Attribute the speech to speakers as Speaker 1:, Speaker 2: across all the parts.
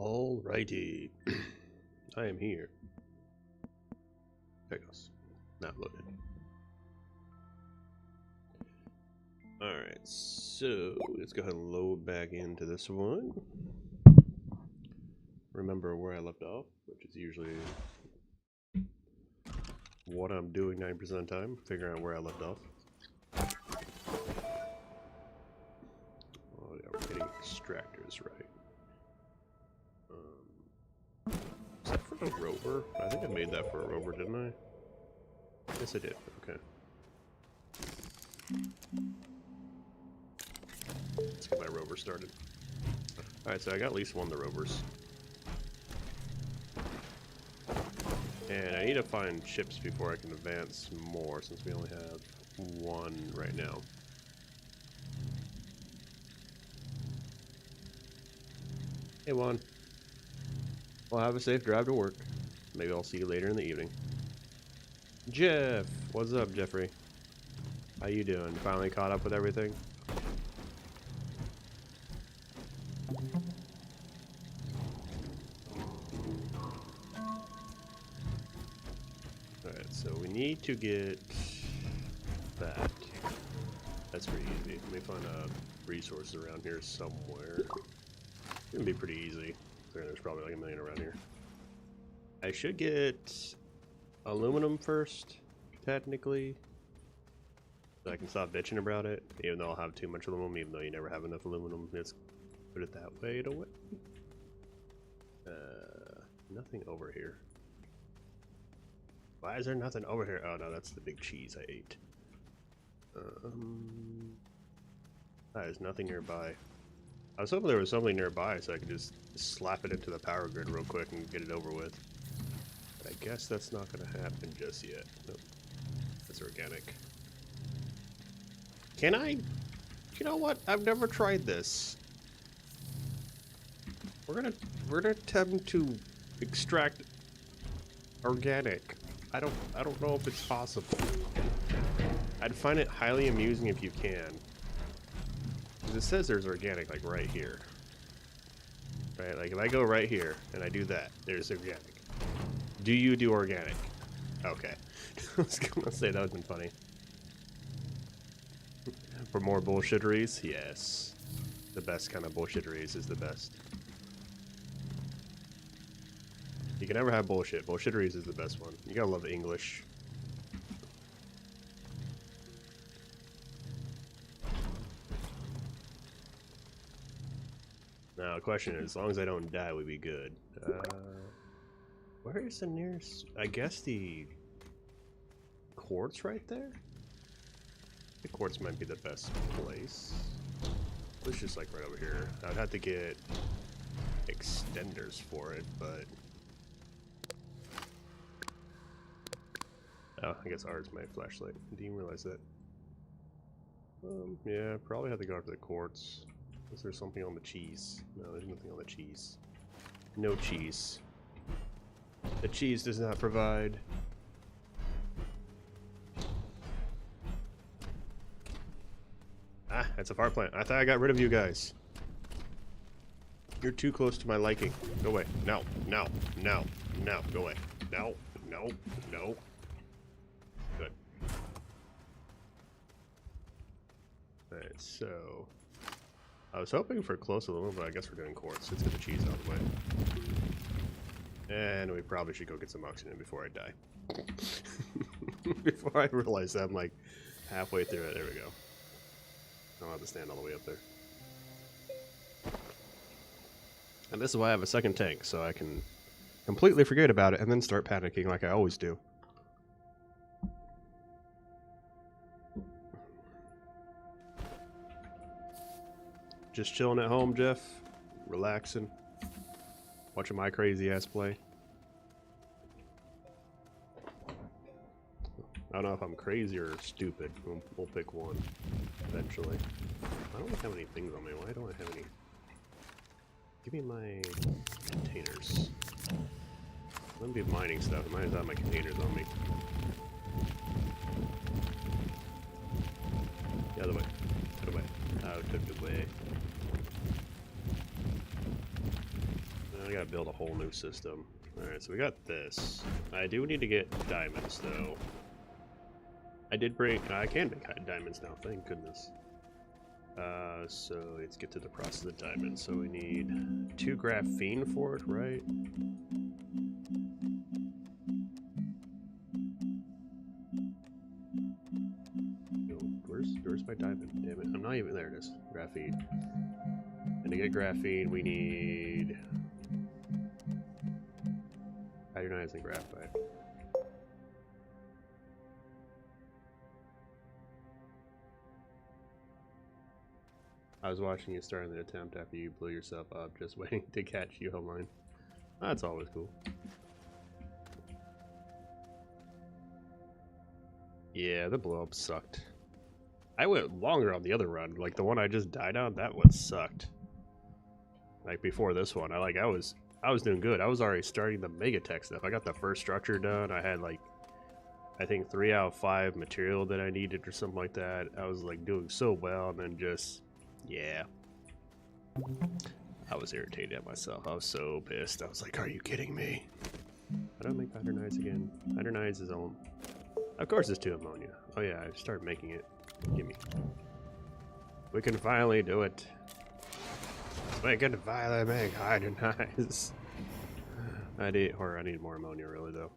Speaker 1: Alrighty. I am here. There it goes. Not loaded. Alright, so let's go ahead and load back into this one. Remember where I left off, which is usually what I'm doing 90% of the time, figuring out where I left off. Oh yeah, we're getting extractors right. Is that for a rover? I think I made that for a rover, didn't I? Yes, I did. Okay. Let's get my rover started. Alright, so I got at least one of the rovers. And I need to find ships before I can advance more, since we only have one right now. Hey, Juan. Well, have a safe drive to work. Maybe I'll see you later in the evening. Jeff! What's up, Jeffrey? How you doing? Finally caught up with everything? Alright, so we need to get that. That's pretty easy. Let me find resources around here somewhere. It's gonna be pretty easy. There's probably like a million around here. I should get aluminum first, technically. So I can stop bitching about it, even though I'll have too much aluminum, even though you never have enough aluminum. Let's put it that way to win. Nothing over here. Why is there nothing over here? Oh no, that's the big cheese I ate. There's nothing nearby. I was hoping there was something nearby so I could just slap it into the power grid real quick and get it over with. But I guess that's not going to happen just yet. Nope. That's organic. Can I? You know what? I've never tried this. We're gonna attempt to extract organic. I don't know if it's possible. I'd find it highly amusing if you can. It says there's organic, like, right here. Right, like, if I go right here, and I do that, there's organic. Do you do organic? Okay. I was gonna say, that would've been funny. For more bullshitteries? Yes. The best kind of bullshitteries is the best. You can never have bullshit. Bullshitteries is the best one. You gotta love English. Now, the question is, as long as I don't die, we'd be good. Where is the nearest? I guess the quartz right there? The quartz might be the best place. It's just like right over here. I'd have to get extenders for it, but... Oh, I guess ours my flashlight. Didn't even realize that. Yeah, probably have to go after the quartz. Is there something on the cheese? No, there's nothing on the cheese. No cheese. The cheese does not provide. Ah, that's a power plant. I thought I got rid of you guys. You're too close to my liking. Go away. No, no, no, no. Go away. No, no, no. Good. Alright, so... I was hoping for close aluminum, but I guess we're doing quartz. Let's get the cheese out of the way. And we probably should go get some oxygen before I die. Before I realize that I'm like halfway through it. There we go. I don't have to stand all the way up there. And this is why I have a second tank, so I can completely forget about it and then start panicking like I always do. Just chilling at home, Jeff. Relaxing. Watching my crazy ass play. I don't know if I'm crazy or stupid. We'll pick one eventually. I don't have any things on me. Why don't I have any? Give me my containers. Let me be mining stuff. I might have my containers on me. The other way. Out of the way. I gotta build a whole new system. Alright, so we got this. I do need to get diamonds, though. I did bring... I can make diamonds now, thank goodness. So let's get to the process of diamonds. So we need 2 graphene for it, right? No, where's my diamond? Damn it, I'm not even... There it is. Graphene. And to get graphene, we need... hydrogenizing graphite. I was watching you starting the attempt after you blew yourself up, just waiting to catch you online. That's always cool. Yeah, the blow up sucked. I went longer on the other run, like the one I just died on, that one sucked. Like before this one, I was doing good. I was already starting the mega tech stuff. I got the first structure done. I had like, I think 3 out of 5 material that I needed or something like that. I was like doing so well, and then just, yeah. I was irritated at myself. I was so pissed. I was like, are you kidding me? How do I make hydrogenized again? Hydrogenized is on. Of course it's 2 ammonia. Oh yeah, I started making it. Gimme. We can finally do it. We can finally make hydrogenized. I need more ammonia really though.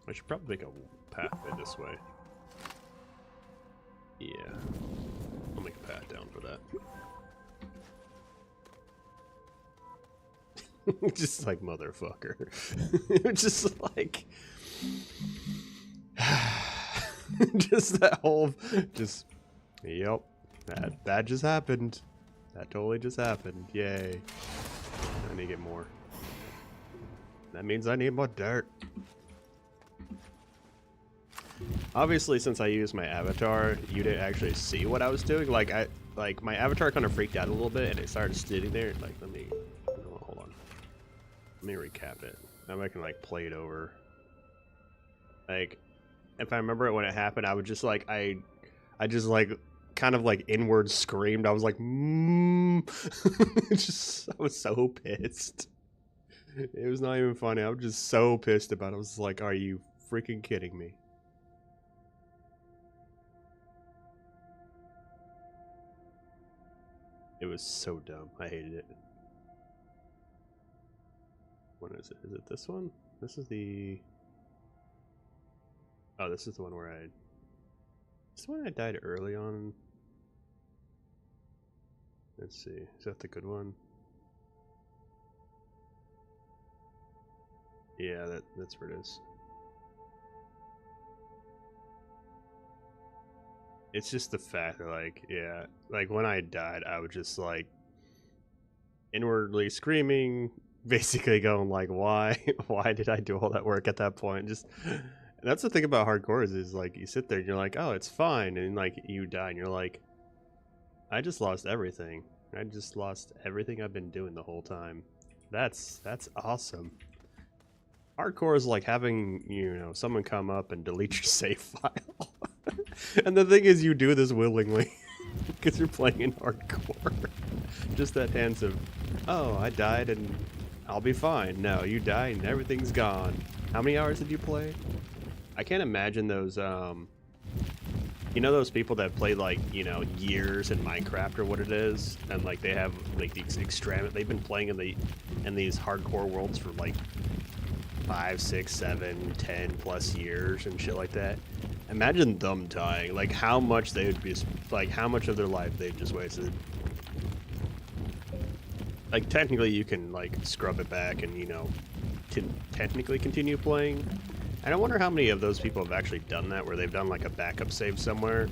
Speaker 1: I should probably make a pathway this way. Yeah. I'll make a path down for that. Just like motherfucker. Just like just that whole yep. That just happened. That totally just happened. Yay. I need to get more. That means I need more dirt. Obviously, since I used my avatar, you didn't actually see what I was doing. Like my avatar kind of freaked out a little bit, and it started sitting there. Like, hold on. Let me recap it. Now I can like play it over. Like, if I remember it when it happened, I would just like I just like kind of like inward screamed. I was like, just I was so pissed. It was not even funny. I was just so pissed about it. I was like, are you freaking kidding me? It was so dumb. I hated it. What is it? Is it this one? This is the... Oh, this is the one where I... This is the one I died early on. Let's see. Is that the good one? Yeah, that's where it is. It's just the fact that, like, yeah, like when I died, I was just like inwardly screaming, basically going like, why did I do all that work at that point? Just, that's the thing about hardcore is like you sit there and you're like, oh, it's fine, and like you die and you're like, I just lost everything. I just lost everything I've been doing the whole time. That's awesome. Hardcore is like having, you know, someone come up and delete your save file. And the thing is, you do this willingly because you're playing in hardcore. Just that chance of, oh, I died and I'll be fine. No, you died and everything's gone. How many hours did you play? I can't imagine those, you know, those people that play like, you know, years in Minecraft or what it is, and like they have like these extravagant. They've been playing in these hardcore worlds for like 5, 6, 7, 10 plus years and shit like that. Imagine them dying. Like how much they would be, like how much of their life they've just wasted. Like technically you can like scrub it back and, you know, technically continue playing. And I wonder how many of those people have actually done that, where they've done like a backup save somewhere,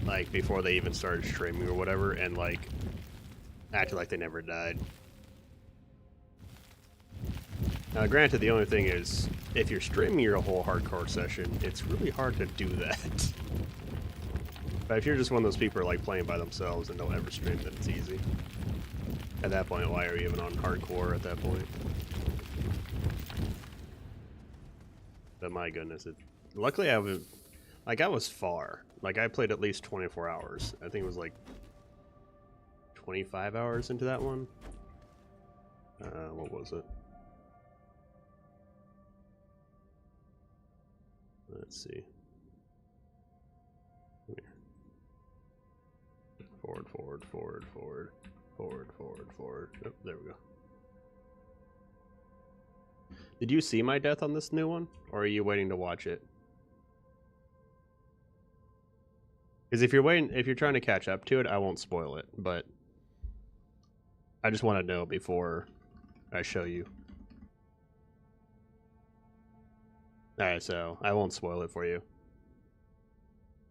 Speaker 1: like before they even started streaming or whatever, and like acted like they never died. Now, granted, the only thing is, if you're streaming your whole hardcore session, it's really hard to do that. But if you're just one of those people who are like playing by themselves and don't ever stream, then it's easy. At that point, why are you even on hardcore at that point? But my goodness, luckily I was, like, I was far. Like, I played at least 24 hours. I think it was like 25 hours into that one. What was it? Let's see. Come here. Forward, forward, forward, forward, forward, forward, forward. Oh, there we go. Did you see my death on this new one, or are you waiting to watch it? Because if you're trying to catch up to it, I won't spoil it, but I just want to know before I show you. Alright, so I won't spoil it for you.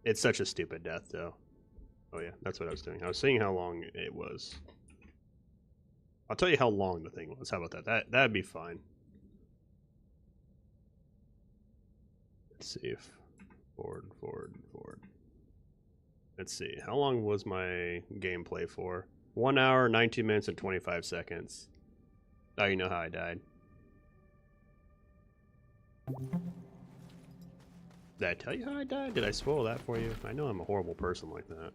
Speaker 1: It's such a stupid death, though. Oh yeah, that's what I was doing. I was seeing how long it was. I'll tell you how long the thing was. How about that? That'd be fine. Let's see if... Forward, forward, forward. Let's see. How long was my gameplay for? 1 hour, 19 minutes, and 25 seconds. Oh, you know how I died. Did I tell you how I died? Did I spoil that for you? I know I'm a horrible person like that.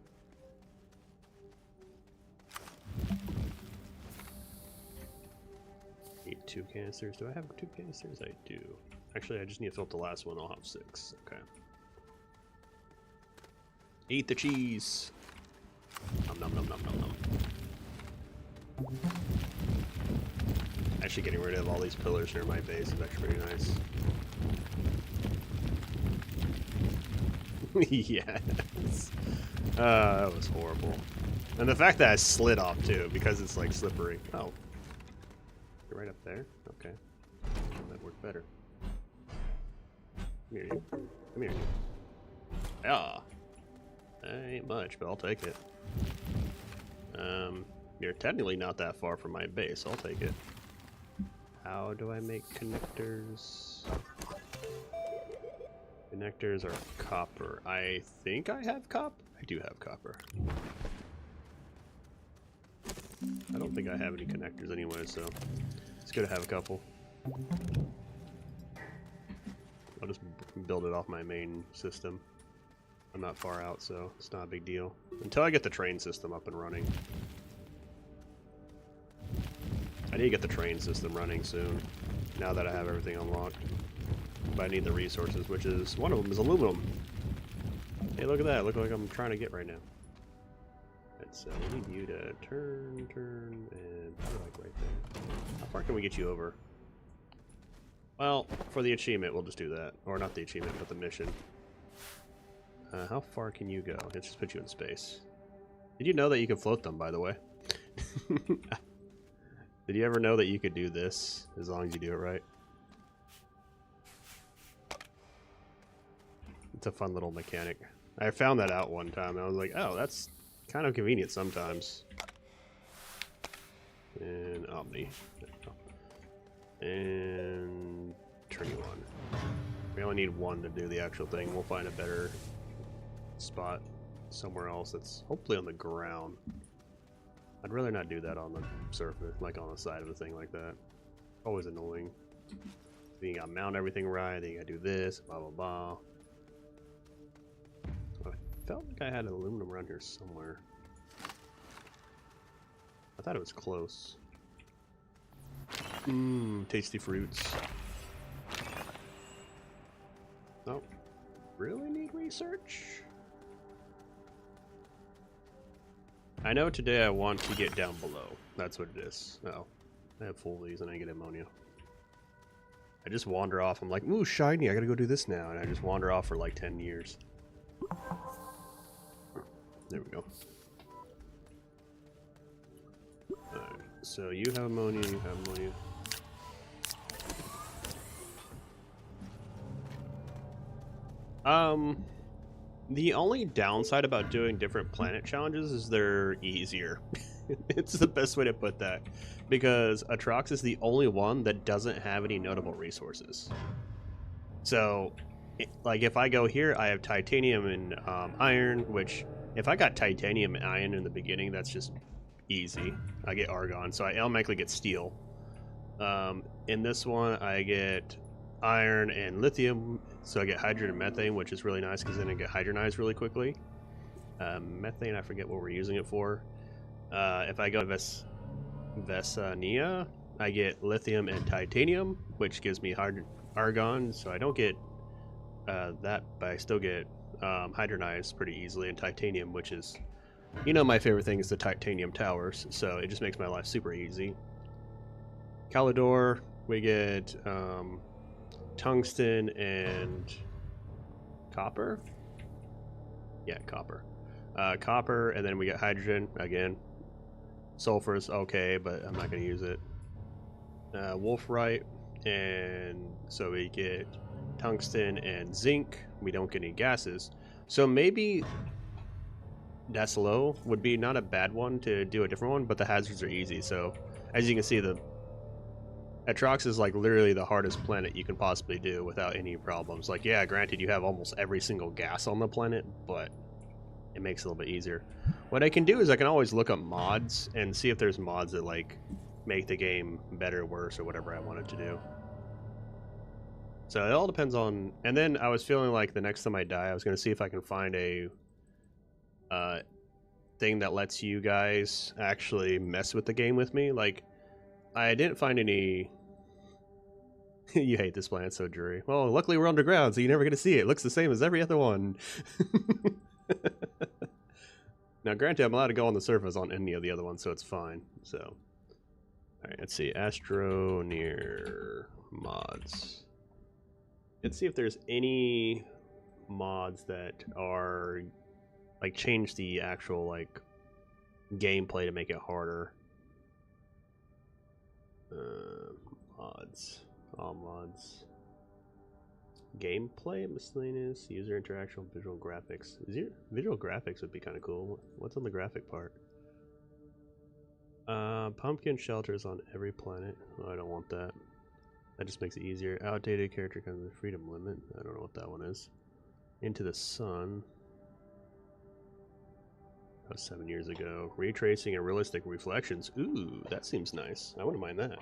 Speaker 1: Need 2 canisters. Do I have 2 canisters? I do. Actually, I just need to fill up the last one. I'll have 6. Okay. Eat the cheese. Nom nom nom nom nom nom. Actually, getting rid of all these pillars near my base is actually pretty nice. Yes. That was horrible. And the fact that I slid off too, because it's like slippery. Oh. You're right up there? Okay. That worked better. Come here, you. Come here, you. Ah. That ain't much, but I'll take it. You're technically not that far from my base. I'll take it. How do I make connectors? Connectors are copper. I think I have copper. I do have copper. I don't think I have any connectors anyway, so it's good to have a couple. I'll just build it off my main system. I'm not far out, so it's not a big deal. Until I get the train system up and running. I need to get the train system running soon, now that I have everything unlocked. But I need the resources, which is, one of them is aluminum. Hey, look at that. Look like I'm trying to get right now. And so we need you to turn, and like right there. How far can we get you over? Well, for the achievement, we'll just do that. Or not the achievement, but the mission. How far can you go? Let's just put you in space. Did you know that you could float them, by the way? Did you ever know that you could do this, as long as you do it right? It's a fun little mechanic. I found that out one time, and I was like, oh, that's kind of convenient sometimes. And Omni. And turn you on. We only need 1 to do the actual thing. We'll find a better spot somewhere else that's hopefully on the ground. I'd rather not do that on the surface, like on the side of the thing like that. Always annoying. Then you gotta mount everything right, then you gotta do this, blah blah blah. I felt like I had aluminum around here somewhere. I thought it was close. Tasty fruits. Oh, really need research? I know today I want to get down below. That's what it is. Oh, I have full of these and I get ammonia. I just wander off. I'm like, ooh, shiny. I gotta go do this now. And I just wander off for like 10 years. There we go. Alright, so you have ammonia, you have ammonia. The only downside about doing different planet challenges is they're easier. It's the best way to put that. Because Atrox is the only one that doesn't have any notable resources. So, like if I go here, I have titanium and iron, which if I got titanium and iron in the beginning, that's just easy. I get argon, so I automatically get steel. In this one, I get iron and lithium, so I get hydrogen and methane, which is really nice because then I get hydronized really quickly. Methane, I forget what we're using it for. If I go to Vesania, I get lithium and titanium, which gives me argon, so I don't get that, but I still get hydronized pretty easily, and titanium, which is, you know, my favorite thing is the titanium towers, so it just makes my life super easy. Calidor, we get tungsten and copper. Yeah, copper. Copper, and then we get hydrogen again. Sulfur is okay, but I'm not going to use it. Wolfrite, and so we get tungsten and zinc. We don't get any gases. So maybe that's low would be not a bad one to do a different one, but the hazards are easy. So as you can see, the Atrox is like literally the hardest planet you can possibly do without any problems. Like, yeah, granted, you have almost every single gas on the planet, but it makes it a little bit easier. What I can do is I can always look up mods and see if there's mods that like make the game better, worse, or whatever I want it to do. So it all depends on. And then I was feeling like the next time I die, I was going to see if I can find a thing that lets you guys actually mess with the game with me. Like, I didn't find any. You hate this planet, so dreary. Well, luckily we're underground, so you're never going to see it. It looks the same as every other one. Now, granted, I'm allowed to go on the surface on any of the other ones, so it's fine. So, all right, let's see. Astroneer mods. Let's see if there's any mods that are like change the actual like gameplay to make it harder. Mods. All mods. Gameplay, miscellaneous, user interaction, visual graphics. Visual graphics would be kind of cool. What's on the graphic part? Pumpkin shelters on every planet. Oh, I don't want that. That just makes it easier. Outdated character comes with freedom limit. I don't know what that one is. Into the sun. That was 7 years ago. Ray tracing and realistic reflections. Ooh, that seems nice. I wouldn't mind that.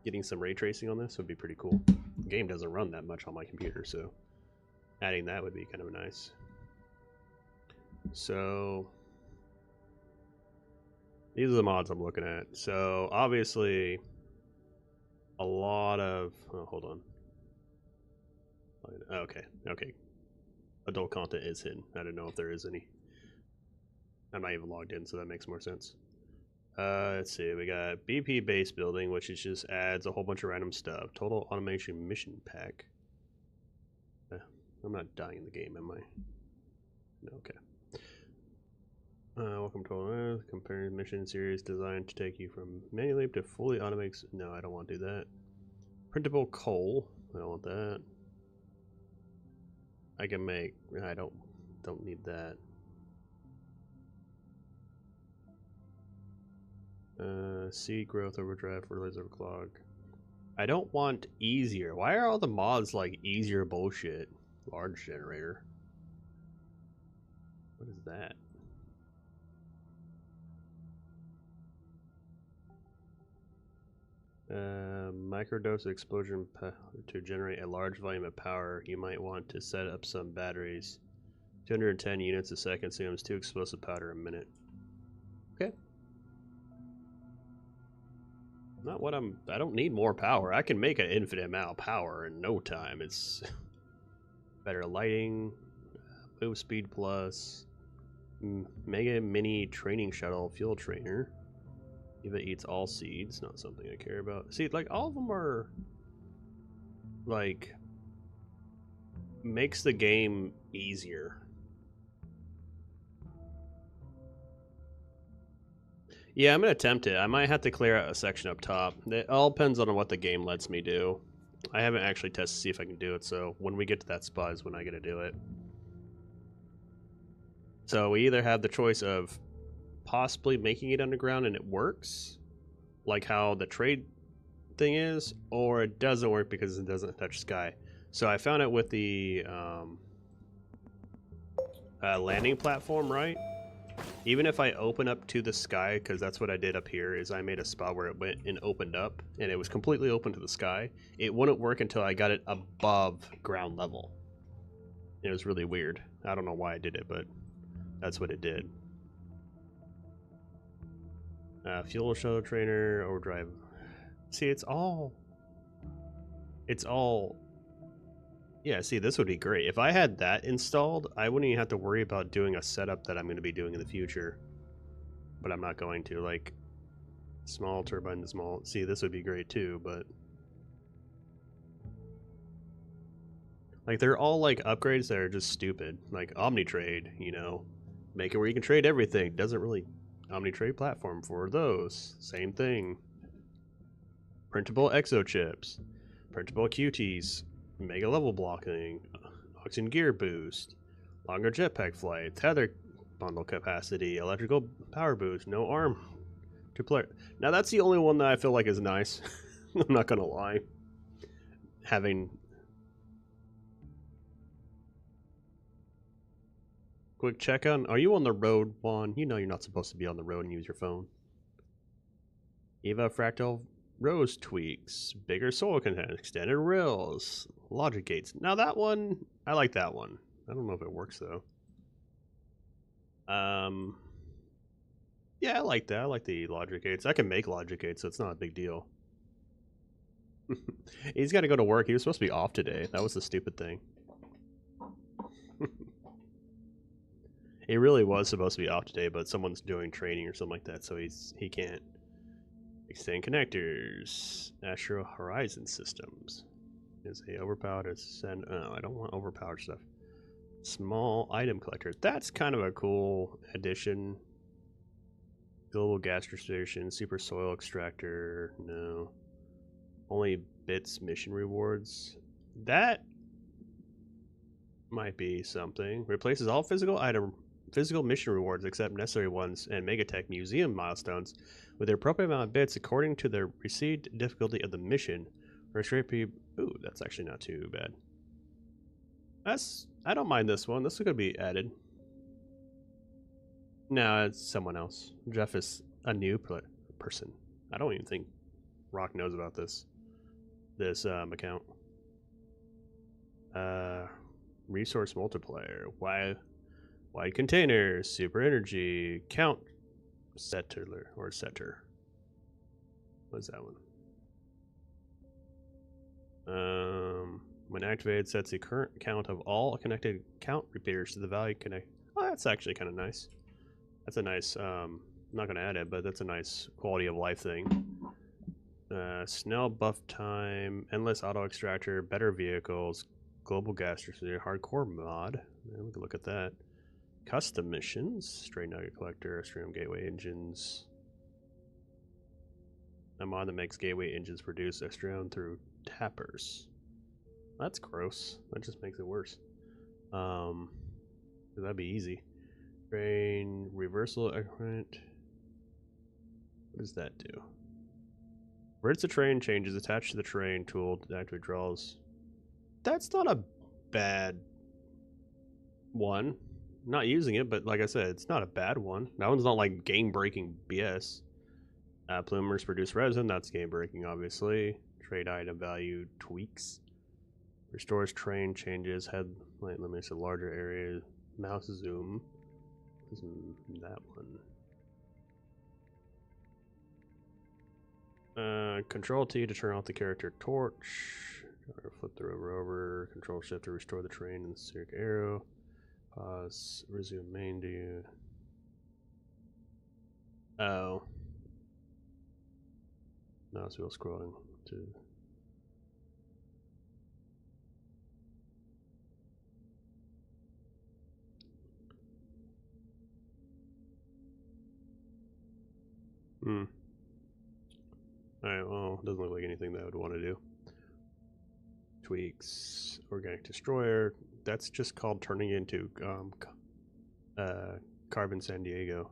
Speaker 1: Getting some ray tracing on this would be pretty cool. The game doesn't run that much on my computer, so adding that would be kind of nice. So these are the mods I'm looking at. So obviously a lot of hold on. Okay. Adult content is hidden. I don't know if there is any. I'm not even logged in, so that makes more sense. Let's see, we got BP base building, which is just adds a whole bunch of random stuff. Total automation mission pack. I'm not dying in the game, am I? No, okay. Welcome to Earth. Comparing mission series designed to take you from manually to fully automated. No, I don't want to do that. Printable coal. I don't want that. I can make. I don't need that. Seed growth overdrive, fertilizer clog. I don't want easier. Why are all the mods like easier bullshit? Large generator. What is that? Microdose explosion to generate a large volume of power. You might want to set up some batteries. 210 units a second consumes 2 explosive powder a minute. Okay. Not what I don't need more power. I can make an infinite amount of power in no time. It's better lighting, move speed plus, mega mini training shuttle fuel trainer. Eva eats all seeds, not something I care about. See, like all of them are like makes the game easier. Yeah, I'm gonna attempt it. I might have to clear out a section up top. It all depends on what the game lets me do. I haven't actually tested to see if I can do it, so when we get to that spot is when I gotta do it. So we either have the choice of possibly making it underground and it works, like how the trade thing is, or it doesn't work because it doesn't touch sky. So I found it with the landing platform, right? Even if I open up to the sky, because that's what I did up here, is I made a spot where it went and opened up, and it was completely open to the sky. It wouldn't work until I got it above ground level. It was really weird. I don't know why I did it, but that's what it did. Fuel shuttle trainer, overdrive. See, it's all... Yeah, see, this would be great. If I had that installed, I wouldn't even have to worry about doing a setup that I'm going to be doing in the future. But I'm not going to. Like, small turbine to small... See, this would be great too, but... Like, they're all, like, upgrades that are just stupid. Like, Omnitrade, you know? Make it where you can trade everything. Doesn't really... Omnitrade platform for those. Same thing. Printable exochips. Printable QTs. Mega level blocking. Oxygen gear boost. Longer jetpack flight. Tether bundle capacity. Electrical power boost. No arm. To play. Now, that's the only one that I feel like is nice. I'm not gonna lie. Having... Quick check on. Are you on the road, Juan? You know you're not supposed to be on the road and use your phone. Eva Fractal Rose tweaks. Bigger soil content. Extended rails. Logic gates. Now that one, I like that one. I don't know if it works though. Yeah, I like that. I like the logic gates. I can make logic gates, so it's not a big deal. He's got to go to work. He was supposed to be off today. That was the stupid thing. He really was supposed to be off today, but someone's doing training or something like that, so he can't. Extend connectors. Astro Horizon Systems. Is a overpowered to send... Oh, I don't want overpowered stuff. Small item collector. That's kind of a cool addition. Global gas station. Super soil extractor. No. Only bits mission rewards. That might be something. Replaces all physical mission rewards except necessary ones and Megatech museum milestones with the appropriate amount of bits according to the received difficulty of the mission. Ooh, that's actually not too bad. I don't mind this one. This could be added. No, it's someone else. Jeff is a new person. I don't even think Rock knows about this account. Resource multiplier. Wide containers, super energy, count setter. What's that one? When activated, sets the current count of all connected count repeaters to the value connect. Oh, that's actually kind of nice. That's a nice. I'm not gonna add it, but that's a nice quality of life thing. Snell buff time, endless auto extractor, better vehicles, global gas station, hardcore mod. Yeah, we can look at that. Custom missions, stray nugget collector, stream gateway engines. A mod that makes gateway engines produce extra through tappers. That's gross. That just makes it worse. That'd be easy. Train reversal equipment. What does that do? Where's the train changes attached to the train tool to activate draws? That's not a bad one. Not using it, but like I said, it's not a bad one. That one's not like game-breaking BS. Plumers produce resin. That's game-breaking, obviously. Trade item value tweaks. Restores train changes. Headlight limits a larger area. Mouse zoom. That one. Control T to turn off the character torch. Or flip the rover over. Control shift to restore the train and the circ arrow. Pause. Resume main view. Oh. Mouse wheel scrolling to. Alright, well, it doesn't look like anything that I would want to do. Tweaks. Organic destroyer. That's just called turning into Carbon San Diego.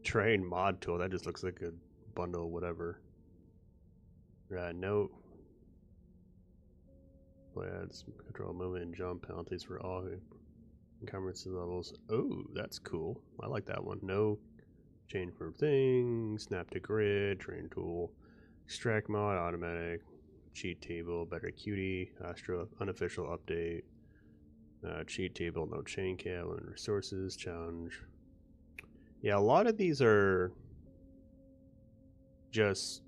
Speaker 1: Train mod tool. That just looks like a bundle, whatever. No. Adds control movement and jump penalties for all encumbrance levels. Oh, that's cool. I like that one. No chain for things. Snap to grid. Train tool. Extract mod. Automatic. Cheat table. Better cutie. Astro unofficial update. Cheat table. No chain cable and resources. Challenge. Yeah, a lot of these are just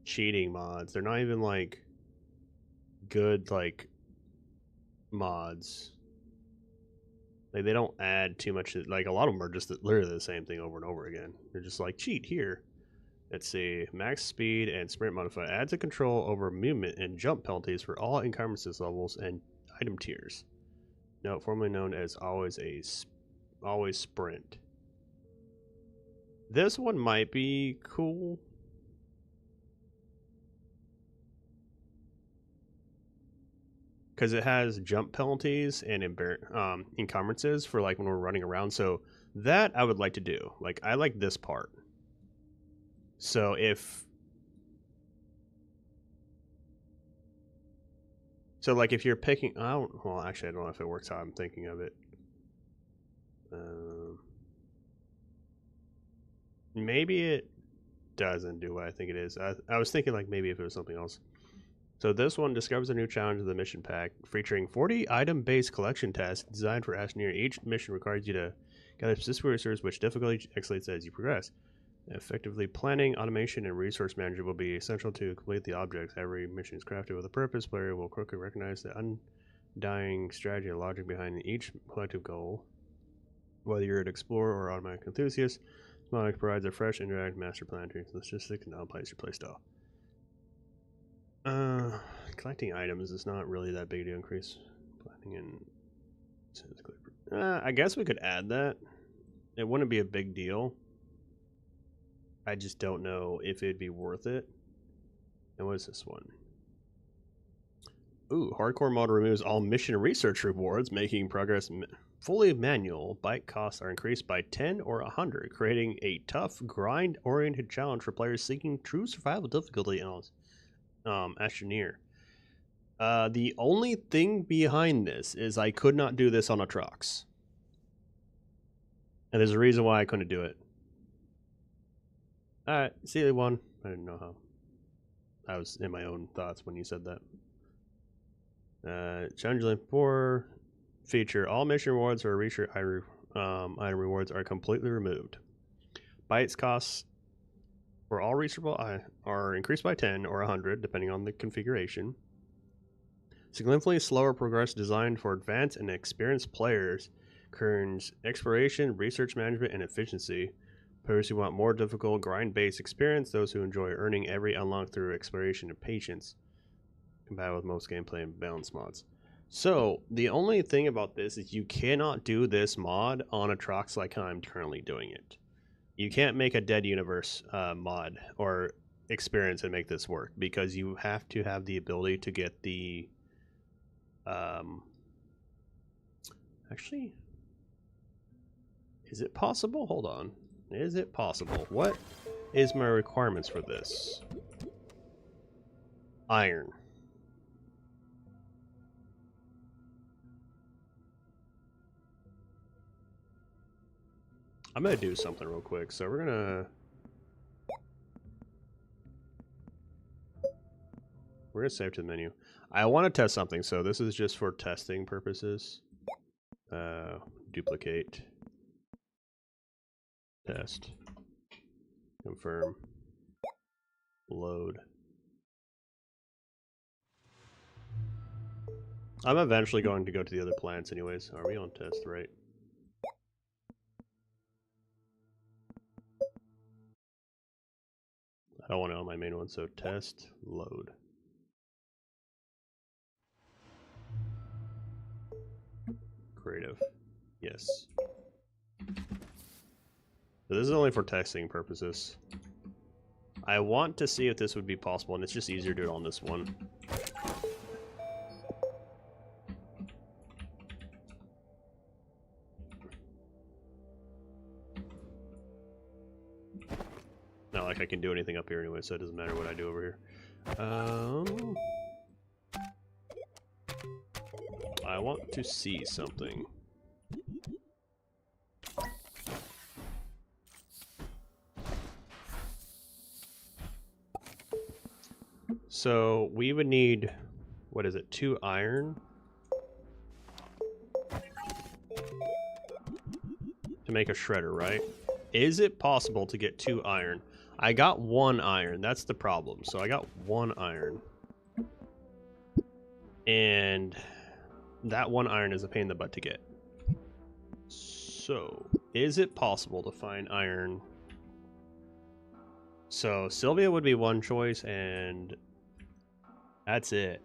Speaker 1: cheating mods. They're not even like good like mods. Like they don't add too much. Like a lot of them are just literally the same thing over and over again. They're just like cheat here. Let's see. Max speed and sprint modifier adds a control over movement and jump penalties for all encumbrances levels and item tiers. No, formerly known as always sprint. This one might be cool. Because it has jump penalties and encumbrances for like when we're running around. So that I would like to do. Like I like this part. So like if you're picking, well actually I don't know if it works how I'm thinking of it. Maybe it doesn't do what I think it is. I was thinking like maybe if it was something else. So this one discovers a new challenge of the mission pack, featuring 40 item-based collection tasks designed for Astroneer. Each mission requires you to gather specific resources, which difficulty escalates as you progress. Effectively planning, automation, and resource management will be essential to complete the objects. Every mission is crafted with a purpose. Player will quickly recognize the undying strategy and logic behind each collective goal. Whether you're an explorer or automatic enthusiast, Smonic provides a fresh, interactive master plan to logistics and outplace your playstyle. Collecting items is not really that big to increase. Planning and I guess we could add that. It wouldn't be a big deal. I just don't know if it'd be worth it. And what is this one? Ooh, hardcore mode removes all mission research rewards, making progress fully manual. Bite costs are increased by 10 or 100, creating a tough, grind-oriented challenge for players seeking true survival difficulty on Astroneer. The only thing behind this is I could not do this on Atrox. And there's a reason why I couldn't do it. Alright, see you one. I didn't know how. I was in my own thoughts when you said that. Challenge link 4 feature. All mission rewards or research item rewards are completely removed. Bites costs for all researchable are increased by 10 or 100, depending on the configuration. Significantly slower progress designed for advanced and experienced players. Kerns exploration, research management, and efficiency. Players who want more difficult grind-based experience, those who enjoy earning every unlock through exploration and patience. Compatible with most gameplay and balance mods. So, the only thing about this is you cannot do this mod on Atrox like I'm currently doing it. You can't make a Dead Universe mod or experience and make this work, because you have to have the ability to get the... Actually, is it possible? Hold on. Is it possible? What is my requirements for this? Iron. I'm gonna do something real quick. So we're gonna save to the menu. I want to test something, so this is just for testing purposes. Duplicate. Test. Confirm. Load. I'm eventually going to go to the other planets anyways. Are we on test, right? I don't want it on my main one, so test, load. Creative. Yes. So this is only for testing purposes. I want to see if this would be possible, and it's just easier to do it on this one. Not like I can do anything up here anyway, so it doesn't matter what I do over here. I want to see something. So we would need, what is it, 2 iron to make a shredder, right? Is it possible to get 2 iron? I got 1 iron. That's the problem. So I got 1 iron. And that 1 iron is a pain in the butt to get. So, is it possible to find iron? So, Sylvia would be one choice, and that's it.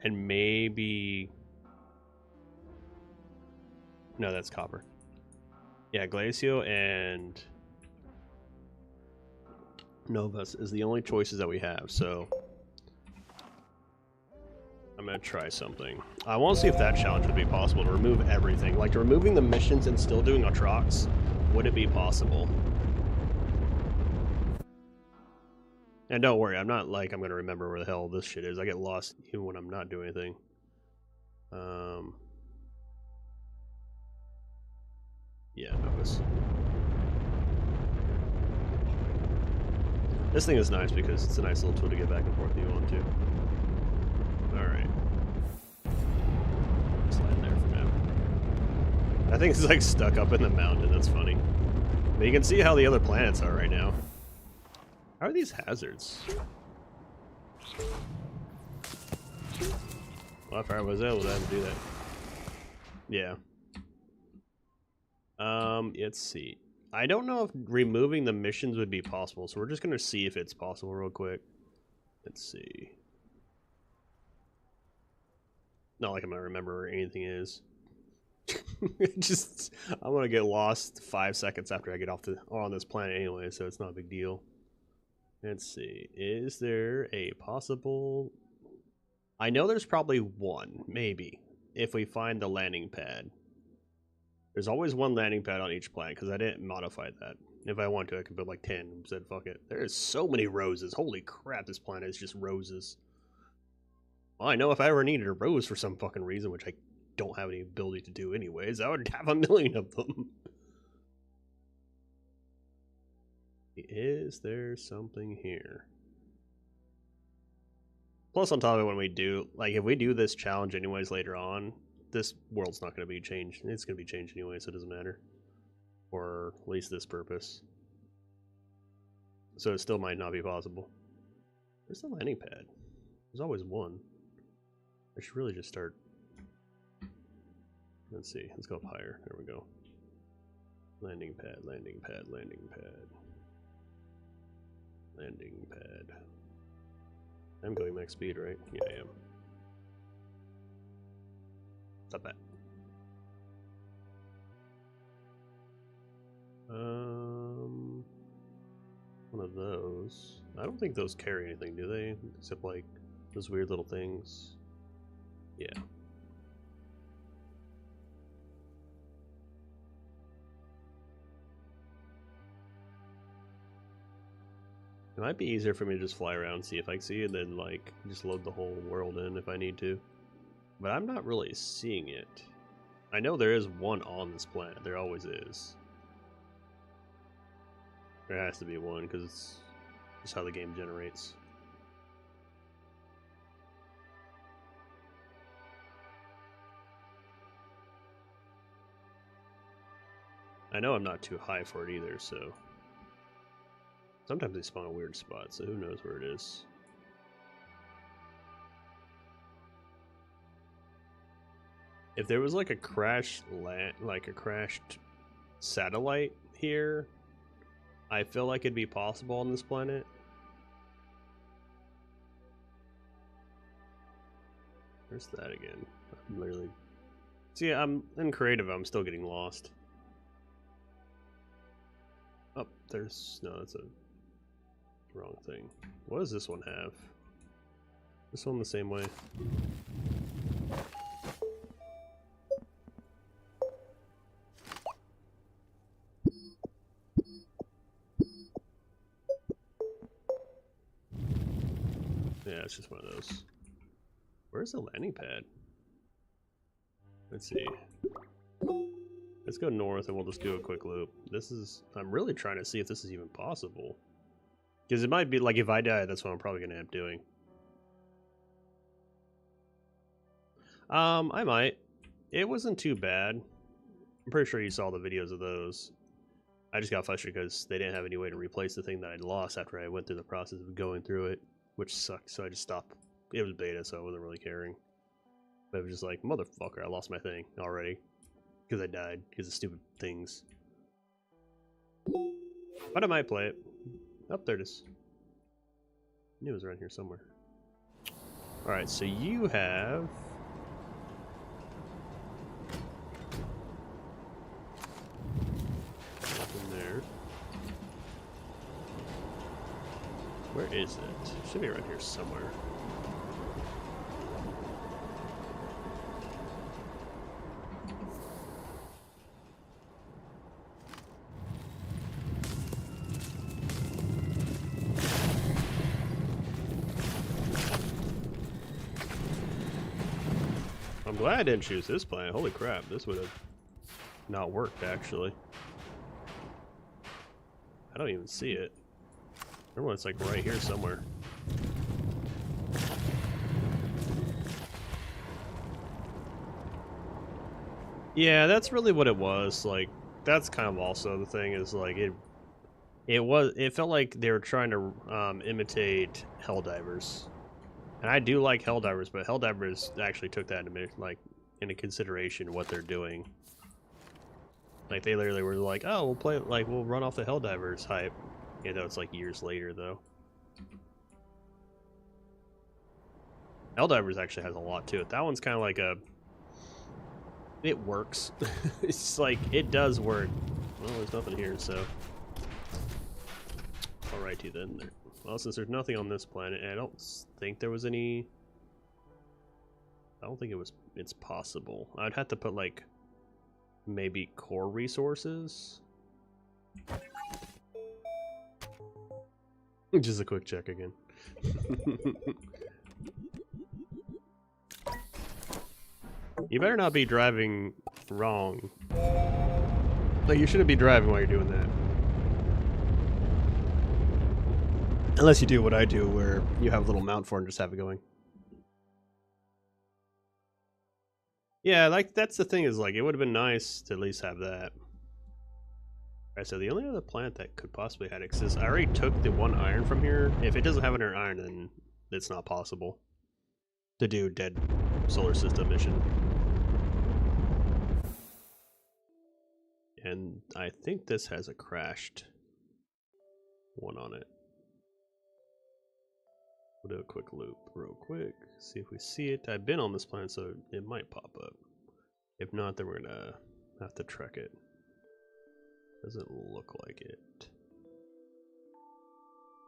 Speaker 1: And maybe... No, that's copper. Yeah, Glacio and Novus is the only choices that we have, so... I'm gonna try something. I want to see if that challenge would be possible to remove everything. Like, removing the missions and still doing Atrox. Would it be possible? And don't worry, I'm not like I'm gonna remember where the hell this shit is. I get lost even when I'm not doing anything. Yeah, Novus. This thing is nice because it's a nice little tool to get back and forth if you want to. Alright. Slide there for now. I think it's like stuck up in the mountain, that's funny. But you can see how the other planets are right now. How are these hazards? Well, if I was able to do that. Yeah. Let's see. I don't know if removing the missions would be possible, so we're just gonna see if it's possible real quick. Let's see. Not like I'm gonna remember where anything is. Just, I'm gonna get lost 5 seconds after I get off on this planet anyway, so it's not a big deal. Let's see. Is there a possible... I know there's probably one, maybe, if we find the landing pad. There's always one landing pad on each planet, because I didn't modify that. If I want to, I could put like 10 and said, fuck it. There's so many roses. Holy crap, this planet is just roses. Well, I know if I ever needed a rose for some fucking reason, which I don't have any ability to do anyways, I would have a million of them. Is there something here? Plus, on top of it, when we do, like, if we do this challenge anyways later on, this world's not going to be changed. It's going to be changed anyway, so it doesn't matter. For at least this purpose. So it still might not be possible. Where's the landing pad? There's always one. I should really just start. Let's see. Let's go up higher. There we go. Landing pad, landing pad, landing pad. Landing pad. I'm going max speed, right? Yeah, I am. Stop that. One of those. I don't think those carry anything, do they? Except like those weird little things. Yeah. It might be easier for me to just fly around, see if I can see it, then like just load the whole world in if I need to. But I'm not really seeing it. I know there is one on this planet. There always is. There has to be one because it's just how the game generates. I know I'm not too high for it either, so... Sometimes they spawn a weird spot, so who knows where it is. If there was like a crashed satellite here, I feel like it'd be possible on this planet. Where's that again? I'm literally... See, I'm in creative, I'm still getting lost. Oh, there's... No, that's a wrong thing. What does this one have? This one the same way. Yeah, it's just one of those. Where's the landing pad? Let's see. Let's go north and we'll just do a quick loop. This is... I'm really trying to see if this is even possible. Because it might be, like, if I die, that's what I'm probably going to end up doing. I might. It wasn't too bad. I'm pretty sure you saw the videos of those. I just got frustrated because they didn't have any way to replace the thing that I'd lost after I went through the process of going through it, which sucked. So I just stopped. It was beta, so I wasn't really caring. But it was just like, motherfucker, I lost my thing already because I died because of stupid things. But I might play it. Oh, there it is. I knew it was around here somewhere. Alright, so you have... nothing there. Where is it? Should be around here somewhere. I'm glad I didn't choose this planet. Holy crap, this would have not worked, actually. I don't even see it. Everyone's like right here somewhere. Yeah, that's really what it was. Like, that's kind of also the thing is like it felt like they were trying to imitate Helldivers. And I do like Helldivers, but Helldivers actually took that into consideration what they're doing. Like they literally were like, "Oh, we'll play like we'll run off the Helldivers hype." You know, it's like years later though. Helldivers actually has a lot to it. That one's kind of like it works. It's like it does work. Well, there's nothing here, so alrighty then. Well, since there's nothing on this planet, and I don't think there was any. I don't think it's possible. I'd have to put like maybe core resources. Just a quick check again. You better not be driving wrong. Like you shouldn't be driving while you're doing that. Unless you do what I do, where you have a little mount for it and just have it going. Yeah, like that's the thing is like it would have been nice to at least have that. Alright, so the only other planet that could possibly have it, I already took the one iron from here. If it doesn't have an iron, then it's not possible to do dead solar system mission. And I think this has a crashed one on it. We'll do a quick loop real quick, see if we see it. I've been on this planet, so it might pop up. If not, then we're gonna have to trek it. Doesn't look like it.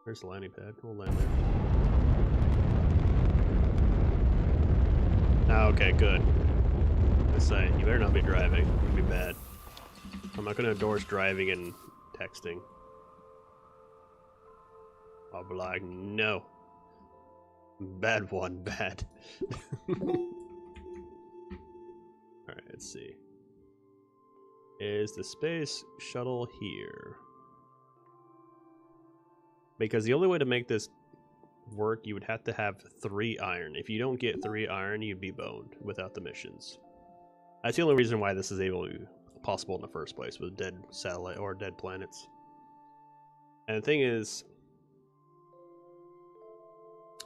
Speaker 1: There's the landing pad. We'll land there. Ah, okay, good. Let's say, you better not be driving. It'd be bad. I'm not gonna endorse driving and texting. I'll be like, no. Bad one, bad. Alright, let's see. Is the space shuttle here? Because the only way to make this work, you would have to have 3 iron. If you don't get 3 iron, you'd be boned without the missions. That's the only reason why this is possible in the first place, with dead satellite or dead planets. And the thing is,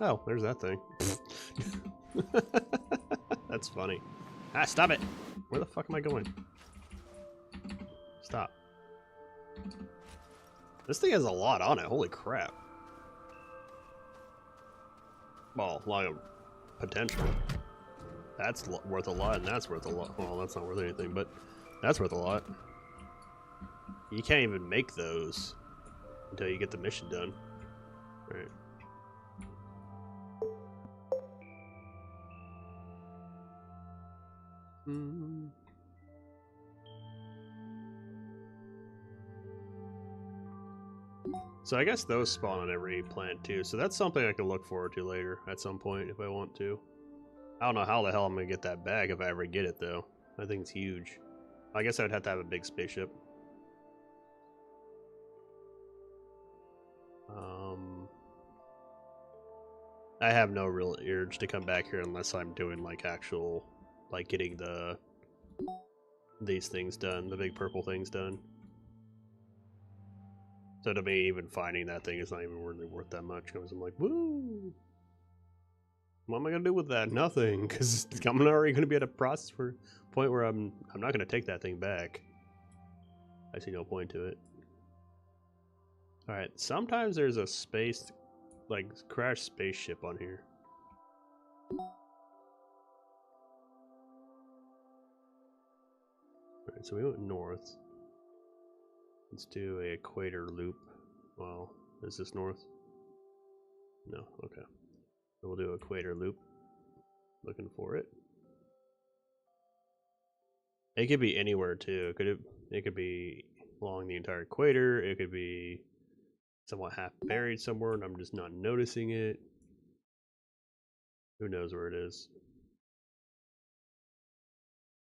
Speaker 1: oh, there's that thing. That's funny. Ah, stop it! Where the fuck am I going? Stop. This thing has a lot on it, holy crap. Well, a lot of potential. That's worth a lot, and that's worth a lot. Well, that's not worth anything, but that's worth a lot. You can't even make those until you get the mission done. Alright. So I guess those spawn on every planet too, so that's something I can look forward to later at some point if I want to. I don't know how the hell I'm gonna get that back if I ever get it though. I think it's huge. I guess I'd have to have a big spaceship. I have no real urge to come back here unless I'm doing like actual, like getting these things done, the big purple things done. So to me, even finding that thing is not even really worth that much, because I'm like, woo! What am I gonna do with that? Nothing, because I'm already gonna be at a process for point where I'm not gonna take that thing back. I see no point to it. All right, sometimes there's a space, like crashed spaceship on here. All right, so we went north. Let's do a equator loop. Well, is this north? No, okay. So we'll do an equator loop. Looking for it. It could be anywhere too. It could be along the entire equator. It could be somewhat half buried somewhere and I'm just not noticing it. Who knows where it is?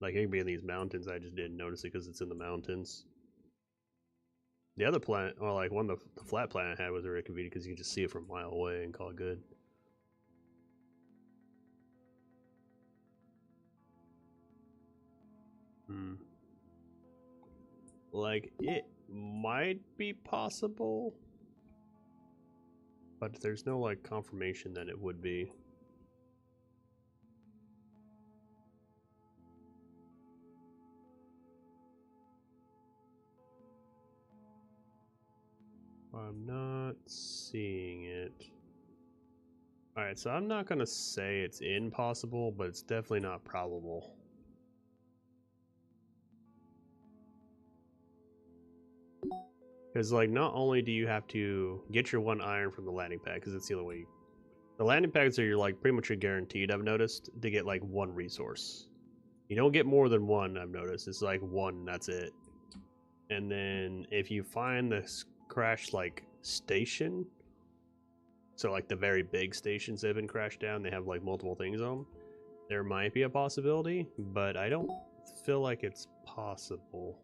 Speaker 1: Like it could be in these mountains. I just didn't notice it because it's in the mountains. The other planet, well, like one of the flat planet had was very convenient because you can just see it from a mile away and call it good. Like it might be possible, but there's no like confirmation that it would be. I'm not seeing it. Alright, so I'm not gonna say it's impossible, but it's definitely not probable. Because, like, not only do you have to get your 1 iron from the landing pad, because it's the only way. The landing pads are like pretty much guaranteed, I've noticed, to get like 1 resource. You don't get more than 1, I've noticed. It's like 1, that's it. And then if you find this crashed like station, so like the very big stations that have been crashed down, they have like multiple things on them, there might be a possibility, but I don't feel like it's possible.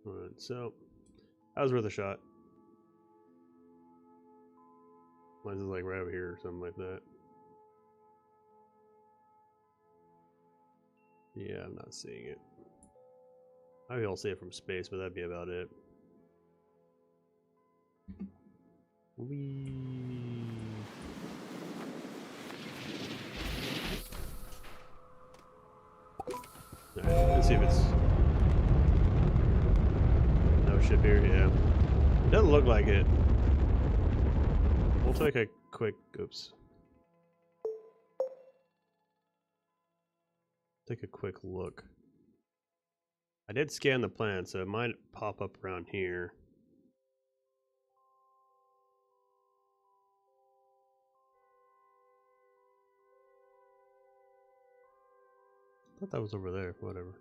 Speaker 1: Alright, so that was worth a shot. Mine's like right over here or something like that. Yeah, I'm not seeing it. Maybe I'll see it from space, but that'd be about it. Alright, let's see if it's... No ship here, yeah. Doesn't look like it. We'll take a quick... Oops. Take a quick look. I did scan the planet, so it might pop up around here. I thought that was over there, whatever.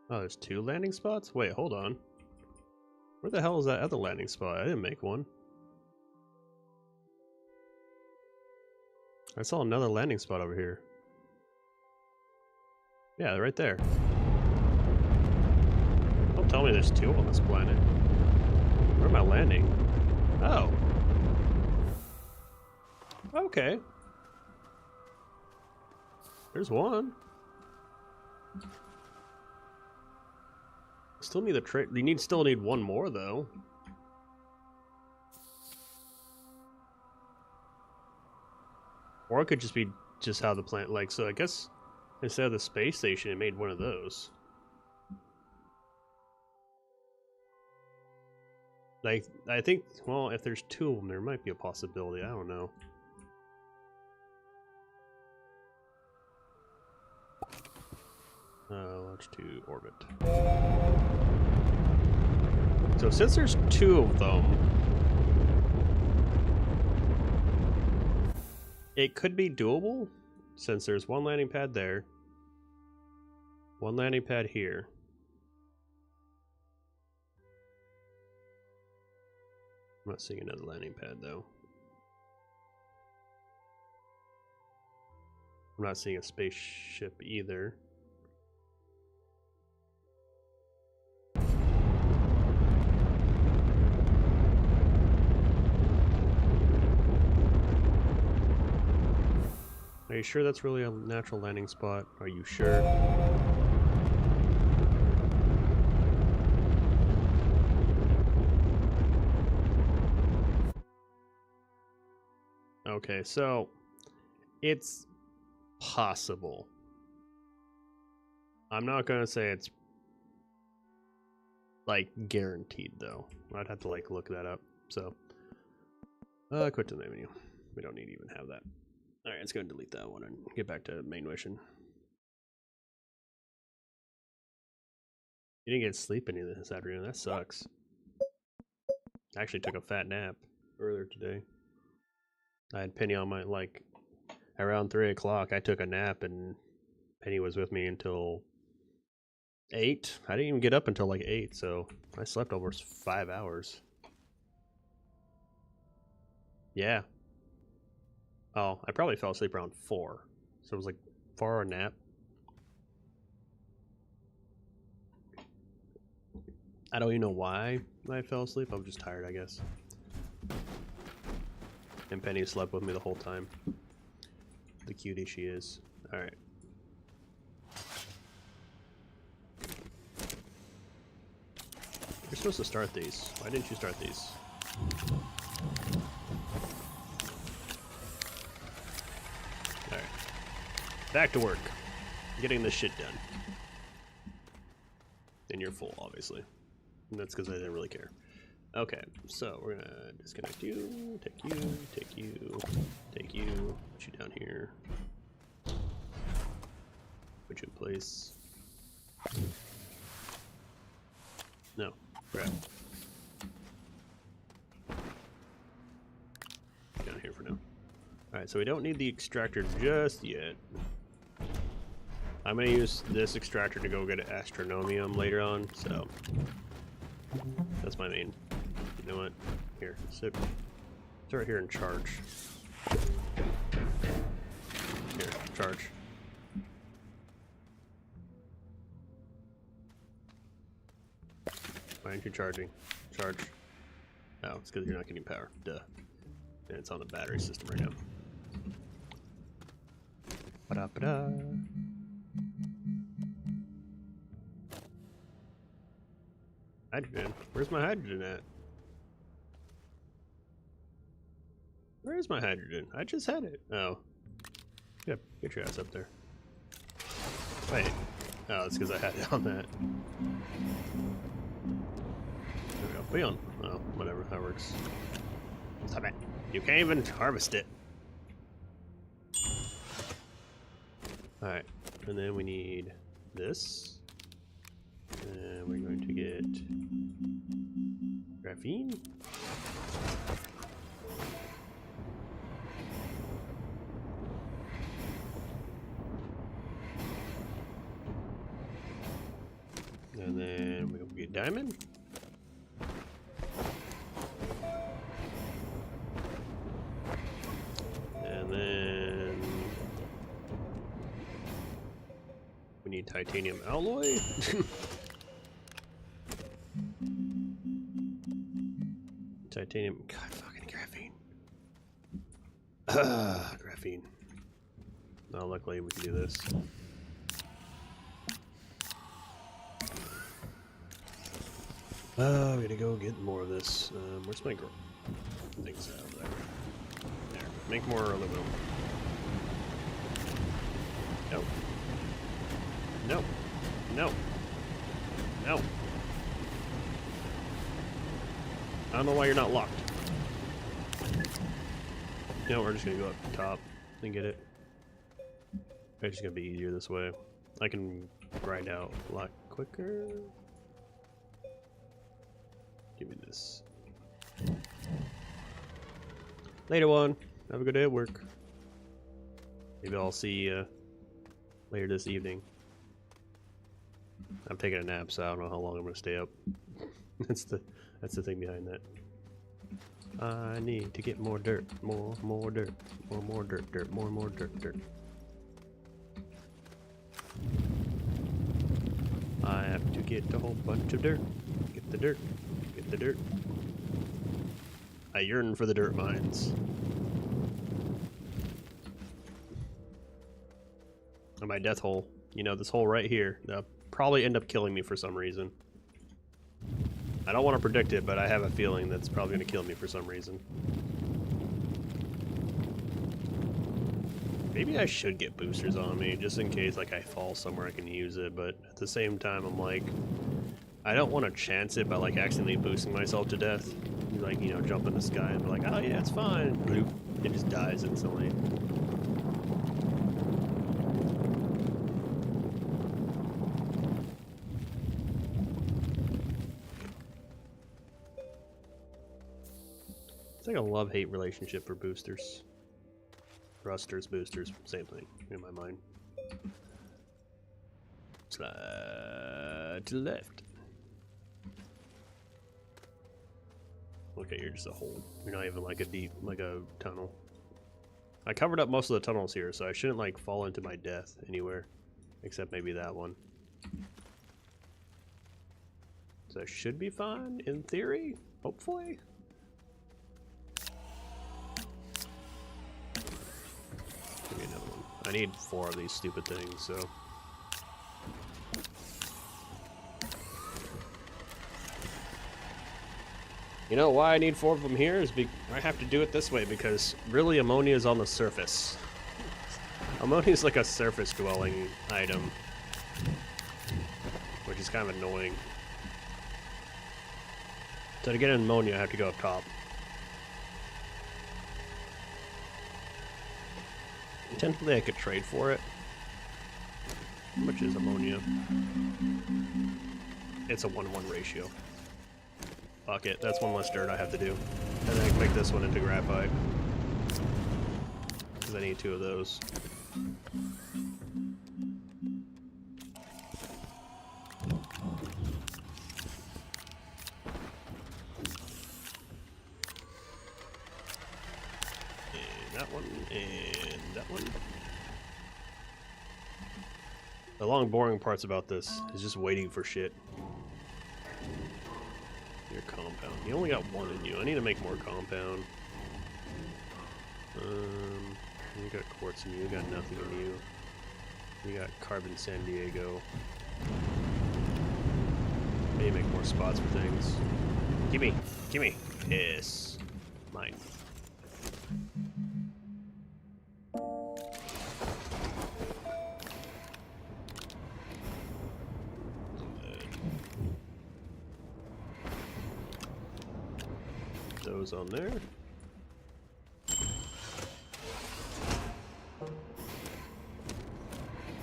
Speaker 1: Oh, there's 2 landing spots? Wait, hold on. Where the hell is that other landing spot? I didn't make one. I saw another landing spot over here. Yeah, right there. Don't tell me there's 2 on this planet. Where am I landing? Oh. Okay. There's 1. Still need a trade. You still need 1 more though. Or it could just be just how the planet, like, so I guess instead of the space station, it made 1 of those. Like, I think, well, if there's 2 of them, there might be a possibility. I don't know. Launch to orbit. So since there's 2 of them, it could be doable, since there's 1 landing pad there, 1 landing pad here. I'm not seeing another landing pad though. I'm not seeing a spaceship either. Are you sure that's really a natural landing spot? Are you sure? Okay, so it's possible. I'm not gonna say it's like guaranteed though. I'd have to like look that up. So quit to the menu. We don't need to even have that. All right, let's go and delete that one and get back to main mission. You didn't get sleep any of this afternoon. That sucks. I actually took a fat nap earlier today. I had Penny on my, like, around 3 o'clock. I took a nap and Penny was with me until 8. I didn't even get up until like 8, so I slept almost 5 hours. Yeah. Oh, I probably fell asleep around 4. So it was like 4-hour nap. I don't even know why I fell asleep. I was just tired, I guess. And Penny slept with me the whole time. The cutie she is. Alright. You're supposed to start these. Why didn't you start these? Alright. Back to work. Getting this shit done. And you're full, obviously. And that's because I didn't really care. Okay, so we're gonna disconnect you, take you, take you, take you, put you down here. Put you in place. No, crap. Down here for now. Alright, so we don't need the extractor just yet. I'm gonna use this extractor to go get astronomium later on, so that's my main. You know what? Here, sit right here and charge. Here, charge. Why aren't you charging? Charge. Oh, it's because you're not getting power. Duh. And it's on the battery system right now. Ba-da-ba-da. Hydrogen. Where's my hydrogen at? Where is my hydrogen? I just had it. Oh. Yep, get your ass up there. Wait. Oh, it's because I had it on that. There we go. Be on. Oh, whatever. That works. Stop it. You can't even harvest it. Alright. And then we need this. And we're going to get graphene. And then we'll get diamond. And then we need titanium alloy. Titanium, God, fucking graphene. Graphene. Oh, luckily we can do this. We gotta go get more of this. Where's my things out there? There. Make more aluminum. No. No. No. No. I don't know why you're not locked. No, we're just gonna go up top and get it. It's just gonna be easier this way. I can grind out a lot quicker. Give me this. Later one. Have a good day at work. Maybe I'll see you later this evening. I'm taking a nap, so I don't know how long I'm gonna stay up. That's the thing behind that. I need to get more dirt, more dirt, more dirt, more dirt. I have to get a whole bunch of dirt. Get the dirt. Get the dirt. I yearn for the dirt mines. And my death hole. You know, this hole right here. That'll probably end up killing me for some reason. I don't want to predict it, but I have a feeling that's probably going to kill me for some reason. Maybe I should get boosters on me, just in case like I fall somewhere I can use it, but at the same time I'm like, I don't want to chance it by like accidentally boosting myself to death. Like, you know, jump in the sky and be like, oh yeah, it's fine. Bloop. It just dies instantly. It's like a love-hate relationship for boosters. Thrusters, boosters, same thing in my mind. Slide to the left. Okay, you're just a hole. You're not even like a deep, like a tunnel. I covered up most of the tunnels here, so I shouldn't like fall into my death anywhere. Except maybe that one. So I should be fine, in theory, hopefully. Give me another one. I need 4 of these stupid things, so. You know why I need 4 of them here is I have to do it this way because really ammonia is on the surface. Ammonia is like a surface dwelling item, which is kind of annoying. So to get ammonia I have to go up top. Technically I could trade for it. How much is ammonia? It's a 1-1 ratio. Fuck it, that's 1 less dirt I have to do. And then I can make this one into graphite. Because I need 2 of those. And that one, and that one. The long boring parts about this is just waiting for shit. Your compound. You only got 1 in you. I need to make more compound. You got quartz in you. You got nothing in you. You got carbon San Diego. I need to make more spots for things. Gimme! Gimme! Yes! Mine. Those on there.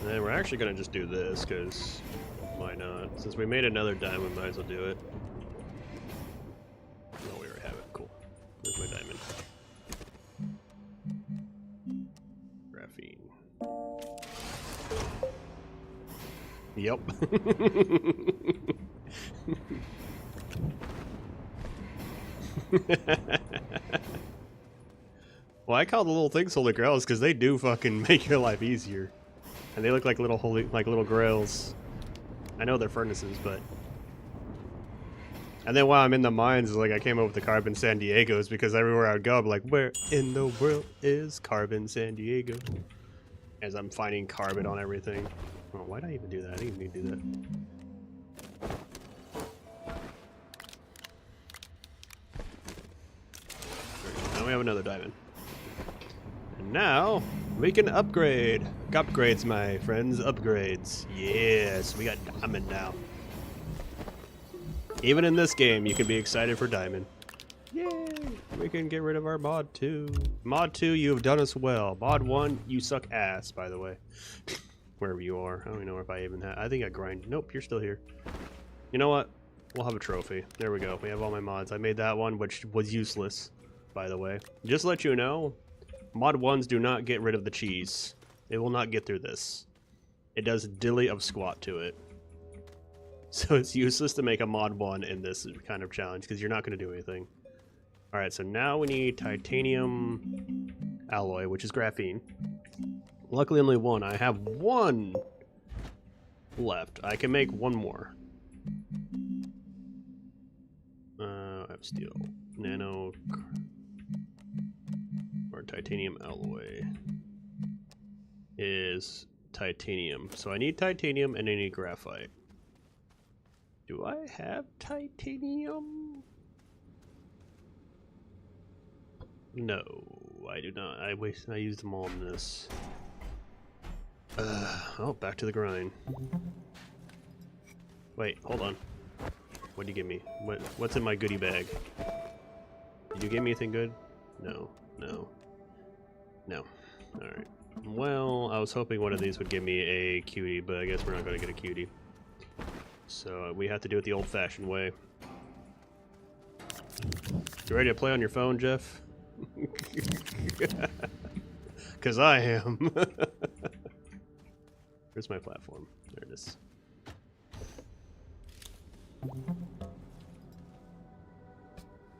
Speaker 1: And then we're actually gonna just do this, because why not? Since we made another diamond, might as well do it. Oh, we already have it. Cool. There's my diamond. Graphene. Yep. Well, I call the little things holy grails because they do fucking make your life easier, and they look like little little grails. I know they're furnaces, but. And then while I'm in the mines, like I came up with the carbon San Diego's because everywhere I would go, I'm like, where in the world is carbon San Diego? As I'm finding carbon on everything. Oh, why did I even do that? I didn't even need to do that. Now we have another diamond. And now we can upgrade. Upgrades, my friends. Upgrades. Yes, we got diamond now. Even in this game, you can be excited for diamond. Yay! We can get rid of our mod 2. Mod 2, you have done us well. Mod 1, you suck ass, by the way. Wherever you are. I don't even know if I even have. I think I grind. Nope, you're still here. You know what? We'll have a trophy. There we go. We have all my mods. I made that one, which was useless, by the way. Just to let you know, mod 1s do not get rid of the cheese. It will not get through this. It does dilly of squat to it. So it's useless to make a mod 1 in this kind of challenge, because you're not going to do anything. Alright, so now we need titanium alloy, which is graphene. Luckily only 1. I have 1 left. I can make 1 more. I have steel. Nano... or titanium alloy is titanium. So I need titanium and I need graphite. Do I have titanium? No, I do not. I used them all in this. Oh, back to the grind. Wait, hold on. What'd you give me? What's in my goodie bag? Did you give me anything good? No. No. No. Alright. Well, I was hoping one of these would give me a cutie, but I guess we're not going to get a cutie. So we have to do it the old-fashioned way. You ready to play on your phone, Jeff? Because I am. Where's my platform? There it is.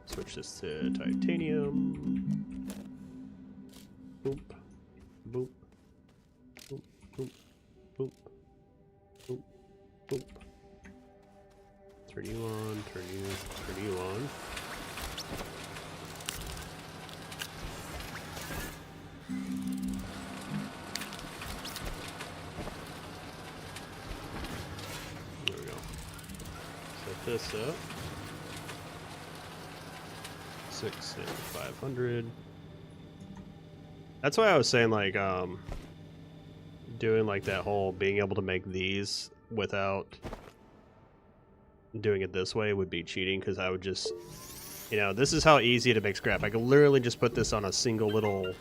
Speaker 1: Switch this to titanium. Boop. Boop. Boop. Boop. Boop. Boop. Boop. Turn you on, turn you on. There we go. Set this up. 6 and 500. That's why I was saying, like, doing like that whole being able to make these without doing it this way would be cheating, because I would just, you know, this is how easy to make scrap. I could literally just put this on a single little,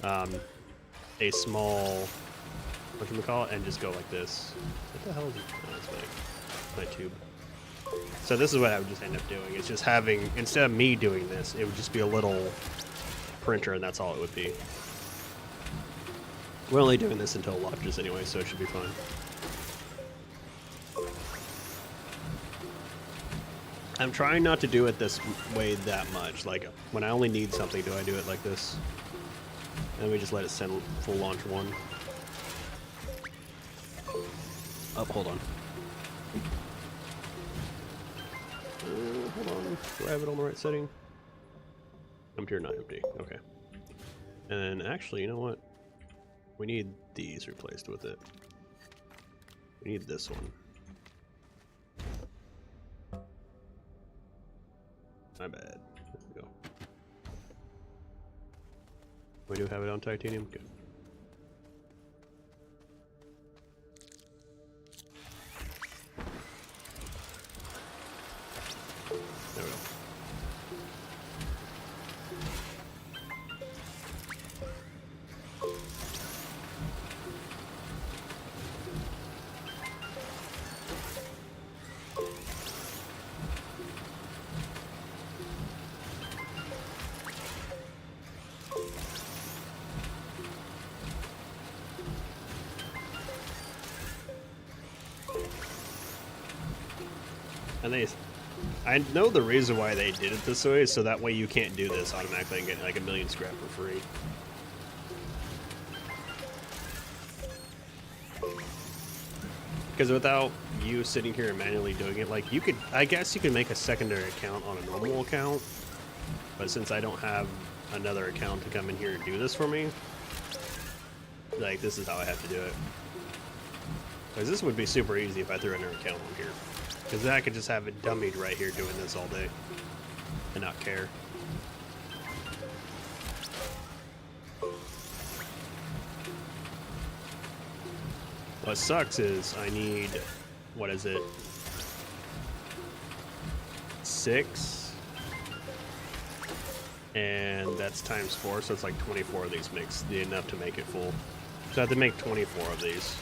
Speaker 1: a small, whatchamacallit, and just go like this. What the hell is it? Oh, it's my tube. So this is what I would just end up doing. It's just having, instead of me doing this, it would just be a little printer, and that's all it would be. We're only doing this until it launches anyway, so it should be fine. I'm trying not to do it this way that much. Like, when I only need something, do I do it like this? And we just let it send full launch one. Oh, hold on. Hold on. Do I have it on the right setting? Empty or not empty? Okay. And actually, you know what? We need these replaced with it. We need this one. My bad. There we go. We do have it on titanium? Good. There we go. And I know the reason why they did it this way, so that way you can't do this automatically and get like 1,000,000 scrap for free. Because without you sitting here and manually doing it, like you could, I guess you could make a secondary account on a normal account, but since I don't have another account to come in here and do this for me, like this is how I have to do it. Because this would be super easy if I threw another account on here. Because then I could just have it dummied right here doing this all day and not care. What sucks is I need, what is it, 6, and that's times 4, so it's like 24 of these makes enough to make it full. So I have to make 24 of these.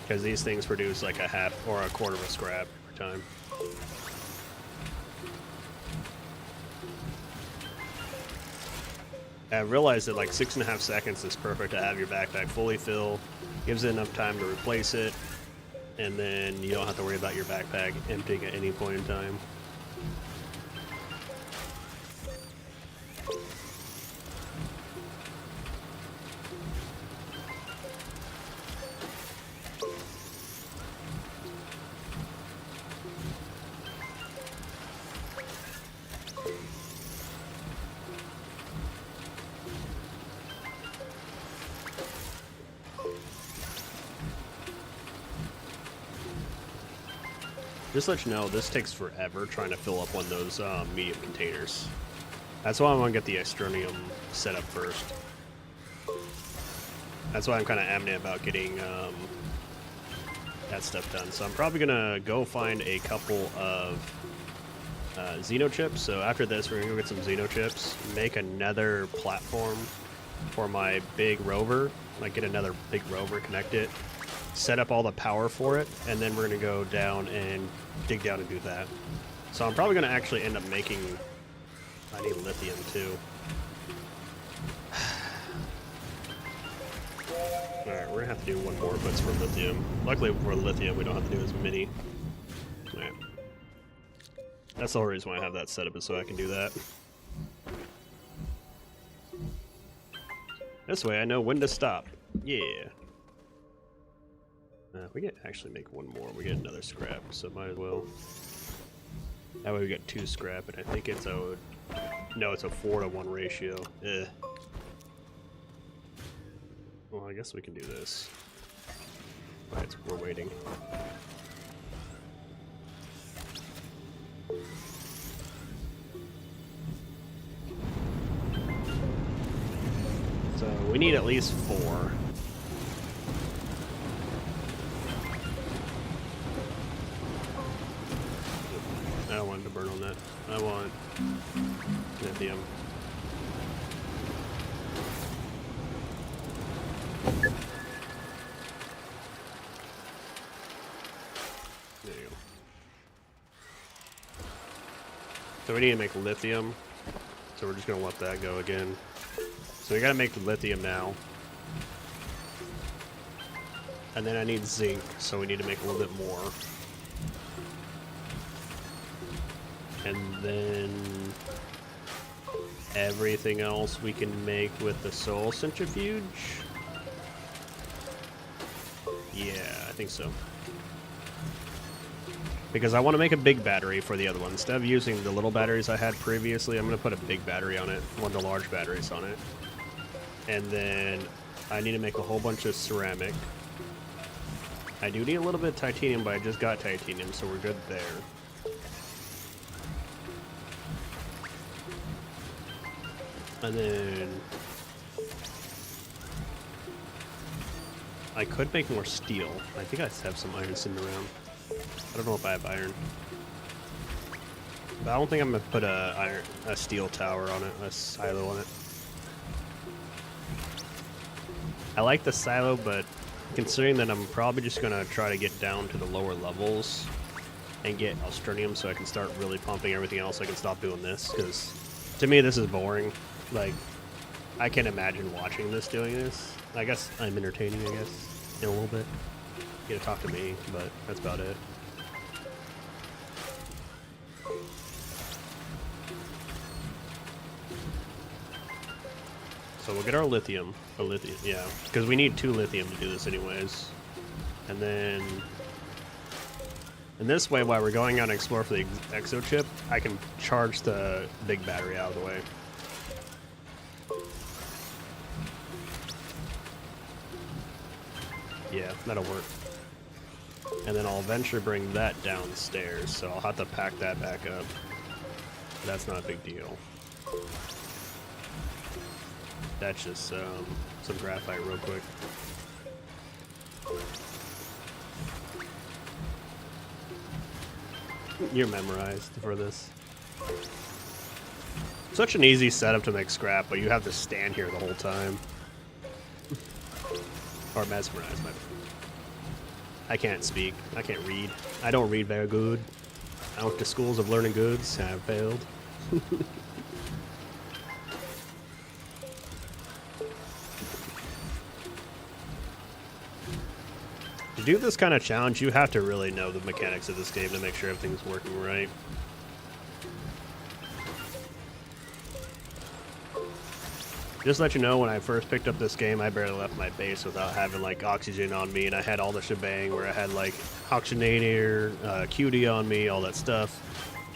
Speaker 1: Because these things produce like a half or a quarter of a scrap every time. I realized that like 6.5 seconds is perfect to have your backpack fully fill. Gives it enough time to replace it, and then you don't have to worry about your backpack emptying at any point in time. Just to let you know, this takes forever trying to fill up one of those medium containers. That's why I'm going to get the Astroneer set up first. That's why I'm kind of adamant about getting that stuff done. So I'm probably gonna go find a couple of Xeno chips. So after this, we're gonna go get some Xeno chips, make another platform for my big rover, like get another big rover, connect it, set up all the power for it, and then we're gonna go down and dig down and do that. So I'm probably gonna actually end up making, I need lithium too. Alright, we're gonna have to do one more, but it's for lithium. Luckily for lithium, we don't have to do as many. Alright. That's the whole reason why I have that set up, is so I can do that. This way I know when to stop. Yeah. We can actually make one more. We get another scrap, so might as well. That way we get 2 scrap, and I think it's a... No, it's a 4-to-1 ratio. Ugh. Well, I guess we can do this. Alright, so we're waiting. So we need at least 4. I don't want to burn on that. I want lithium. There you go. So we need to make lithium. So we're just going to let that go again. So we got to make lithium now. And then I need zinc, so we need to make a little bit more. And then everything else we can make with the soul centrifuge. Yeah, I think so. Because I want to make a big battery for the other one. Instead of using the little batteries I had previously, I'm going to put a big battery on it, one of the large batteries on it. And then I need to make a whole bunch of ceramic. I do need a little bit of titanium, but I just got titanium, so we're good there. And then I could make more steel. I think I have some iron sitting around. I don't know if I have iron. But I don't think I'm gonna put a steel tower on it, a silo on it. I like the silo, but considering that I'm probably just gonna try to get down to the lower levels and get Astroneer so I can start really pumping everything else, I can stop doing this, because to me this is boring. Like, I can't imagine watching this, doing this. I guess I'm entertaining, I guess, in a little bit. You get to talk to me, but that's about it. So we'll get our lithium. Yeah, because we need 2 lithium to do this anyways. And then... And this way, while we're going out and explore for the exo chip, I can charge the big battery out of the way. Yeah, that'll work. And then I'll eventually bring that downstairs, so I'll have to pack that back up. That's not a big deal. That's just some graphite real quick. You're memorized for this. Such an easy setup to make scrap, but you have to stand here the whole time. Or mesmerized, my bad. I can't speak. I can't read. I don't read very good. I went to schools of learning goods. I have failed. To do this kind of challenge, you have to really know the mechanics of this game to make sure everything's working right. Just to let you know, when I first picked up this game, I barely left my base without having like oxygen on me, and I had all the shebang where I had like oxygenator, QD on me, all that stuff.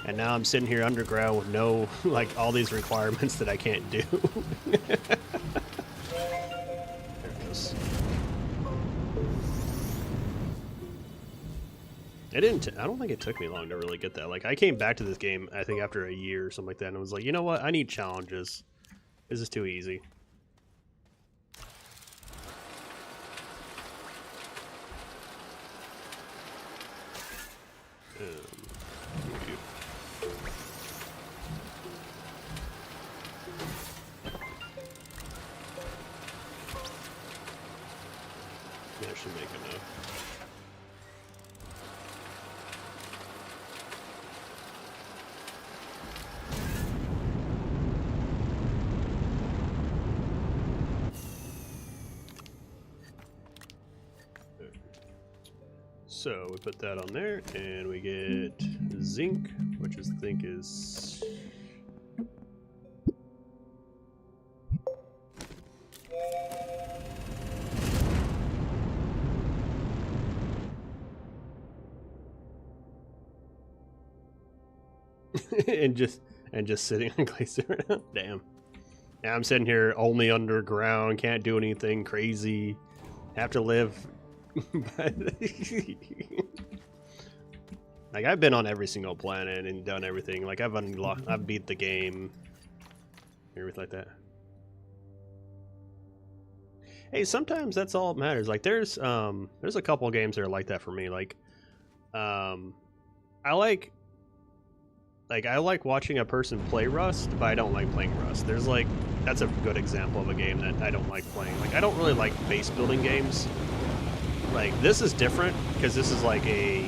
Speaker 1: And now I'm sitting here underground with no, like, all these requirements that I can't do. There it goes. I don't think it took me long to really get that. Like, I came back to this game, I think after a year or something like that, and I was like, you know what, I need challenges. This is too easy. Thank you. That should make enough. So we put that on there, and we get zinc, which I think is and just sitting on glacier. Damn. Now I'm sitting here only underground, can't do anything crazy, have to live. Like, I've been on every single planet and done everything. Like, I've beat the game, everything like that. Hey, sometimes that's all that matters. Like, there's a couple of games that are like that for me. Like, I like watching a person play Rust, but I don't like playing Rust. That's a good example of a game that I don't like playing. Like, I don't really like base building games. Like, this is different because this is like I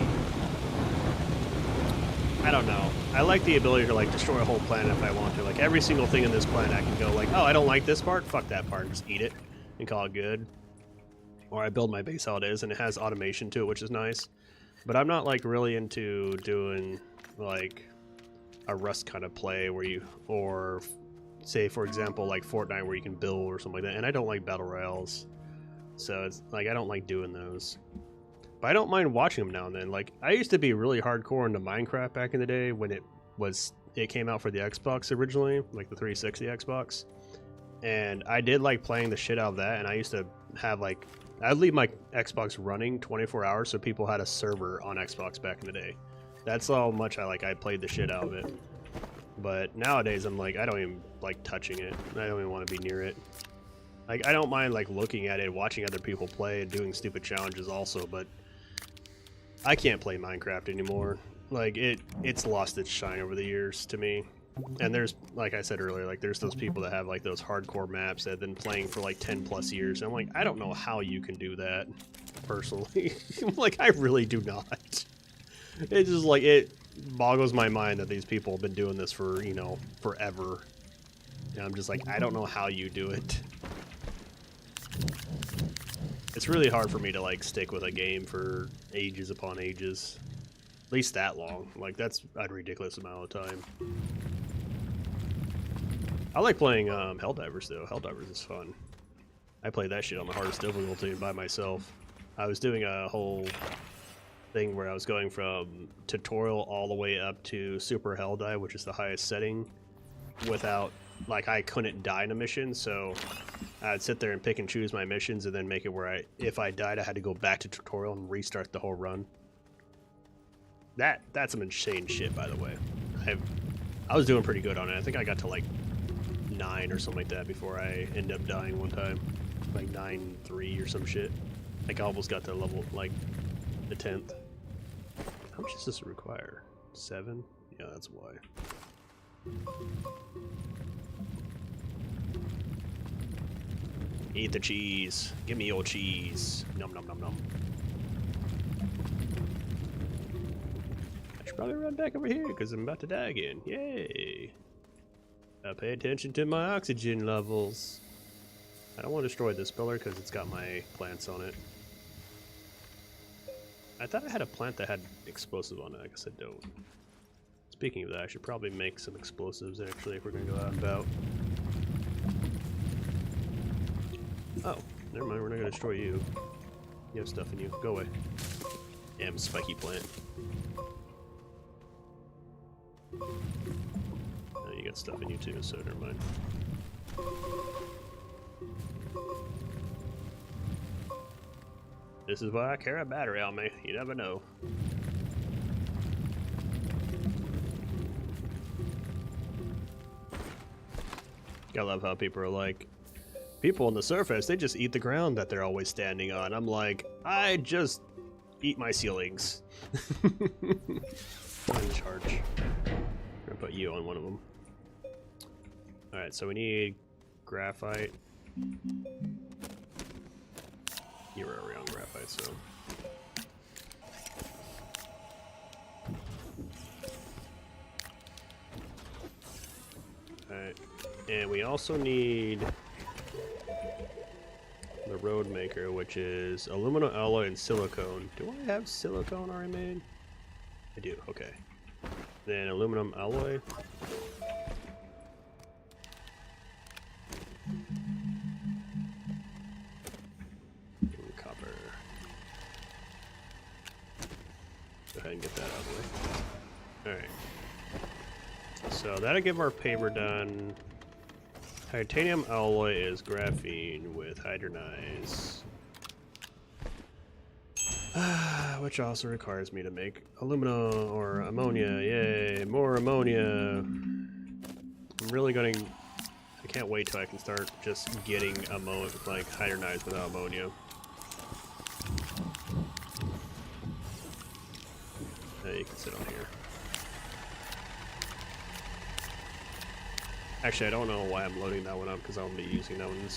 Speaker 1: don't know. I like the ability to like destroy a whole planet if I want to. Like, every single thing in this planet I can go like, oh, I don't like this part, fuck that part, and just eat it and call it good. Or I build my base how it is, and it has automation to it, which is nice. But I'm not like really into doing like a Rust kind of play where you, or say for example like Fortnite where you can build or something like that. And I don't like battle royales. So it's like, I don't like doing those. But I don't mind watching them now and then. Like, I used to be really hardcore into Minecraft back in the day when it came out for the Xbox originally, like the 360 Xbox. And I did like playing the shit out of that, and I used to have like, I'd leave my Xbox running 24 hours so people had a server on Xbox back in the day. That's how much I played the shit out of it. But nowadays I'm like, I don't even like touching it. I don't even want to be near it. Like, I don't mind like looking at it, watching other people play, and doing stupid challenges also, but I can't play Minecraft anymore. Like, it's lost its shine over the years to me. And there's, like I said earlier, like there's those people that have like those hardcore maps that have been playing for like 10 plus years. And I'm like, I don't know how you can do that personally. Like, I really do not. It's just like, it boggles my mind that these people have been doing this for, you know, forever. And I'm just like, I don't know how you do it. It's really hard for me to like stick with a game for ages upon ages. At least that long. Like, that's a ridiculous amount of time. I like playing Helldivers though. Helldivers is fun. I played that shit on the hardest difficulty by myself. I was doing a whole thing where I was going from tutorial all the way up to super Helldive, which is the highest setting, without, like, I couldn't die in a mission, so I'd sit there and pick and choose my missions and then make it where if I died, I had to go back to tutorial and restart the whole run. That's some insane shit, by the way. I was doing pretty good on it. I think I got to like 9 or something like that before I ended up dying one time. Like 9-3 or some shit. Like, I almost got to level, like, the 10th. How much does this require? 7? Yeah, that's why. Eat the cheese. Give me your cheese. Nom nom nom nom. I should probably run back over here because I'm about to die again. Yay! Pay attention to my oxygen levels. I don't want to destroy this pillar because it's got my plants on it. I thought I had a plant that had explosive on it. I guess I don't. Speaking of that, I should probably make some explosives actually if we're going to go out and about. Oh, never mind. We're not going to destroy you. You have stuff in you. Go away. Damn spiky plant. Oh, you got stuff in you too, so never mind. This is why I carry a battery on me. You never know. I love how people are like, people on the surface, they just eat the ground that they're always standing on. I'm like, I just Eat my ceilings. Uncharge. I'm gonna put you on one of them. Alright, so we need graphite. You were already on graphite, so. Alright, and we also need the road maker, which is aluminum alloy and silicone. Do I have silicone already made? I do, okay. Then aluminum alloy. And copper. Go ahead and get that out of the way. Alright. So that'll give our paper done. Titanium alloy is graphene with hydronize. Which also requires me to make aluminum or ammonia. Yay, more ammonia. I'm really gonna... I can't wait till I can start just getting ammonia, like hydronized without ammonia. You can sit on here. Actually, I don't know why I'm loading that one up, because I'll be using that one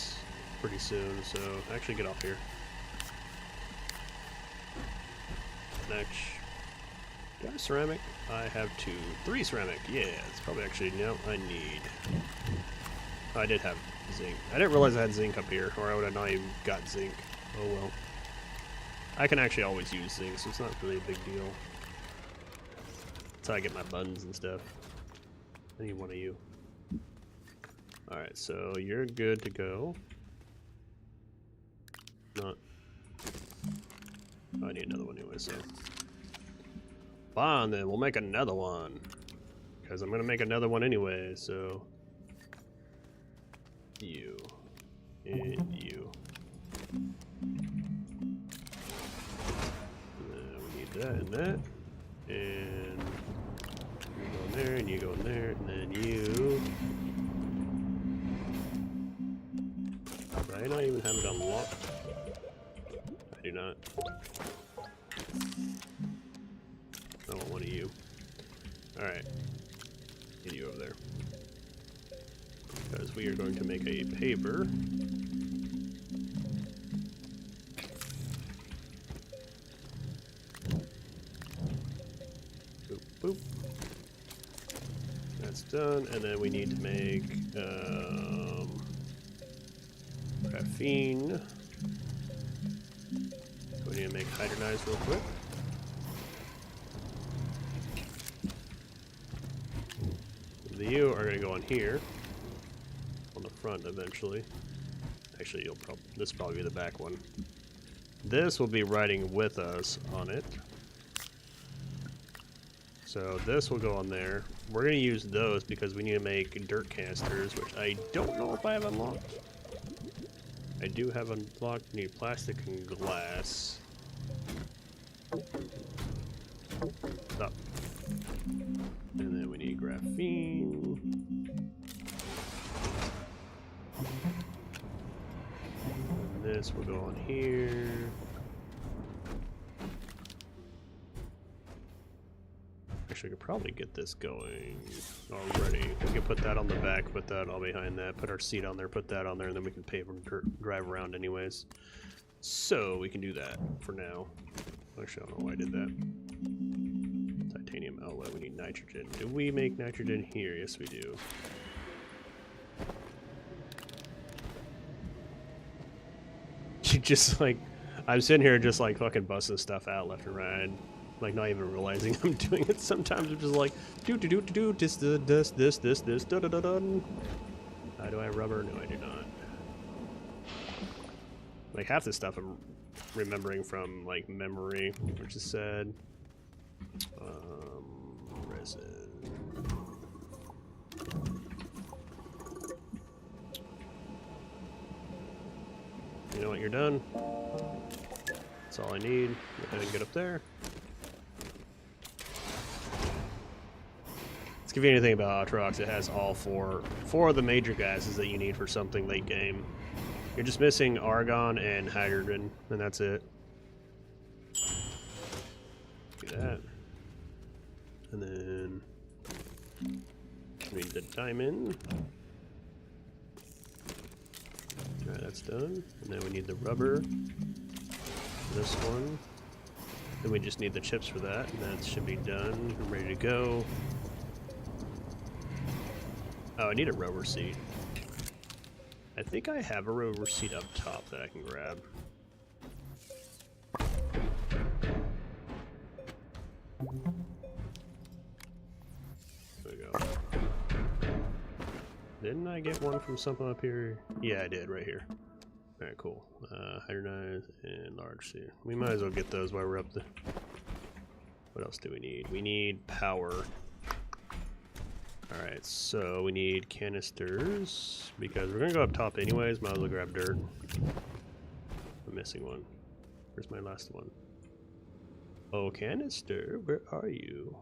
Speaker 1: pretty soon, so actually get off here. Next. Do I have ceramic? I have 3 ceramic. Yeah, it's probably actually, no, I need. Oh, I did have zinc. I didn't realize I had zinc up here, or I would have not even got zinc. Oh well. I can actually always use zinc, so it's not really a big deal. That's how I get my buttons and stuff. I need one of you. Alright, so you're good to go. Not. Oh, I need another one anyway, so. Fine, then we'll make another one. Because I'm going to make another one anyway, so. You. And you. We need that and that. And you go in there, and you go in there, and then you. I not even have it unlocked. I do not. I want one of you. Alright. Get you over there. Because we are going to make a paper. Boop, boop. That's done. And then we need to make graphene. So we need to make hydronize real quick. You are going to go on here, on the front eventually. Actually, this will probably be the back one. This will be riding with us on it. So this will go on there. We're going to use those because we need to make dirt canisters, which I don't know if I have unlocked. I do have unlocked. Need plastic and glass. Stop. And then we need graphene. And this will go on here. Actually, I could probably get this going already. We can put that on the back, put that all behind that, put our seat on there, put that on there, and then we can pave and drive around anyways. So we can do that for now. Actually, I don't know why I did that. Titanium alloy, we need nitrogen. Do we make nitrogen here? Yes, we do. You just like, I'm sitting here just like fucking busting stuff out left and right. Like not even realizing I'm doing it. Sometimes I'm just like, do, this, da da da da. Do I have rubber? No, I do not. Like half this stuff I'm remembering from like memory, which is sad. Resin. You know what? You're done. That's all I need. Go ahead and get up there. Let's give you anything about Atrox. It has all four of the major gases that you need for something late game. You're just missing argon and hydrogen, and that's it. that. And then we need the diamond. Alright, that's done. And then we need the rubber. This one. Then we just need the chips for that, and that should be done. We're ready to go. Oh, I need a rover seat. I think I have a rover seat up top that I can grab. There we go. Didn't I get one from something up here? Yeah, I did, right here. Alright, cool. Hydronized and large seat. We might as well get those while we're up there. What else do we need? We need power. Alright, so we need canisters, because we're gonna go up top anyways, might as well grab dirt. I'm missing one. Where's my last one? Oh, canister, where are you?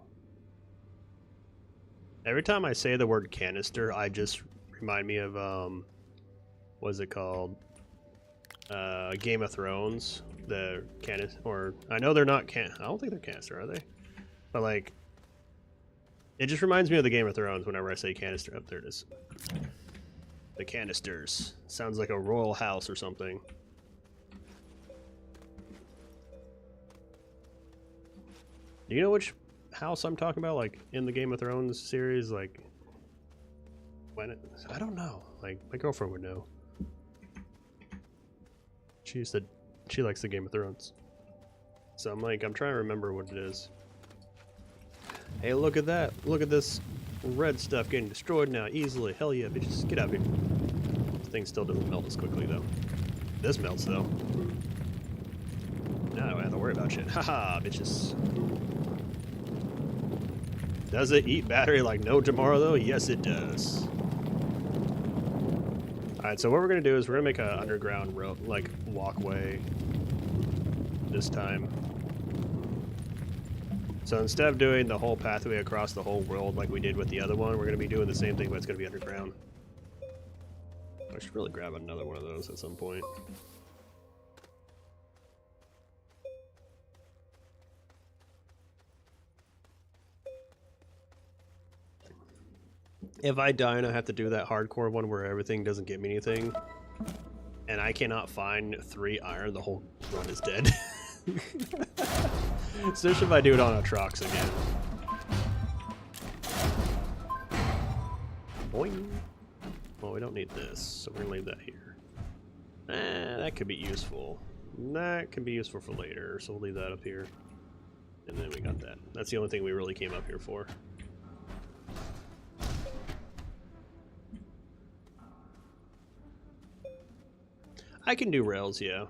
Speaker 1: Every time I say the word canister, I just remind me of, what is it called? Game of Thrones. The canister, or, I know they're not I don't think they're canister, are they? But like, it just reminds me of the Game of Thrones whenever I say canister. Oh, there it is. The canisters. Sounds like a royal house or something. Do you know which house I'm talking about? Like, in the Game of Thrones series? Like, when it... I don't know. Like, my girlfriend would know. She likes the Game of Thrones. So I'm like, I'm trying to remember what it is. Hey, look at that. Look at this red stuff getting destroyed now easily. Hell yeah, bitches. Get out of here. This thing still doesn't melt as quickly, though. This melts, though. Now I don't have to worry about shit. Haha, bitches. Does it eat battery like no tomorrow, though? Yes, it does. Alright, so what we're going to do is we're going to make an underground road, like, walkway this time. So instead of doing the whole pathway across the whole world like we did with the other one, we're going to be doing the same thing, but it's going to be underground. I should really grab another one of those at some point. If I die and I have to do that hardcore one where everything doesn't give me anything, and I cannot find 3 iron, the whole run is dead. Especially if I do it on Atrox again. Boing. Well, we don't need this, so we're gonna leave that here. That could be useful. That can be useful for later, so we'll leave that up here. And then we got that. That's the only thing we really came up here for. I can do rails, yeah.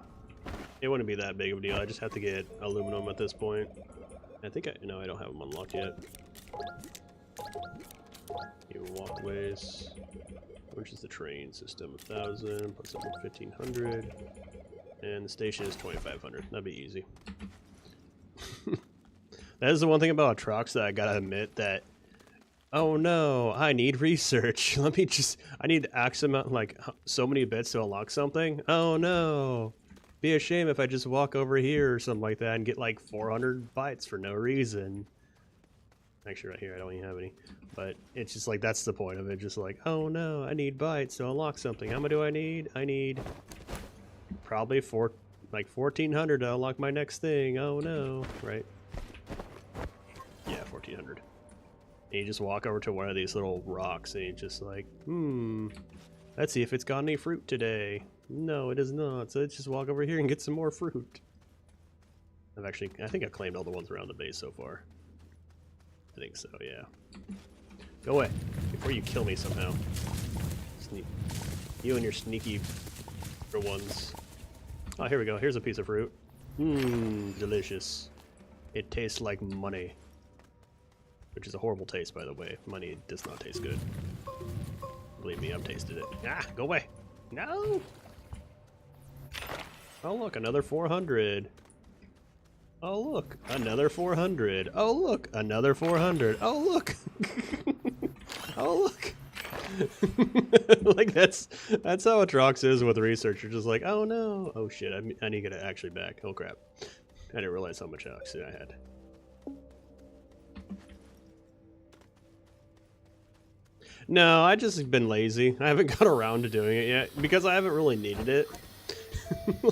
Speaker 1: It wouldn't be that big of a deal. I just have to get aluminum at this point. I think no, I don't have them unlocked yet. Your walkways. Which is the train system? 1,000 plus 1,500. And the station is 2,500. That'd be easy. That is the one thing about Atrox that I gotta admit that, oh no, I need research. I need X amount, like so many bits to unlock something. Oh no. Be a shame if I just walk over here or something like that and get like 400 bytes for no reason. Actually right here I don't even have any. But it's just like, that's the point of it. Just like, oh no, I need bytes to unlock something. How many do I need? I need probably 1,400 to unlock my next thing. Oh no, right? Yeah, 1,400. And you just walk over to one of these little rocks and you're just like, let's see if it's got any fruit today. No, it is not. So let's just walk over here and get some more fruit. I think I've claimed all the ones around the base so far. I think so, yeah. Go away before you kill me somehow. You and your sneaky ones. Oh, here we go. Here's a piece of fruit. Delicious. It tastes like money. Which is a horrible taste, by the way. Money does not taste good. Believe me, I've tasted it. Ah, go away. No! Oh, look, another 400. Oh, look, another 400. Oh, look, another 400. Oh, look. Oh, look. Like, that's how Atrox is with research. You're just like, oh, no. Oh, shit, I need to get it actually back. Oh, crap. I didn't realize how much oxygen I had. No, I just been lazy. I haven't got around to doing it yet because I haven't really needed it.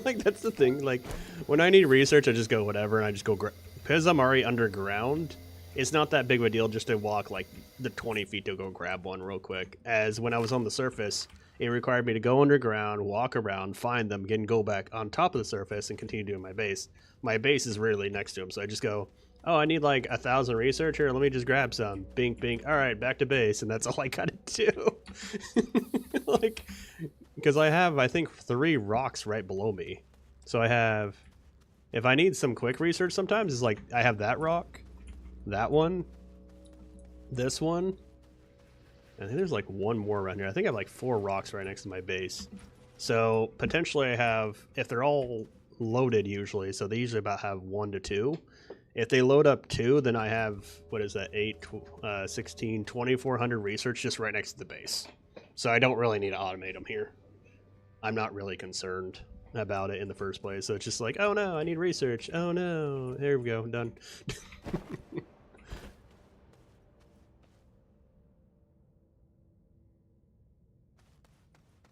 Speaker 1: Like, that's the thing. Like, when I need research, I just go whatever, and I just go because I'm already underground. It's not that big of a deal just to walk like the 20 feet to go grab one real quick. As when I was on the surface, it required me to go underground, walk around, find them, again, go back on top of the surface, and continue doing my base. My base is rarely next to them, so I just go, oh, I need like 1,000 research here. Let me just grab some. Bink, bink. All right, back to base, and that's all I gotta do. Like, because I have, I think, 3 rocks right below me. So I have, if I need some quick research sometimes, it's like I have that rock, that one, this one. I think there's like one more around here. I think I have like 4 rocks right next to my base. So potentially I have, if they're all loaded usually, so they usually about have 1 to 2. If they load up 2, then I have, what is that, 8, 16, 2,400 research just right next to the base. So I don't really need to automate them here. I'm not really concerned about it in the first place. So it's just like, oh no, I need research. Oh no, there we go, done.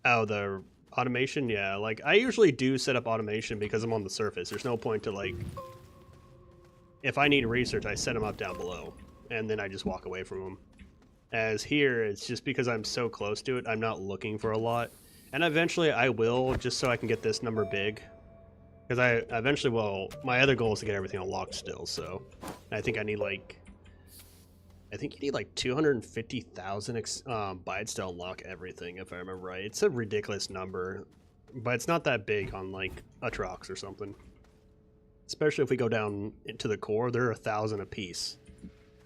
Speaker 1: Oh, the automation? Yeah, like I usually do set up automation because I'm on the surface. There's no point to like, if I need research, I set them up down below and then I just walk away from them. As here, it's just because I'm so close to it, I'm not looking for a lot. And eventually I will, just so I can get this number big. Because I eventually will, my other goal is to get everything unlocked still, so. I think I need like, I think you need like 250,000 bytes to unlock everything, if I remember right. It's a ridiculous number, but it's not that big on like Atrox or something. Especially if we go down into the core, they're 1,000 a piece.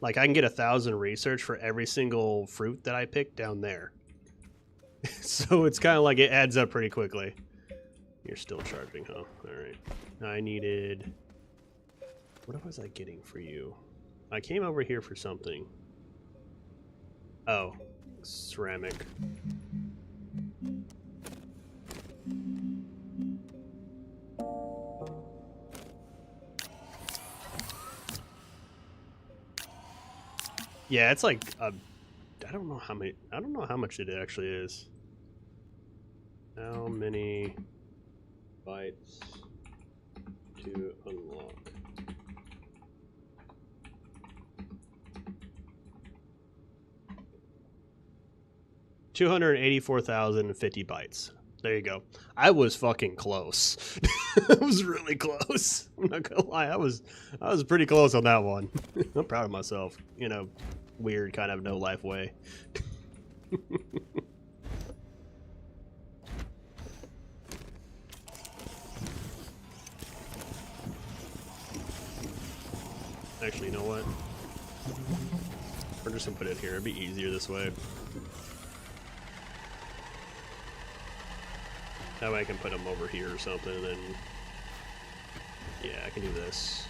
Speaker 1: Like I can get 1,000 research for every single fruit that I pick down there. So it's kind of like it adds up pretty quickly. You're still charging, huh? Alright. I needed... What was I getting for you? I came over here for something. Oh. Ceramic. Yeah, it's like I don't know how many. I don't know how much it actually is. How many bytes to unlock? $284,050 bytes. There you go. I was fucking close. I was really close. I'm not gonna lie. I was pretty close on that one. I'm proud of myself. You know, weird kind of no life way. Actually, you know what? We're just gonna put it here. It'd be easier this way. That way I can put them over here or something, and then... Yeah, I can do this.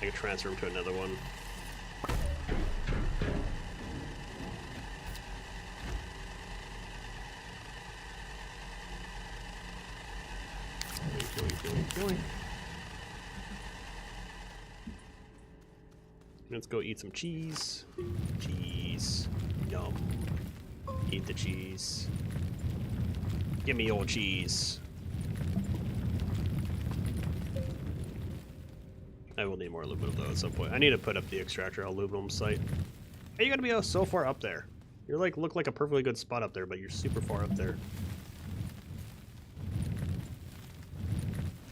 Speaker 1: I can transfer them to another one. Let's go eat some cheese. Cheese. Yum. Eat the cheese. Give me your cheese. I will need more aluminum though at some point. I need to put up the extractor aluminum site. Hey, you gotta be so far up there. You're like, look like a perfectly good spot up there, but you're super far up there.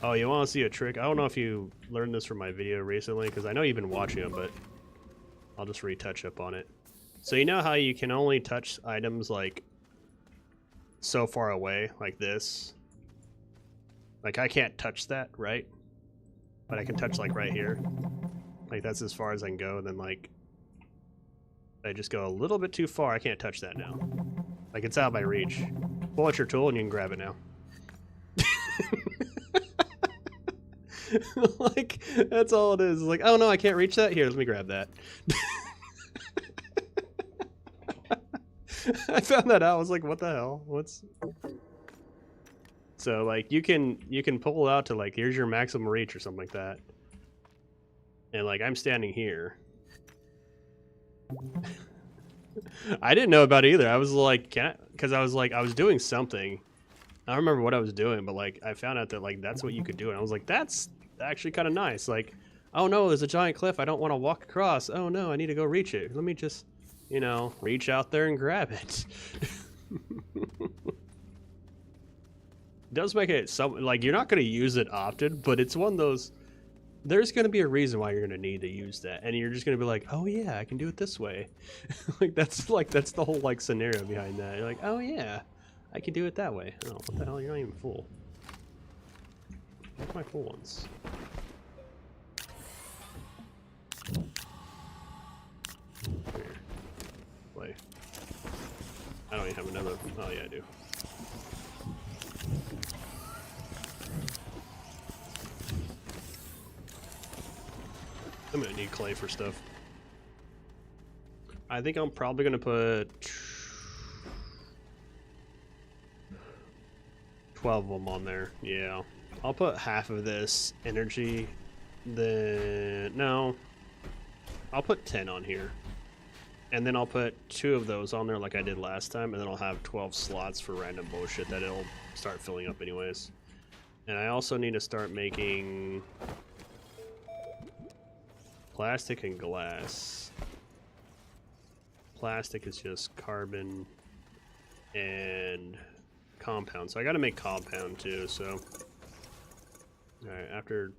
Speaker 1: Oh, you want to see a trick? I don't know if you learned this from my video recently, because I know you've been watching them, but I'll just retouch up on it. So you know how you can only touch items like so far away, like this? Like I can't touch that, right? But I can touch like right here. Like that's as far as I can go, and then like I just go a little bit too far, I can't touch that now. Like it's out of my reach. Pull out your tool and you can grab it now. Like, that's all it is. Like, oh no, I can't reach that. Here, let me grab that. I found that out. I was like, what the hell? What's... So, like, you can pull it out to, like, here's your maximum reach or something like that. And, like, I'm standing here. I didn't know about it either. I was like, because I was like, I was doing something. I don't remember what I was doing, but like, I found out that like that's what you could do, and I was like, that's actually kind of nice. Like, oh no, there's a giant cliff. I don't want to walk across. Oh no, I need to go reach it. Let me just, you know, reach out there and grab it. It does make it some like you're not going to use it often, but it's one of those. There's going to be a reason why you're going to need to use that, and you're just going to be like, oh yeah, I can do it this way. That's the whole like scenario behind that. You're like, oh yeah, I can do it that way. Oh, what the hell? You're not even full. Where's my full ones? Here. Play. I don't even have another. Oh yeah, I do. I'm gonna need clay for stuff. I think I'm probably gonna put 12 of them on there. Yeah, I'll put half of this energy. No, I'll put 10 on here, and then I'll put 2 of those on there like I did last time, and then I'll have 12 slots for random bullshit that it'll start filling up anyways. And I also need to start making plastic and glass. Plastic is just carbon and compound. So I gotta make compound too, so. Alright, after.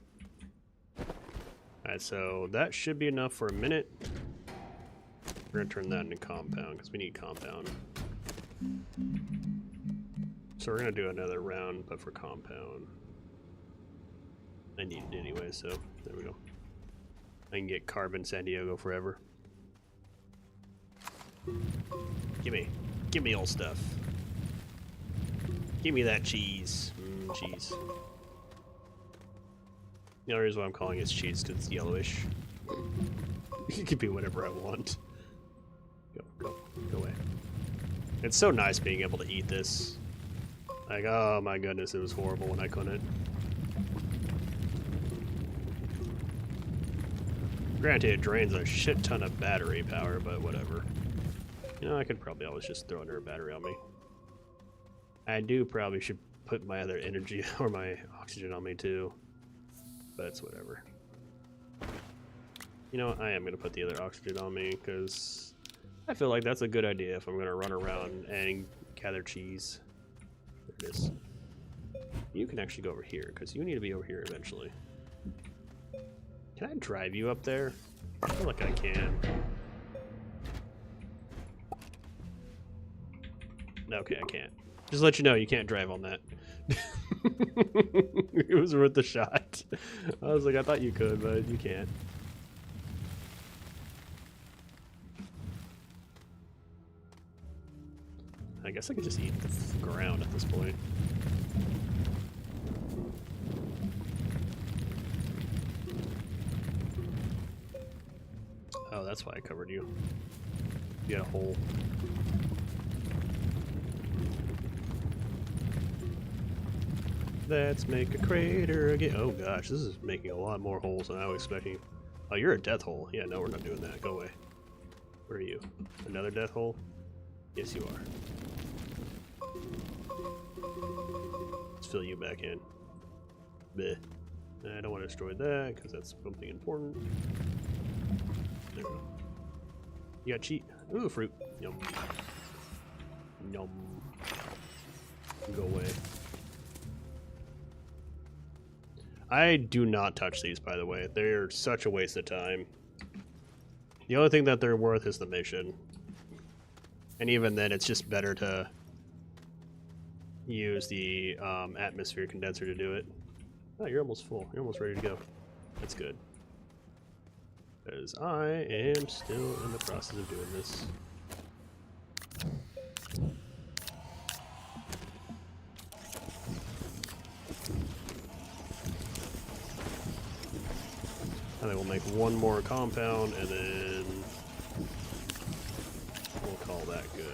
Speaker 1: Alright, so that should be enough for a minute. We're gonna turn that into compound because we need compound. So we're gonna do another round, but for compound. I need it anyway, so there we go. I can get carbon San Diego forever. Give me old stuff. Give me that cheese. Cheese. The only reason why I'm calling it cheese because it's yellowish. It could be whatever I want. Go away. It's so nice being able to eat this. Like, oh my goodness, it was horrible when I couldn't. Granted, it drains a shit ton of battery power, but whatever. You know, I could probably always just throw another battery on me. I do probably should put my other energy or my oxygen on me too, but it's whatever. You know, I am going to put the other oxygen on me because I feel like that's a good idea if I'm going to run around and gather cheese. There it is. You can actually go over here because you need to be over here eventually. Can I drive you up there? I feel like I can. Okay, I can't. Just let you know, you can't drive on that. It was worth the shot. I was like, I thought you could, but you can't. I guess I could just eat the ground at this point. Oh, that's why I covered you. You had a hole. Let's make a crater again. Oh gosh, this is making a lot more holes than I was expecting. Oh, you're a death hole. Yeah, no, we're not doing that. Go away. Where are you? Another death hole? Yes, you are. Let's fill you back in. Bleh. I don't want to destroy that because that's something important. There we go. You got cheat. Ooh, fruit. Yum. Yum. Go away. I do not touch these, by the way. They're such a waste of time. The only thing that they're worth is the mission. And even then, it's just better to use the atmosphere condenser to do it. Oh, you're almost full. You're almost ready to go. That's good. Because I am still in the process of doing this. I think we'll make one more compound and then we'll call that good.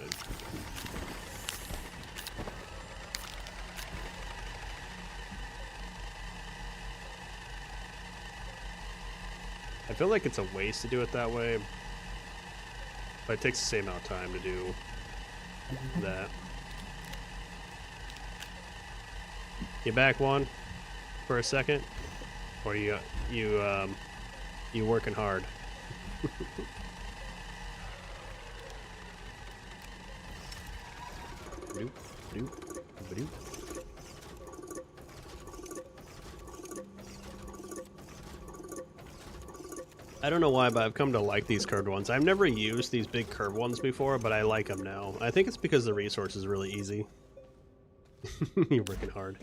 Speaker 1: I feel like it's a waste to do it that way. But it takes the same amount of time to do that. You back one for a second, or you working hard? Doop, doop, doop. I don't know why, but I've come to like these curved ones. I've never used these big curved ones before, but I like them now. I think it's because the resource is really easy. You're working hard.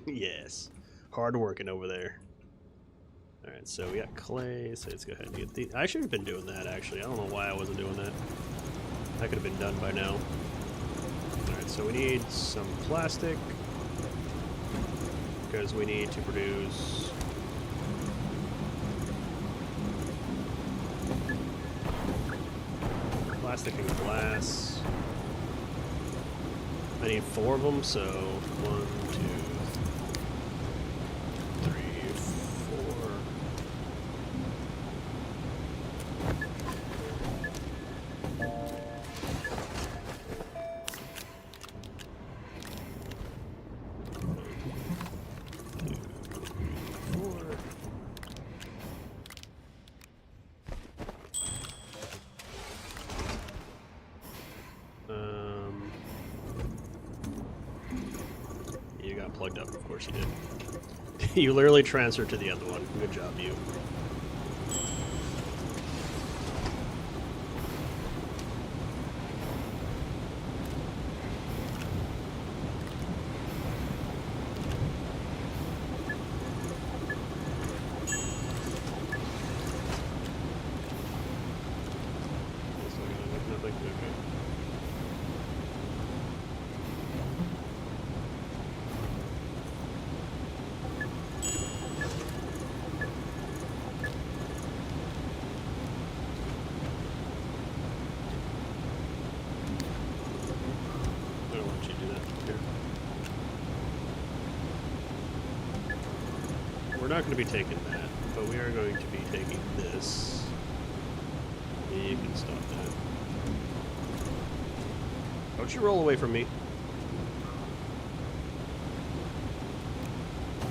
Speaker 1: Yes. Hard working over there. Alright, so we got clay, so let's go ahead and get the... I should have been doing that, actually. I don't know why I wasn't doing that. That could have been done by now. Alright, so we need some plastic. Because we need to produce... plastic and glass. I need 4 of them, so 1, 2, 3, 4. You got plugged up, of course you did. You literally transferred to the other one. Good job, you. We're not going to be taking that, but we are going to be taking this. You can stop that. Don't you roll away from me.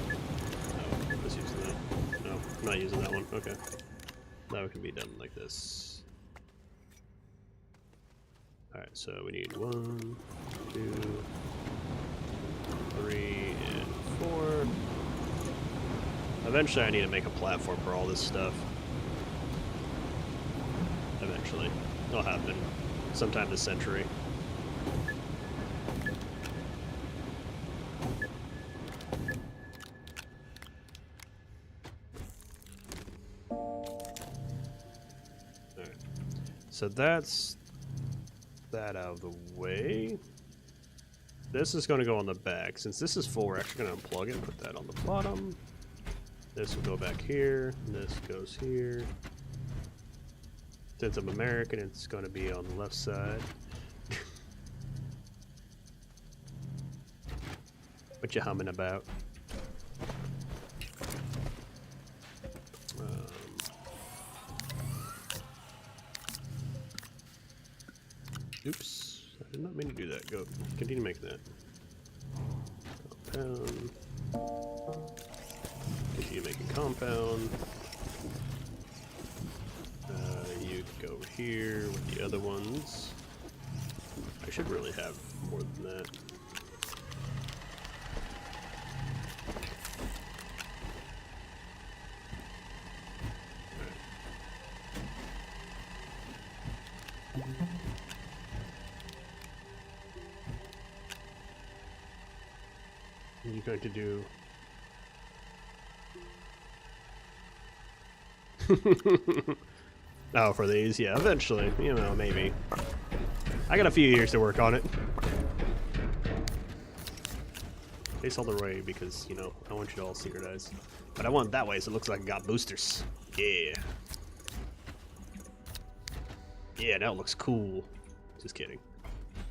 Speaker 1: Oh, let's use that. No, I'm not using that one. Okay. Now it can be done like this. Alright, so we need 1, 2, 3, and 4. Eventually I need to make a platform for all this stuff. Eventually. It'll happen sometime this century. Alright. So that's that out of the way. This is going to go on the back. Since this is full, we're actually going to unplug it and put that on the bottom. This will go back here, and this goes here. Since I'm American, it's going to be on the left side. What you humming about? Oops, I did not mean to do that. Go, continue making that. Compound. Continue making compound. You go over here with the other ones. I should really have more than that. What are you going to do? Oh, for these? Yeah, eventually. You know, maybe. I got a few years to work on it. Face all the way because, you know, I want you to all see your eyes. But I want it that way so it looks like I got boosters. Yeah. Yeah, now it looks cool. Just kidding.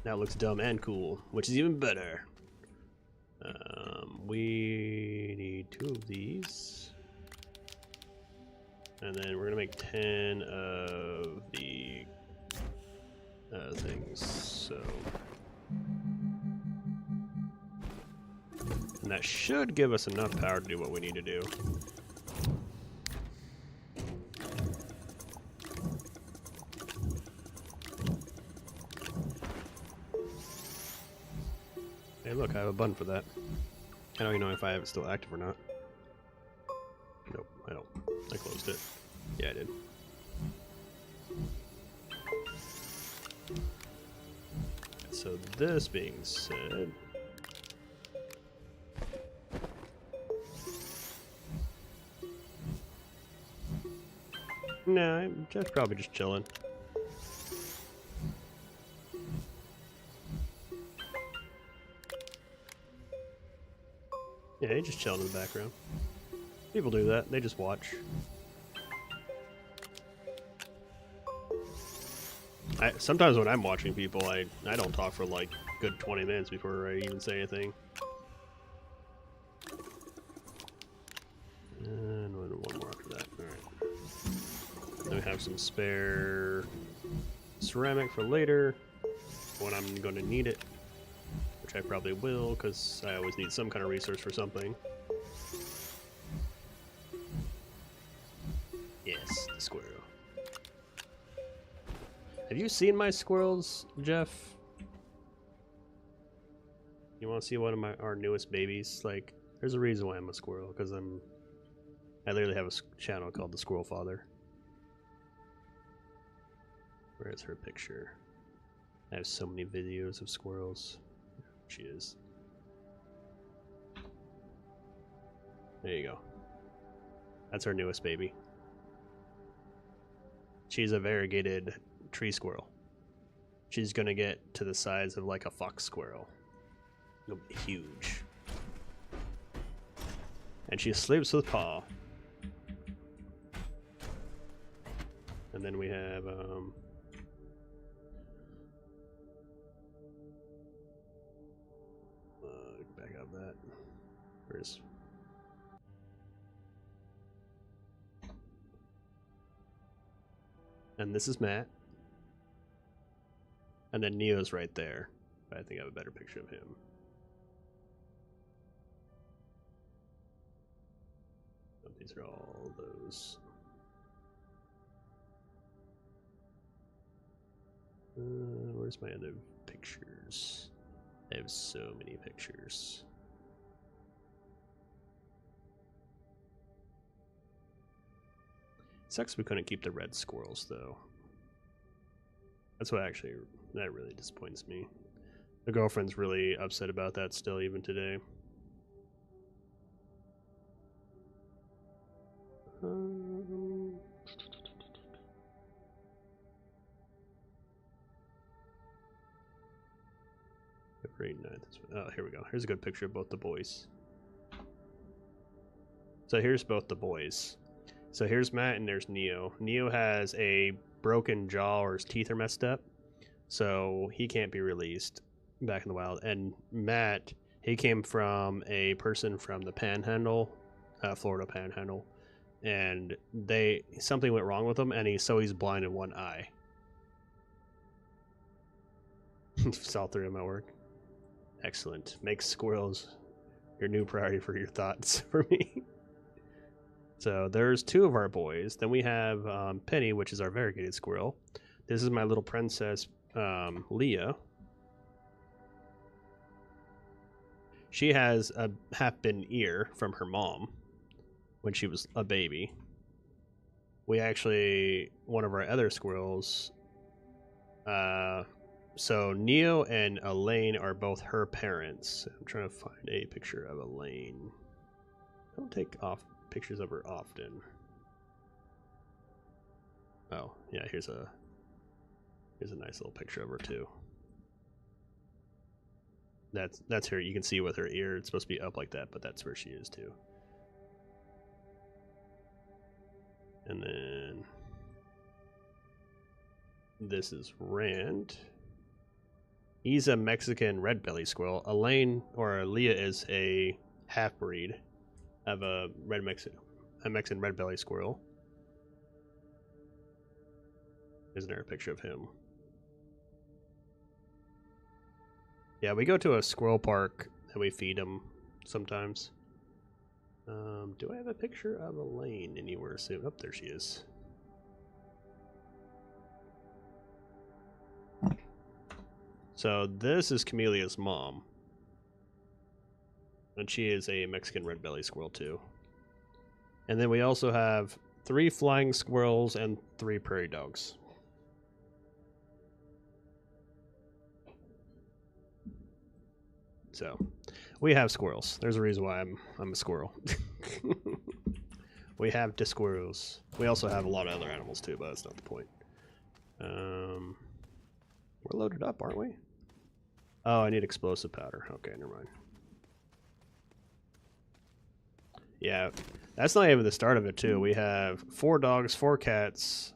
Speaker 1: Now it looks dumb and cool, which is even better. We need 2 of these. And then we're gonna make 10 of the things, so... And that should give us enough power to do what we need to do. Hey look, I have a button for that. I don't even know if I have it still active or not. Nope, I don't. I closed it. Yeah, I did. So this being said... Nah, I'm just probably just chilling. Yeah, he's just chilling in the background. People do that, they just watch. Sometimes when I'm watching people, I don't talk for like good 20 minutes before I even say anything. And one more after that. Alright. Then we have some spare ceramic for later when I'm going to need it. Which I probably will, because I always need some kind of resource for something. Yes, the squirrel. Have you seen my squirrels, Jeff? You want to see one of our newest babies? Like, there's a reason why I'm a squirrel, because I literally have a channel called The Squirrel Father. Where is her picture? I have so many videos of squirrels. She is. There you go. That's our newest baby. She's a variegated tree squirrel. She's gonna get to the size of like a fox squirrel. It'll be huge. And she sleeps with paw. And then we have back up that. Where's and this is Matt. And then Neo's right there. But I think I have a better picture of him. Oh, these are all those. Where's my other pictures? I have so many pictures. Sucks we couldn't keep the red squirrels though. That's what actually, that really disappoints me. The girlfriend's really upset about that still even today. February 9th. Oh, here we go. Here's a good picture of both the boys. So here's both the boys. So here's Matt and there's Neo. Neo has a broken jaw or his teeth are messed up. So he can't be released back in the wild. And Matt, he came from a person from the Panhandle, Florida Panhandle. And something went wrong with him and he's blind in one eye. Saw through him at work. Excellent. Make squirrels your new priority for your thoughts for me. So there's two of our boys. Then we have Penny, which is our variegated squirrel. This is my little princess, Leah. She has a half-bitten ear from her mom when she was a baby. We actually, one of our other squirrels, so Neo and Elaine are both her parents. I'm trying to find a picture of Elaine. I don't take off pictures of her often. Oh, yeah, here's a nice little picture of her too. That's her. You can see with her ear, it's supposed to be up like that, but that's where she is too. And then this is Rand. He's a Mexican red belly squirrel. Elaine or Leah is a half breed of a Mexican red belly squirrel. Isn't there a picture of him? Yeah, we go to a squirrel park and we feed them sometimes. Do I have a picture of Elaine anywhere soon? Oh, there she is. So this is Camelia's mom. And she is a Mexican red belly squirrel too. And then we also have 3 flying squirrels and 3 prairie dogs. So, we have squirrels. There's a reason why I'm a squirrel. We have the squirrels. We also have a lot of other animals too, but that's not the point. We're loaded up, aren't we? Oh, I need explosive powder. Okay, never mind. Yeah, that's not even the start of it too. We have 4 dogs, 4 cats,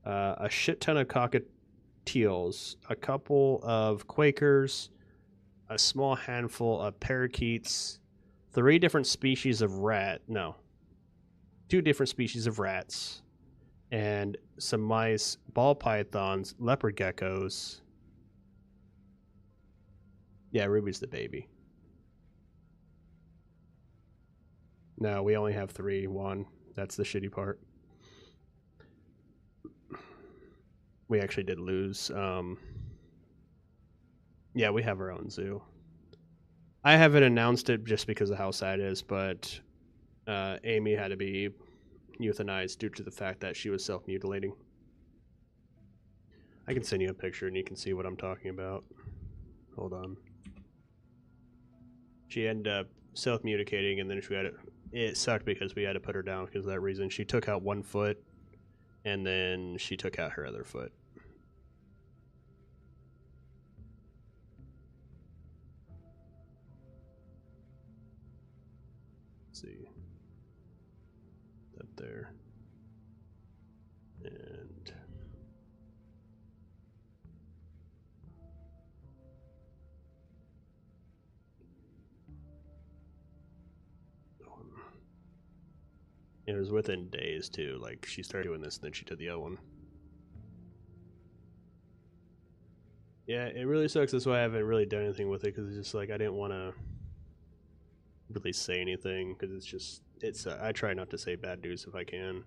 Speaker 1: a shit ton of cockatiels, a couple of quakers, a small handful of parakeets, 3 different species of rat. No, 2 different species of rats, and some mice, ball pythons, leopard geckos. Yeah, Ruby's the baby. No, we only have 3. 1. That's the shitty part. We actually did lose. Yeah, we have our own zoo. I haven't announced it just because of how sad it is, but Amy had to be euthanized due to the fact that she was self-mutilating. I can send you a picture and you can see what I'm talking about. Hold on. She ended up self-mutilating, and then she had it sucked because we had to put her down because of that reason. She took out 1 foot, and then she took out her other foot. Let's see. That there. And it was within days too. Like, she started doing this and then she did the other one. Yeah, it really sucks. That's why I haven't really done anything with it, because it's just like I didn't want to really say anything, because it's just I try not to say bad news if I can.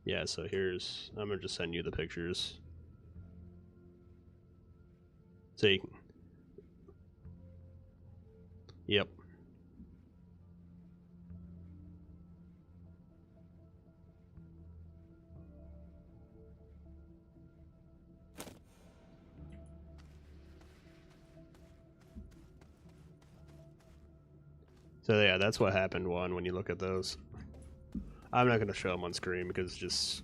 Speaker 1: Yeah, so here's, I'm gonna just send you the pictures. So you can, yep. So yeah, that's what happened when you look at those. I'm not gonna show them on screen because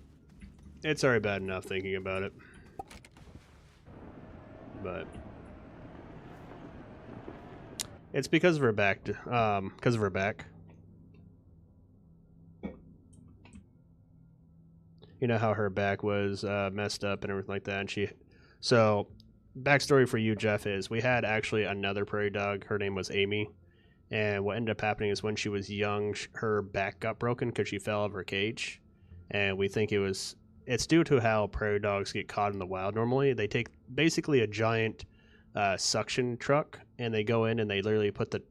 Speaker 1: it's already bad enough thinking about it. But it's because of her back. Because of her back. You know how her back was messed up and everything like that, and so backstory for you, Jeff, is we had actually another prairie dog. Her name was Amy, and what ended up happening is when she was young, her back got broken because she fell out of her cage, and we think it's due to how prairie dogs get caught in the wild. Normally, they take basically a giant suction truck, and they go in and they literally put the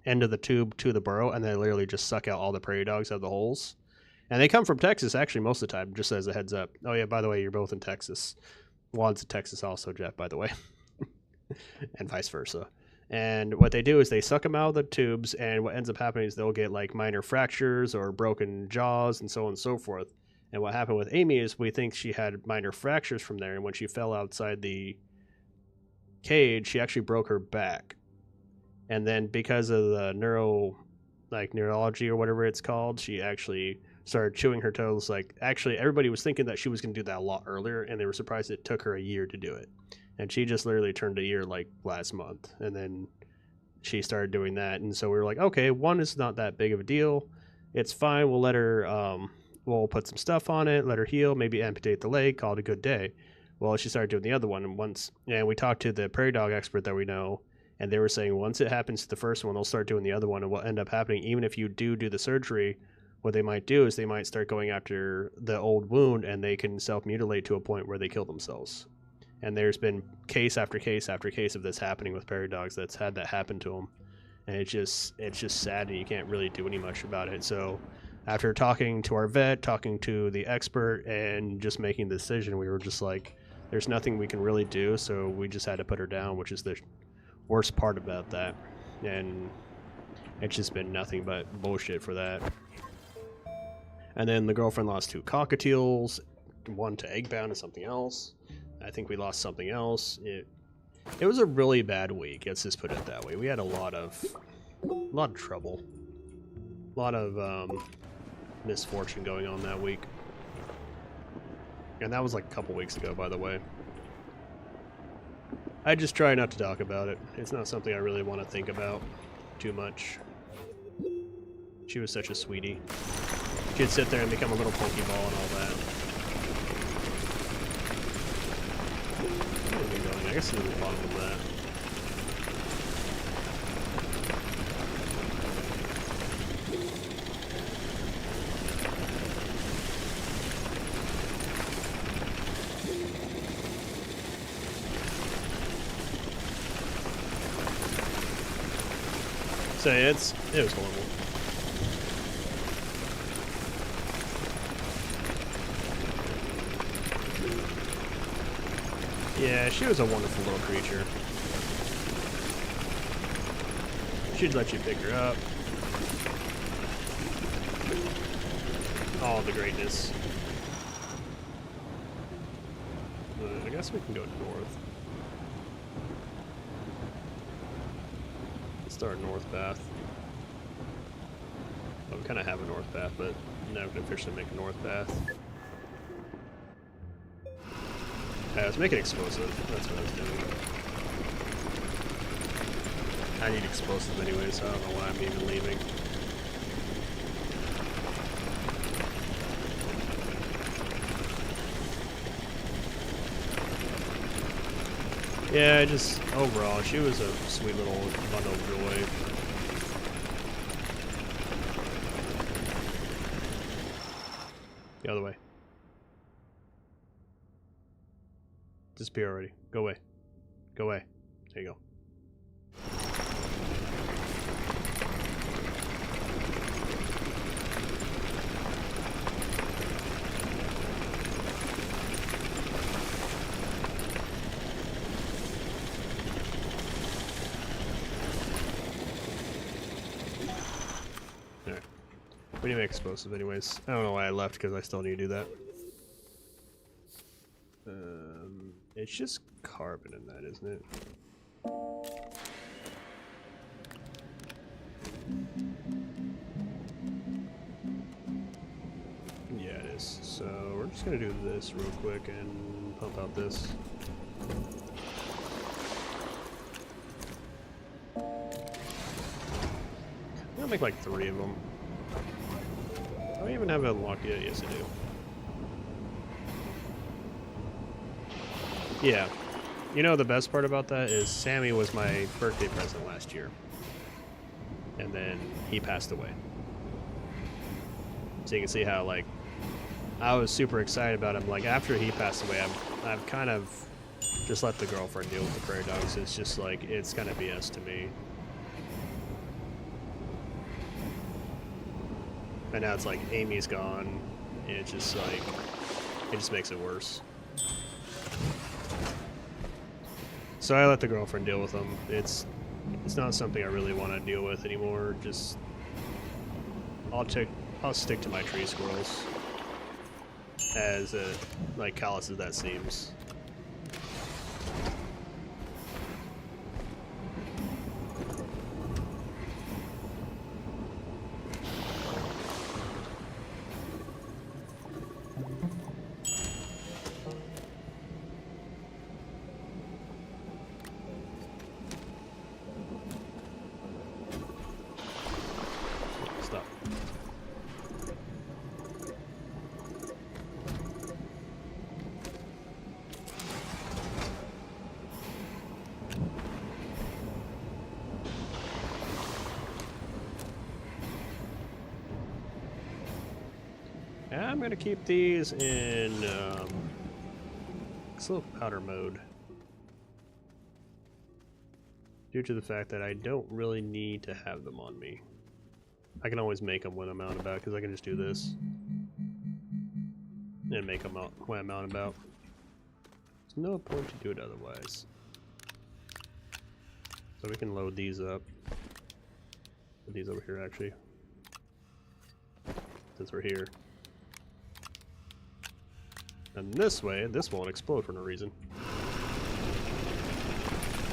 Speaker 1: end of the tube to the burrow, and they literally just suck out all the prairie dogs out of the holes. And they come from Texas, actually, most of the time, just as a heads up. Oh, yeah, by the way, you're both in Texas. Juan's in Texas also, Jeff, by the way. And vice versa. And what they do is they suck them out of the tubes, and what ends up happening is they'll get, like, minor fractures or broken jaws and so on and so forth. And what happened with Amy is we think she had minor fractures from there, and when she fell outside the cage, she actually broke her back. And then because of the neurology or whatever it's called, she actually started chewing her toes. Like, actually, everybody was thinking that she was going to do that a lot earlier, and they were surprised it took her a year to do it. And she just literally turned a year, like, last month. And then she started doing that. And so we were like, okay, 1 is not that big of a deal. It's fine. We'll let her, we'll put some stuff on it, let her heal, maybe amputate the leg, call it a good day. Well, she started doing the other one. And we talked to the prairie dog expert that we know, and they were saying once it happens to the first one, they'll start doing the other one. And what end up happening, even if you do the surgery, what they might do is they might start going after the old wound, and they can self-mutilate to a point where they kill themselves. And there's been case after case after case of this happening with prairie dogs that's had that happen to them. And it's just sad, and you can't really do any much about it. So after talking to our vet, talking to the expert, and just making the decision, we were just like, there's nothing we can really do, so we just had to put her down, which is the worst part about that. And it's just been nothing but bullshit for that. And then the girlfriend lost 2 cockatiels, one to eggbound and something else. I think we lost something else. It was a really bad week, let's just put it that way. We had a lot of trouble. A lot of misfortune going on that week. And that was like a couple weeks ago, by the way. I just try not to talk about it. It's not something I really want to think about too much. She was such a sweetie. She'd sit there and become a little Pokeball and all that. Where are we going? I guess to the bottom of that. So it was horrible. Yeah, she was a wonderful little creature. She'd let you pick her up. All the greatness. I guess we can go north. Let's start north path. Well, we kind of have a north path, but now we can officially make a north path. I was making explosive. That's what I was doing. I need explosive anyway, so I don't know why I'm even leaving. Yeah, just overall, she was a sweet little bundle of joy. The other way. Disappear already. Go away. Go away. There you go. Alright. We need to make explosive anyways. I don't know why I left, because I still need to do that. It's just carbon in that, isn't it? Yeah, it is. So we're just gonna do this real quick and pump out this. I'll make like 3 of them. Do I even have it unlocked yet? Yes, I do. Yeah. You know, the best part about that is Sammy was my birthday present last year. And then he passed away. So you can see how, like, I was super excited about him. Like, after he passed away, I've kind of just let the girlfriend deal with the prairie dogs. It's just like, it's kind of BS to me. And now it's like Amy's gone. And it's just like, it just makes it worse. So I let the girlfriend deal with them. It's not something I really want to deal with anymore. Just I'll stick to my tree squirrels. As like callous as that seems. I'm gonna keep these in slow powder mode. Due to the fact that I don't really need to have them on me. I can always make them when I'm out and about, because I can just do this. And make them out when I'm out and about. There's no point to do it otherwise. So we can load these up. Put these over here, actually. Since we're here. And this way, this won't explode for no reason.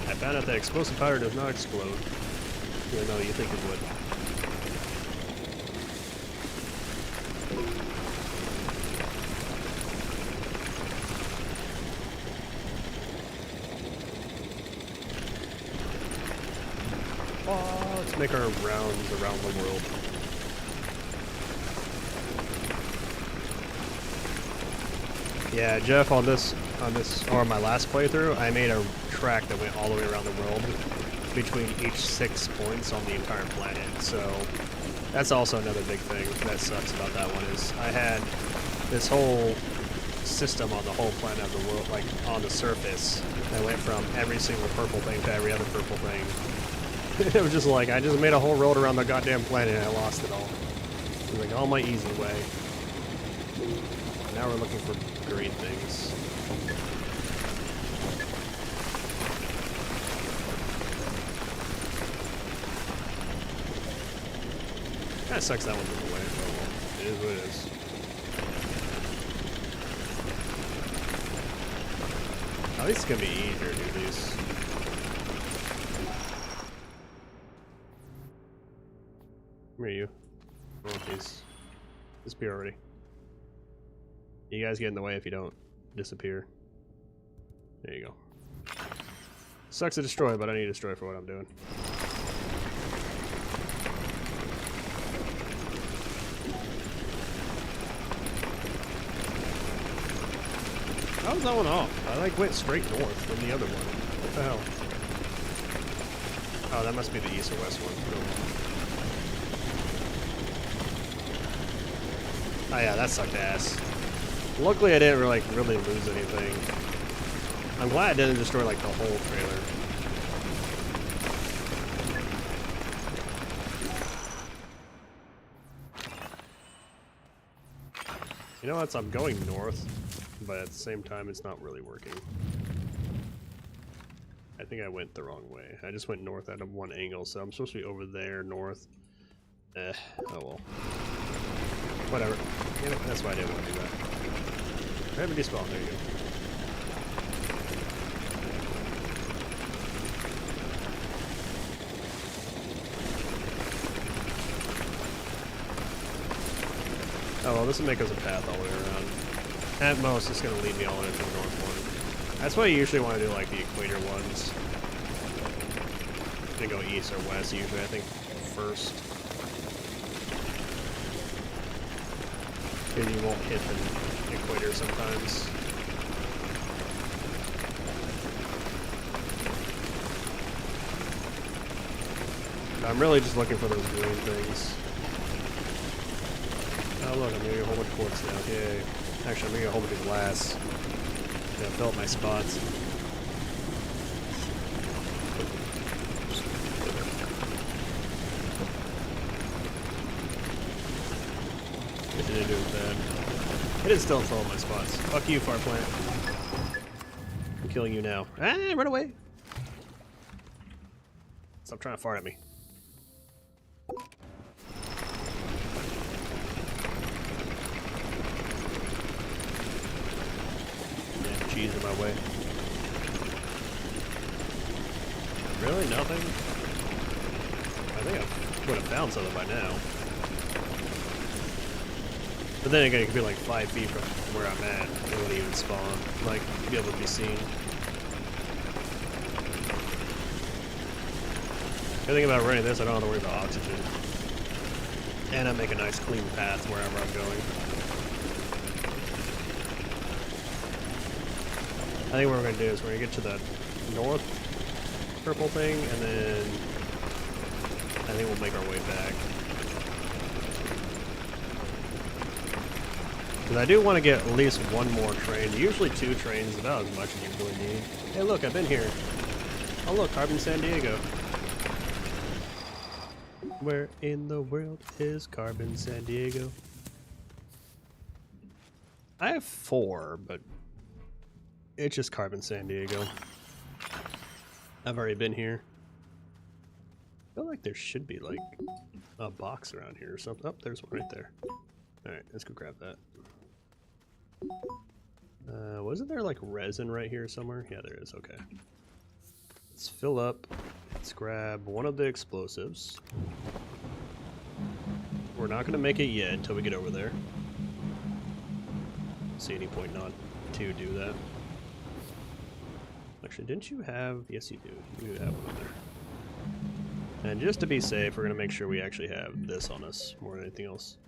Speaker 1: I found out that explosive powder does not explode. Even though you think it would. Oh, let's make our rounds around the world. Yeah, Jeff, on this, or my last playthrough, I made a track that went all the way around the world between each 6 points on the entire planet. So that's also another big thing that sucks about that one is I had this whole system on the whole planet of the world, like on the surface, that went from every single purple thing to every other purple thing. It was just like I just made a whole road around the goddamn planet and I lost it all. It was like all my easy way. Now we're looking for green things. Kinda sucks that one's in the way. Oh well, it is what it is. At least it's gonna be easier to do these. Where are you? I want these. Disappear already. You guys get in the way if you don't disappear. There you go. Sucks to destroy, but I need to destroy for what I'm doing. How was that one off? I like went straight north from the other one. What the hell? Oh, that must be the east or west one. Oh yeah, that sucked ass. Luckily I didn't really lose anything. I'm glad I didn't destroy like the whole trailer. You know what? I'm going north, but at the same time it's not really working. I think I went the wrong way. I just went north at one angle, so I'm supposed to be over there, north. Oh well. Whatever. Yeah, that's why I didn't want to do that. I have a despawn, there you go. Oh well, this will make us a path all the way around. At most, it's going to lead me all the way to the north one. That's why I usually want to do like the equator ones. I'm going to go east or west usually, I think, first. Because you won't hit the equator sometimes. I'm really just looking for those green things. Oh look, I'm gonna get a whole bunch of quartz now. Yay. Actually, I'm gonna get a whole bunch of glass. Yeah, fill up my spots. It didn't do it bad. It is still fill up my spots. Fuck you, far plant. I'm killing you now. Ah, run away! Stop trying to fart at me. Cheese in my way. Really? Nothing? I think I would have found something by now. But then again, it could be like 5 feet from where I'm at. It wouldn't even spawn. Like, be able to be seen. Good thing about running this, I don't have to worry about oxygen. And I make a nice clean path wherever I'm going. I think what we're going to do is we're going to get to the north purple thing, and then I think we'll make our way back. Because I do want to get at least one more train. Usually 2 trains is about as much as you really need. Hey look, I've been here. Oh look, Carbon San Diego. Where in the world is Carbon San Diego? I have 4, but it's just Carbon San Diego. I've already been here. I feel like there should be like a box around here or something. Oh, there's one right there. Alright, let's go grab that. Wasn't there like resin right here somewhere? Yeah, there is. Okay. Let's fill up. Let's grab one of the explosives. We're not going to make it yet until we get over there. See any point not to do that. Actually, didn't you have... Yes, you do. You have one there. And just to be safe, we're going to make sure we actually have this on us more than anything else.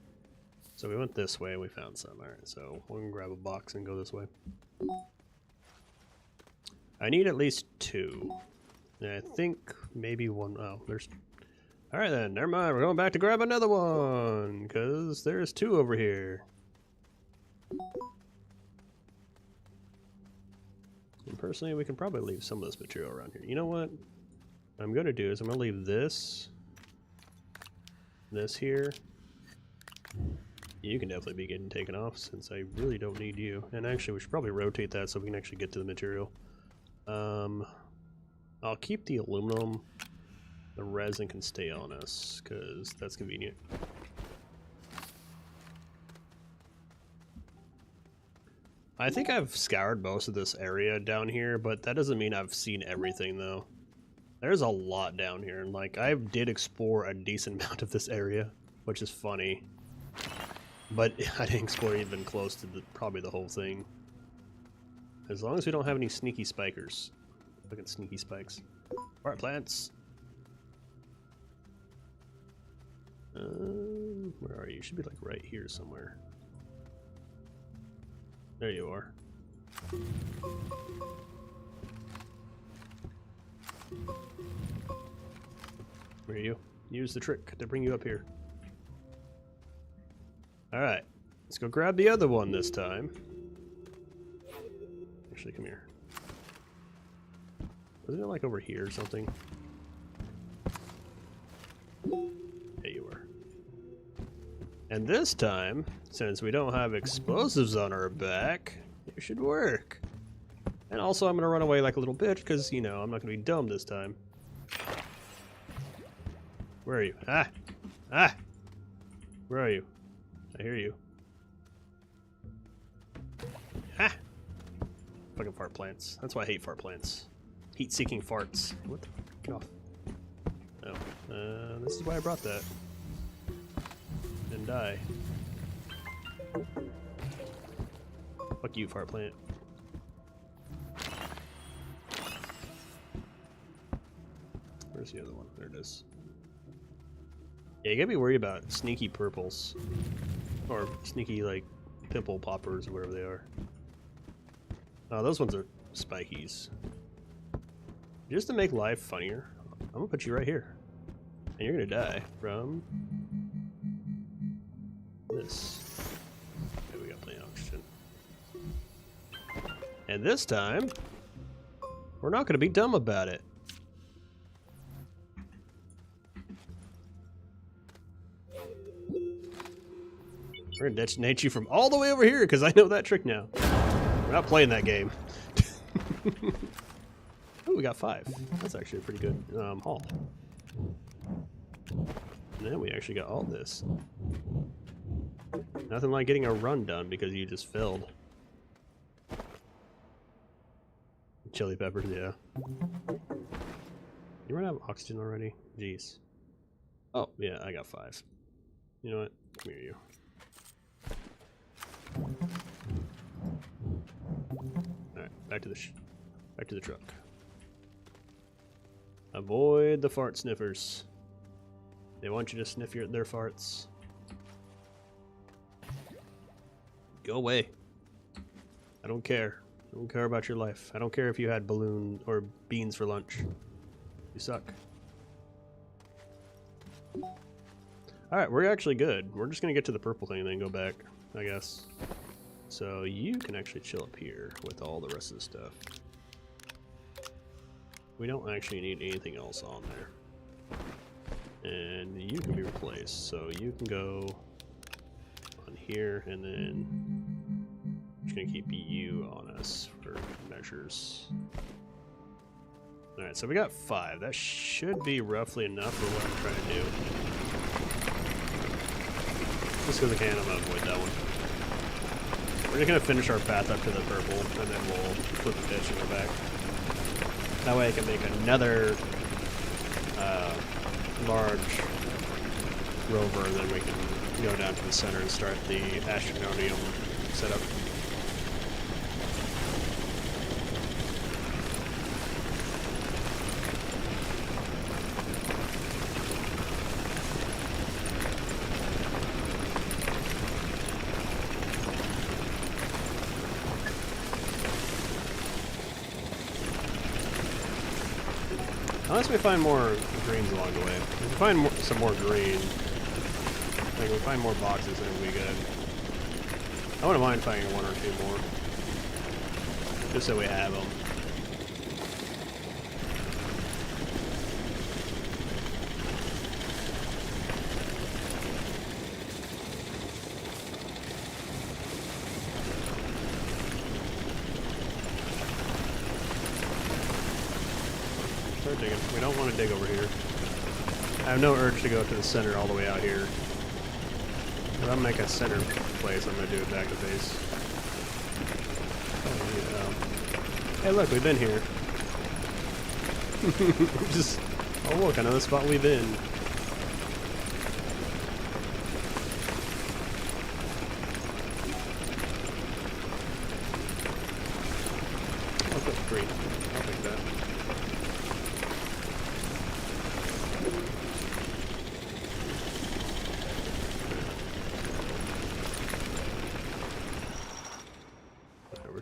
Speaker 1: So we went this way and we found some. Alright, so we're going to grab a box and go this way. I need at least 2. And I think maybe 1... Oh, there's... Alright then, never mind. We're going back to grab another one. Because there's 2 over here. And personally, we can probably leave some of this material around here. You know what I'm going to do is I'm going to leave this here. You can definitely be getting taken off since I really don't need you. And actually, we should probably rotate that so we can actually get to the material. I'll keep the aluminum. The resin can stay on us because that's convenient. I think I've scoured most of this area down here, but that doesn't mean I've seen everything though. There's a lot down here, and like I did explore a decent amount of this area, which is funny. But I didn't explore even close to probably the whole thing. As long as we don't have any sneaky spikers. Look at sneaky spikes. Alright, plants. Where are you? You should be like right here somewhere. There you are. Where are you? Use the trick to bring you up here. Alright, let's go grab the other one this time. Actually, come here. Wasn't it like over here or something? There you were. And this time, since we don't have explosives on our back, it should work. And also I'm going to run away like a little bitch because, you know, I'm not going to be dumb this time. Where are you? Ah! Ah! Where are you? I hear you. Ah! Fucking fart plants. That's why I hate fart plants. Heat-seeking farts. What the? Get off. Oh. This is why I brought that. Didn't die. Fuck you, fart plant. Where's the other one? There it is. Yeah, you gotta be worried about sneaky purples. Or sneaky, like, pimple poppers or whatever they are. Oh, those ones are spikies. Just to make life funnier, I'm gonna put you right here. And you're gonna die from this. Okay, we got plenty of oxygen. And this time, we're not gonna be dumb about it. We're gonna detonate you from all the way over here because I know that trick now. We're not playing that game. Oh, we got 5. That's actually a pretty good haul. And then we actually got all this. Nothing like getting a run done because you just failed. Chili peppers, yeah. You run out of oxygen already? Jeez. Oh, yeah, I got 5. You know what? Come here, you. Alright, back to the truck. Avoid the fart sniffers. They want you to sniff their farts. Go away. I don't care. I don't care about your life. I don't care if you had balloon or beans for lunch. You suck. Alright, we're actually good. We're just gonna get to the purple thing and then go back, I guess. So you can actually chill up here with all the rest of the stuff. We don't actually need anything else on there. And you can be replaced. So you can go on here, and then I'm just gonna keep you on us for measures. Alright, so we got 5. That should be roughly enough for what I'm trying to do. Just because I can, I'm gonna avoid that one. We're just gonna finish our path up to the purple, and then we'll flip the ditch and go back. That way I can make another large rover, and then we can go down to the center and start the Astroneer setup. Unless we find more greens along the way. If we find some more green, like if we find more boxes, then we'll be good. I wouldn't mind finding 1 or 2 more. Just so we have them. Start digging. We don't want to dig over here. I have no urge to go to the center all the way out here. If I'm make a center place, I'm going to do it back to base. Oh, yeah. Hey look, we've been here. Just, oh look, another spot we've been. Oh, that's great. I'll take that.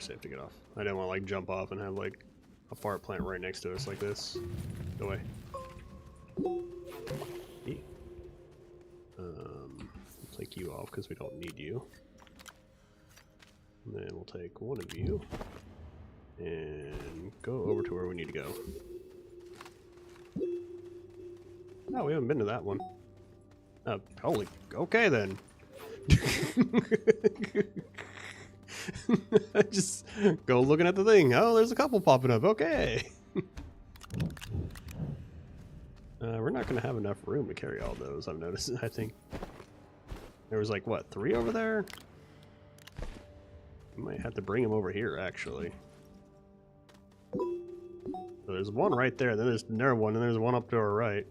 Speaker 1: Safe to get off. I didn't want to like jump off and have like a fart plant right next to us like this. Go away. We'll take you off because we don't need you. And then we'll take one of you and go over to where we need to go. No, we haven't been to that one. Holy, okay then. I just go looking at the thing. Oh, there's a couple popping up. Okay. We're not going to have enough room to carry all those, I've noticed. I think there was like, what, 3 over there? We might have to bring them over here, actually. So there's one right there, then there's another one, and there's one up to our right.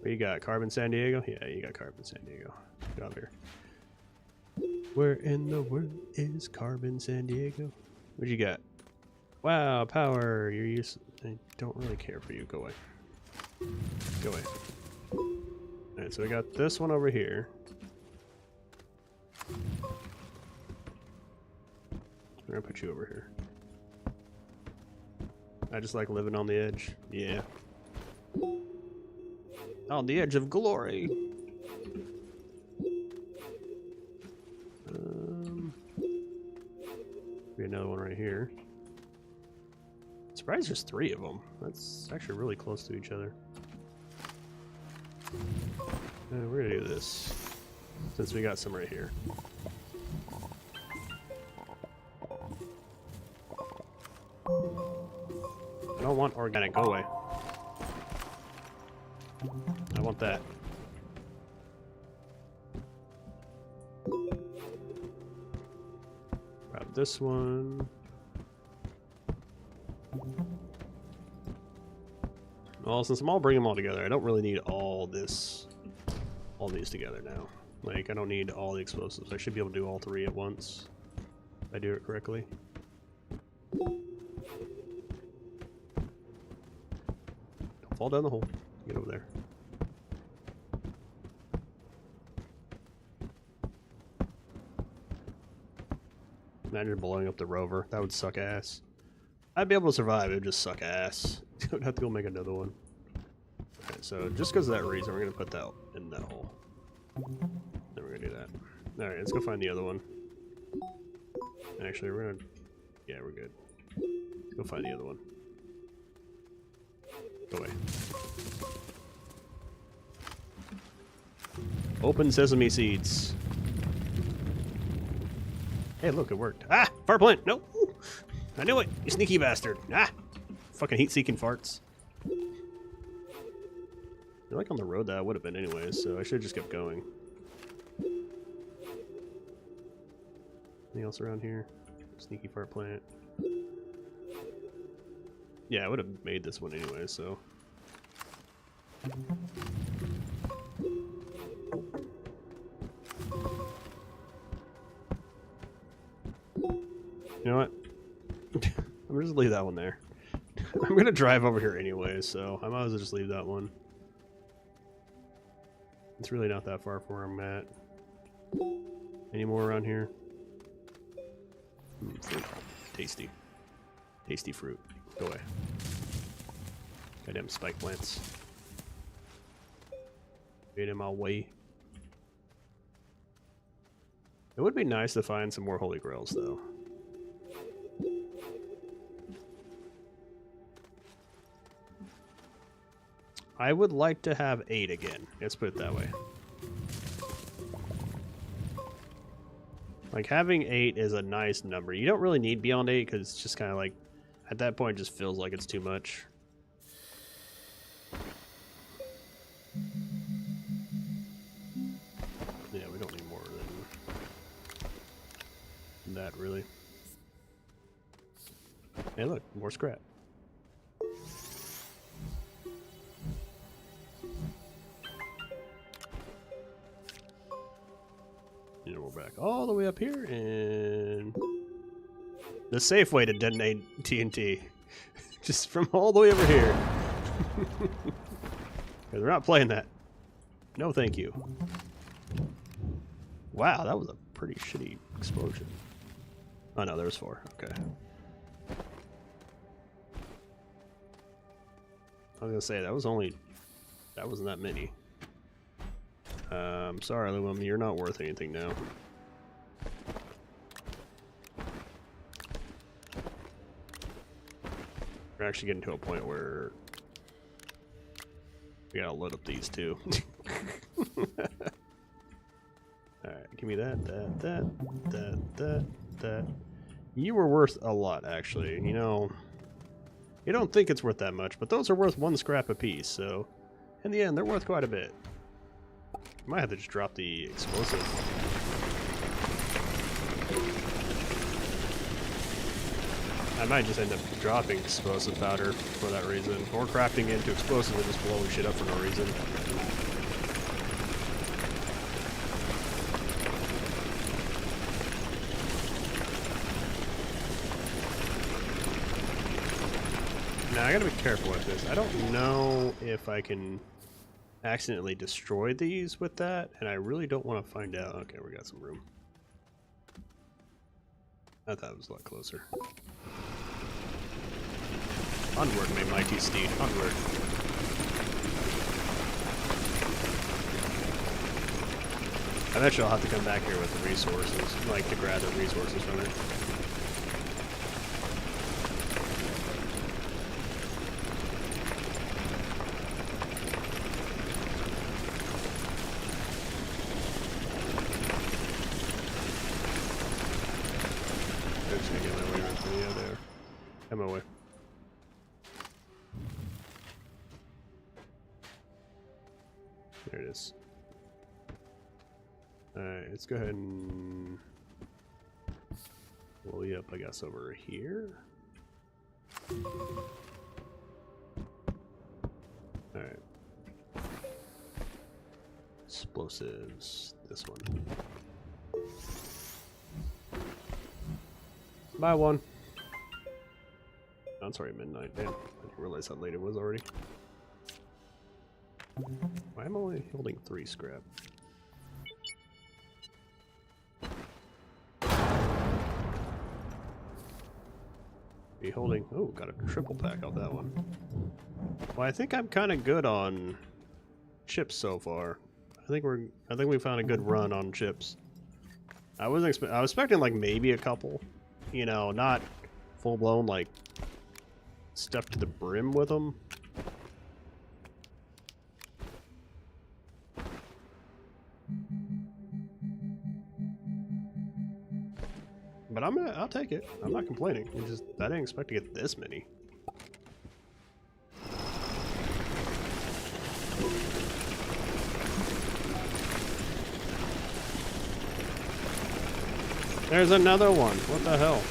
Speaker 1: What you got, Carbon San Diego? Yeah, you got Carbon San Diego. Get over here. Where in the world is Carbon San Diego? What'd you got? Wow, power. You're used. I don't really care for you. Go away. Go away. Alright, so we got this one over here. We're gonna put you over here. I just like living on the edge. Yeah. On the edge of glory. Be another one right here. Surprised there's 3 of them. That's actually really close to each other. We're gonna do this since we got some right here. I don't want organic. Go away. I want that. Grab this one. Well, since I'm all bringing them all together, I don't really need all these together now. Like, I don't need all the explosives. I should be able to do all 3 at once if I do it correctly. Don't fall down the hole. Get over there. Imagine blowing up the rover. That would suck ass. I'd be able to survive. It would just suck ass. I'd have to go make another one. Alright, so just because of that reason, we're going to put that in that hole. Then we're going to do that. Alright, let's go find the other one. Actually, we're gonna... Yeah, we're good. Let's go find the other one. Go away. Open sesame seeds. Hey, look, it worked. Ah! Fart plant! No! I knew it! You sneaky bastard! Ah! Fucking heat-seeking farts. You're like on the road that I would have been anyways, so I should have just kept going. Anything else around here? Sneaky fart plant. Yeah, I would have made this one anyway, so. You know what? I'm gonna just leave that one there. I'm gonna drive over here anyway, so I might as well just leave that one. It's really not that far from where I'm at. Any more around here? Fruit. Tasty. Tasty fruit. Go away. Goddamn spike plants. Get in my way. It would be nice to find some more holy grails, though. I would like to have 8 again. Let's put it that way. Like, having 8 is a nice number. You don't really need beyond 8 because it's just kind of like, at that point, it just feels like it's too much. Yeah, we don't need more than that, really. Hey, look, more scrap. And we're back all the way up here, and the safe way to detonate TNT, just from all the way over here. They're not playing that. No, thank you. Wow, that was a pretty shitty explosion. Oh no, there was 4. Okay. I was gonna say that wasn't that many. Sorry, Aluminum, you're not worth anything now. We're actually getting to a point where we gotta load up these too. Alright, give me that. You were worth a lot, actually. You know, you don't think it's worth that much, but those are worth 1 scrap apiece, so in the end, they're worth quite a bit. Might have to just drop the explosive. I might just end up dropping explosive powder for that reason, or crafting into explosive and just blowing shit up for no reason. Now I gotta be careful with this. I don't know if I can accidentally destroy these with that, and I really don't want to find out. Okay, we got some room. I thought it was a lot closer. Onward, my mighty steed, onward. Eventually I'll have to come back here with the resources, like to grab the resources from it. Come away. There it is. Alright, let's go ahead and blow you up, I guess, over here. Alright. Explosives. This one. Buy one. Oh, it's already midnight. Damn, I didn't realize how late it was already. Why am I only holding 3 scrap? Be holding. Oh, got a triple pack out that one. Well, I think I'm kind of good on chips so far. I think we found a good run on chips. I was expecting like maybe a couple, you know, not full-blown, like, stuffed to the brim with them. But I'll take it. I'm not complaining. It's just, I didn't expect to get this many. There's another one. What the hell?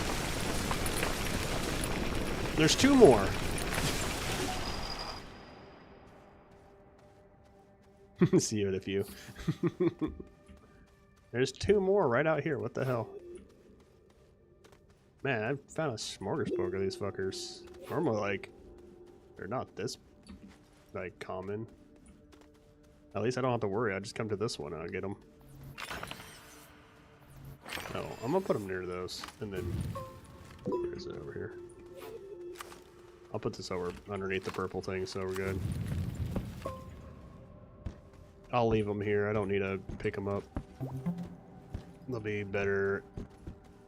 Speaker 1: There's 2 more. See you in a few. There's 2 more right out here. What the hell? Man, I found a smorgasbord of these fuckers. Normally, like, they're not this, like, common. At least I don't have to worry. I just come to this one and I'll get them. Oh, I'm gonna put them near those, and then where is it over here? I'll put this over underneath the purple thing, so we're good. I'll leave them here. I don't need to pick them up. They'll be better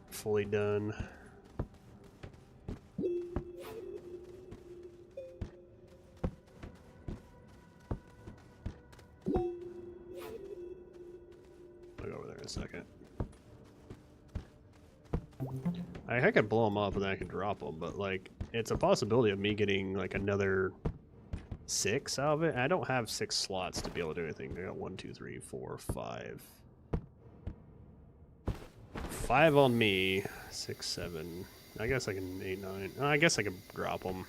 Speaker 1: fully done. I'll go over there in a second. I could blow them up and then I could drop them, but like, it's a possibility of me getting like another 6 out of it. And I don't have 6 slots to be able to do anything. I got 1, 2, 3, 4, 5. 5 on me. 6, 7. I guess I can 8, 9. I guess I can drop them.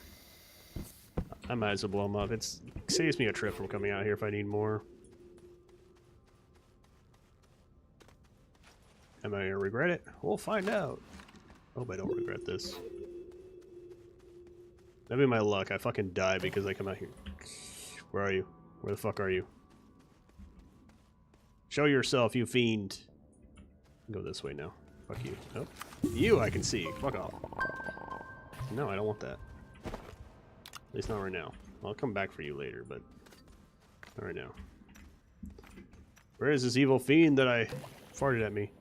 Speaker 1: I might as well blow them up. It saves me a trip from coming out here if I need more. Am I gonna regret it? We'll find out. Hope I don't regret this. That'd be my luck. I fucking die because I come out here. Where are you? Where the fuck are you? Show yourself, you fiend. Go this way now. Fuck you. Oh. You I can see. Fuck off. No, I don't want that. At least not right now. I'll come back for you later, but not right now. Where is this evil fiend that I farted at me?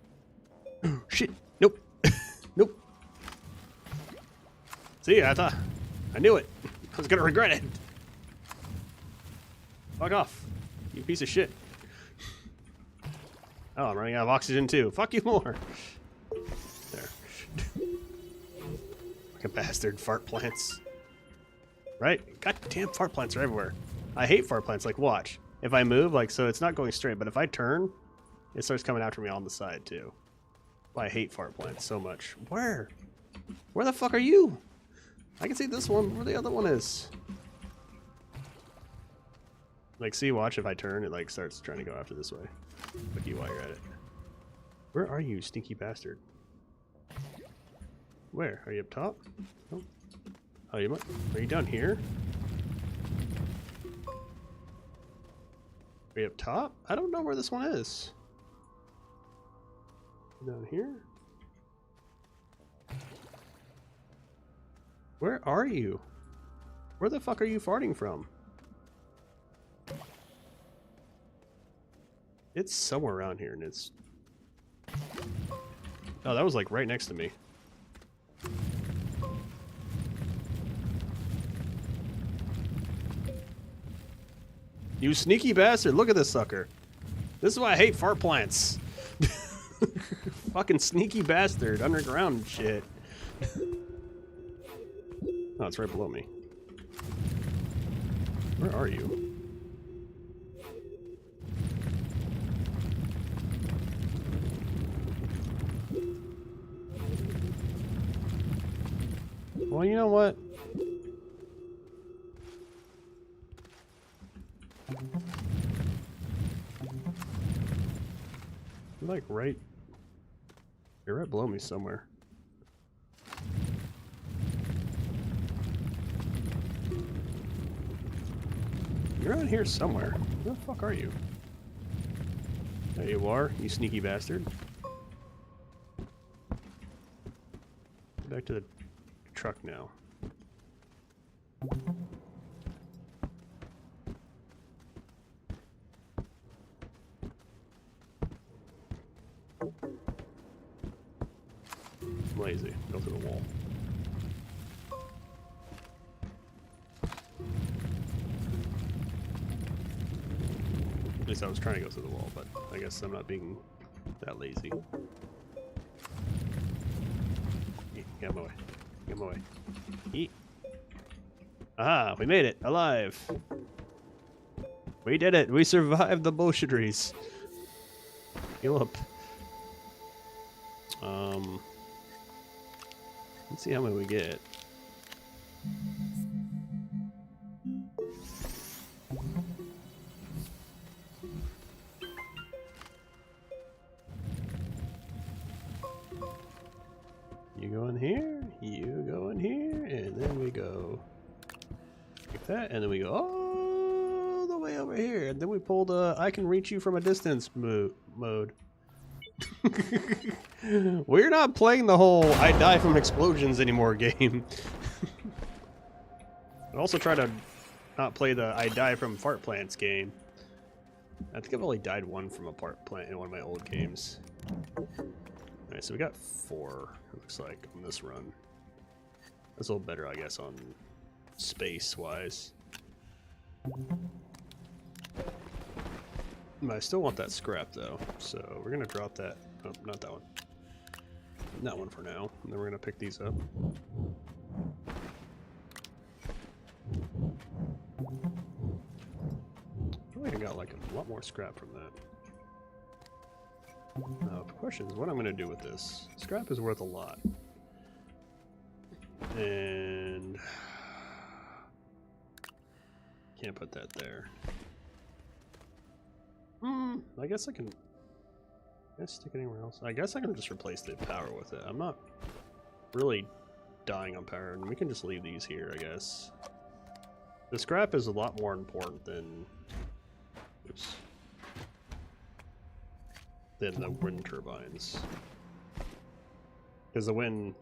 Speaker 1: Shit. Nope. Nope. See, I knew it. I was gonna regret it. Fuck off, you piece of shit. Oh, I'm running out of oxygen too. Fuck you more. There. Like a bastard. Fart plants. Right? Goddamn fart plants are everywhere. I hate fart plants. Like, watch. If I move, like, so it's not going straight, but if I turn, it starts coming after me on the side too. I hate fart plants so much. Where? Where the fuck are you? I can see this one. Where the other one is? Like, see, watch. If I turn, it like starts trying to go after this way. Fuck you while you're at it. Where are you, stinky bastard? Where? Are you up top? Oh, are you down here? Are you up top? I don't know where this one is. Down here? Where are you? Where the fuck are you farting from? It's somewhere around here and it's... Oh, that was like right next to me. You sneaky bastard, look at this sucker. This is why I hate fart plants. Fucking sneaky bastard, underground and shit. Oh, it's right below me. Where are you? Well, you know what? You're like right... You're right below me somewhere. You're out here somewhere. Where the fuck are you? There you are, you sneaky bastard. Go back to the truck now. I'm lazy. Go through the wall. At least I was trying to go through the wall, but I guess I'm not being that lazy. Get my way. Get my way. Eat. Ah, we made it. Alive. We did it. We survived the bullshitteries. Heal up. Let's see how many we get. You go in here, you go in here, and then we go like that, and then we go all the way over here, and then we pull the I can reach you from a distance mode. We're not playing the whole I die from explosions anymore game. I also try to not play the I die from fart plants game. I think I've only died one from a fart plant in one of my old games. Alright, so we got 4, it looks like, on this run. That's a little better, I guess, on space-wise. I still want that scrap, though, so we're going to drop that. Oh, not that one. That one for now, and then we're going to pick these up. I feel like I got, like, a lot more scrap from that. The question is what I'm going to do with this. Scrap is worth a lot. And can't put that there. I guess I can stick it anywhere else. I guess I can just replace the power with it. I'm not really dying on power, and we can just leave these here, I guess. The scrap is a lot more important than the wind turbines. Because the wind,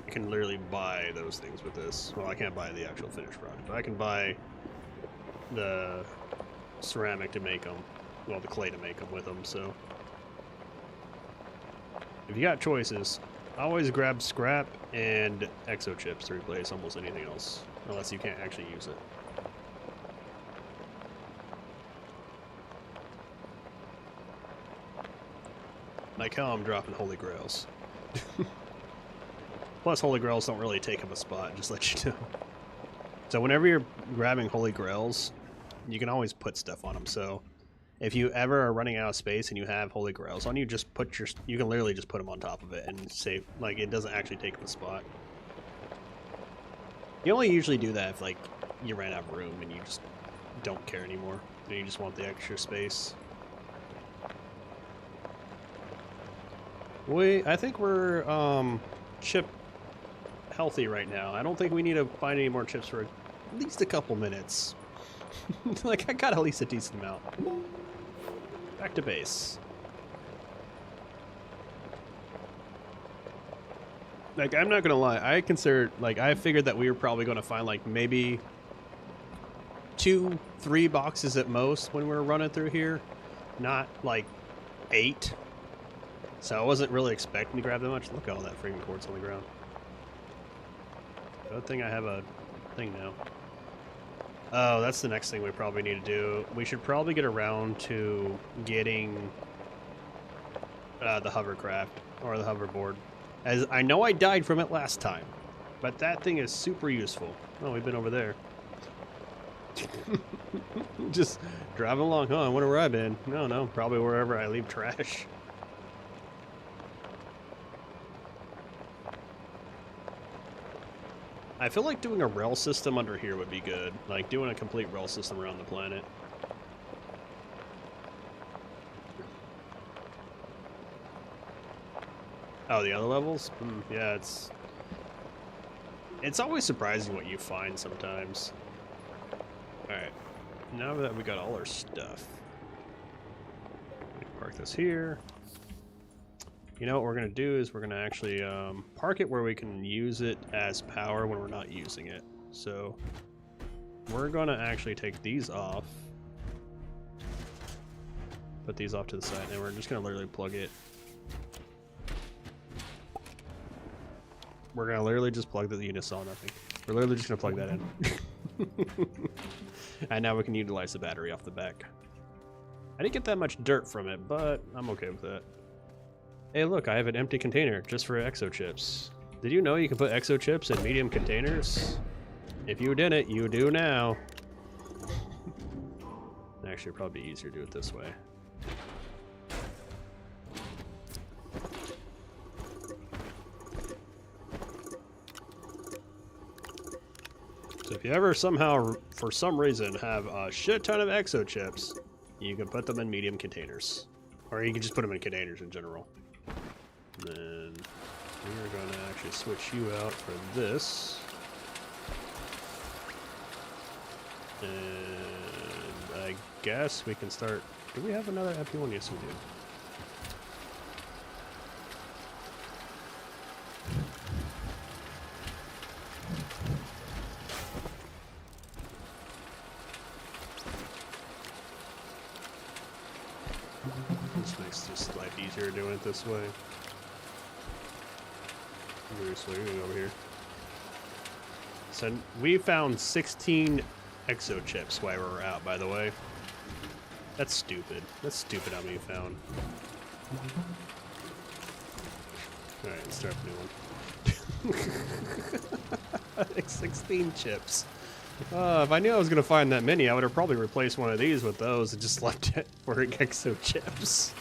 Speaker 1: you can literally buy those things with this. Well, I can't buy the actual finished product, but I can buy the ceramic to make them. Well, the clay to make them with them, so. If you got choices, always grab scrap and exo chips to replace almost anything else. Unless you can't actually use it. Like how I'm dropping Holy Grails. Plus, Holy Grails don't really take up a spot, just let you know. So whenever you're grabbing Holy Grails, you can always put stuff on them. So if you ever are running out of space and you have Holy Grails on you, just put you can literally just put them on top of it and save, like, it doesn't actually take up a spot. You only usually do that if, like, you ran out of room and you just don't care anymore. And you just want the extra space. I think we're chip healthy right now. I don't think we need to find any more chips for at least a couple minutes. Like, I got at least a decent amount. Back to base. Like, I'm not gonna lie, I figured that we were probably gonna find, like, maybe 2-3 boxes at most when we were running through here. Not, like, 8. So I wasn't really expecting to grab that much. Look at all that freaking quartz on the ground. Good thing I have a thing now. Oh, that's the next thing we probably need to do. We should probably get around to getting the hovercraft or the hoverboard. As I know I died from it last time, but that thing is super useful. Oh, we've been over there. Just driving along. Huh, I wonder where I've been. No, probably wherever I leave trash. I feel like doing a rail system under here would be good. Like, doing a complete rail system around the planet. Oh, the other levels? Yeah, it's always surprising what you find sometimes. Alright, now that we got all our stuff, we can park this here. You know what we're going to do is we're going to actually park it where we can use it as power when we're not using it. So we're going to actually take these off, put these off to the side, and we're just going to literally plug it We're gonna literally just plug the unit saw nothing. We're literally just gonna plug that in. And now we can utilize the battery off the back. I didn't get that much dirt from it, but I'm okay with that. Hey look, I have an empty container just for exo chips. Did you know you can put exo chips in medium containers? If you didn't, you do now. Actually, it'd probably be easier to do it this way. So if you ever somehow, for some reason, have a shit ton of exo chips, you can put them in medium containers. Or you can just put them in containers in general. And then we're going to actually switch you out for this. And I guess we can start... Do we have another empty one? Yes, we do. This makes this life easier doing it this way. We're swinging over here. So we found 16 exo chips while we were out, by the way. That's stupid. That's stupid how many you found. Alright, let's start a new one. Like 16 chips. If I knew I was going to find that many, I would have probably replaced one of these with those and just left it for exo chips.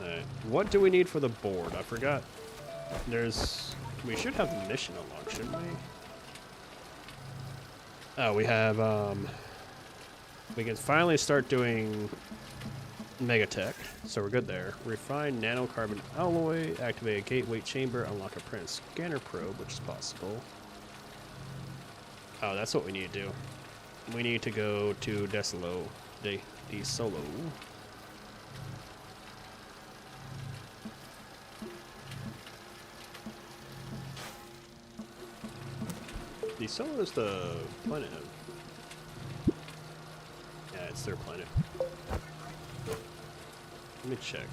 Speaker 1: Alright, what do we need for the board? I forgot. We should have the mission unlocked, shouldn't we? Oh, we have, we can finally start doing Megatech, so we're good there. Refine nanocarbon alloy, activate a gateway chamber, unlock a print scanner probe, which is possible. Oh, that's what we need to do. We need to go to Desolo. Desolo. Desolo is the planet of... Yeah, it's their planet. Let me check.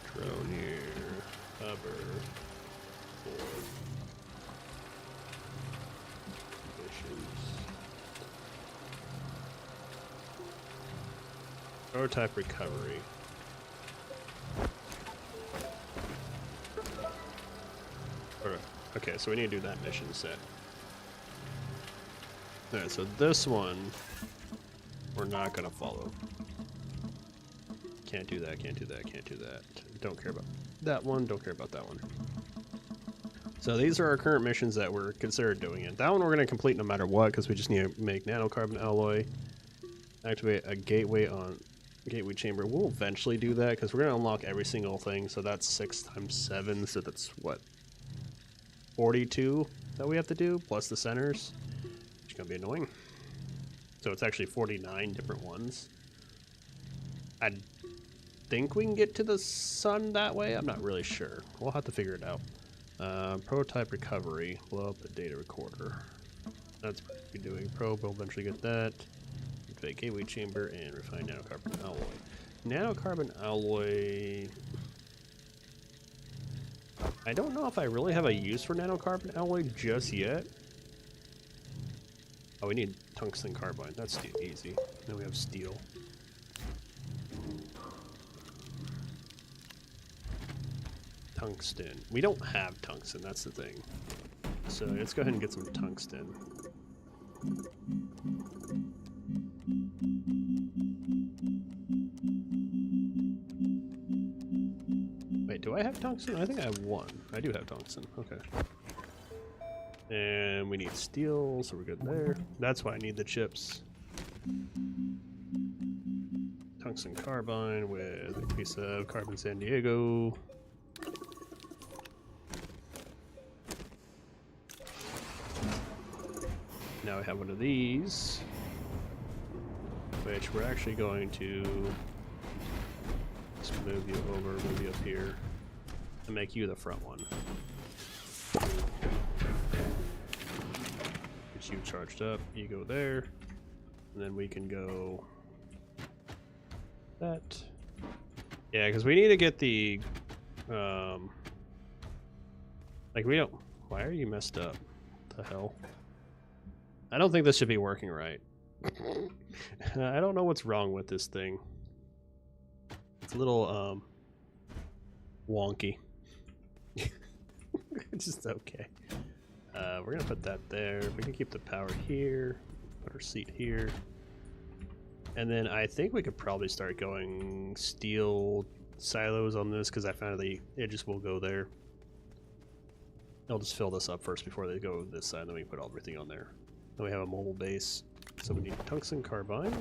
Speaker 1: Astroneer, hover, board, missions, prototype recovery. Okay, so we need to do that mission set. Alright, so this one we're not gonna follow. Can't do that, can't do that, can't do that. Don't care about that one, don't care about that one. So these are our current missions that we're considered doing it. That one we're gonna complete no matter what, because we just need to make nanocarbon alloy, activate a gateway chamber. We'll eventually do that because we're gonna unlock every single thing, so that's 6 times 7, so that's what? 42 that we have to do, plus the centers. It's gonna be annoying. So it's actually 49 different ones. I think we can get to the sun that way. I'm not really sure. We'll have to figure it out. Prototype recovery. Blow up the data recorder. That's what we're doing. Probe, we'll eventually get that. Activate gateway chamber and refine nanocarbon alloy. Nanocarbon alloy... I don't know if I really have a use for nanocarbon alloy just yet. Oh, we need tungsten carbide. That's easy. Then we have steel. Tungsten. We don't have tungsten, that's the thing. So let's go ahead and get some tungsten. Wait, do I have tungsten? I think I have one. I do have tungsten. Okay. And we need steel, so we're good there. That's why I need the chips. Tungsten carbine with a piece of carbon San Diego. Now I have one of these, which we're actually going to just move you over, move you up here, and make you the front one. Get you charged up, you go there. And then we can go that. Yeah, because we need to get the like we don't. Why are you messed up? What the hell? I don't think this should be working right. I don't know what's wrong with this thing. It's a little wonky. It's just okay. We're gonna put that there. We can keep the power here. Put our seat here. And then I think we could probably start going steel silos on this because I found the edges will go there. I'll just fill this up first before they go this side, and then we can put everything on there. Then we have a mobile base. So we need tungsten carbide,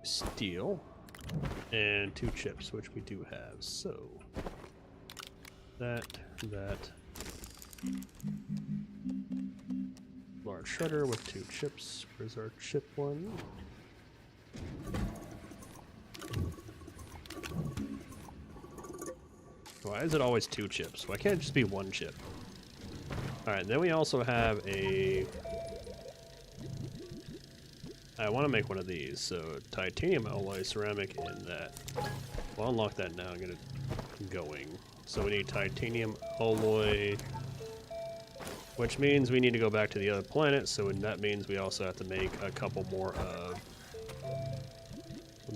Speaker 1: steel, and 2 chips, which we do have. So that. Large shredder with 2 chips. Where's our chip one? Why is it always 2 chips? Why can't it just be 1 chip? Alright, then we also have a... I want to make one of these, so titanium alloy, ceramic, and that. We'll unlock that now and get it going. So we need titanium alloy, which means we need to go back to the other planet, so that means we also have to make a couple more of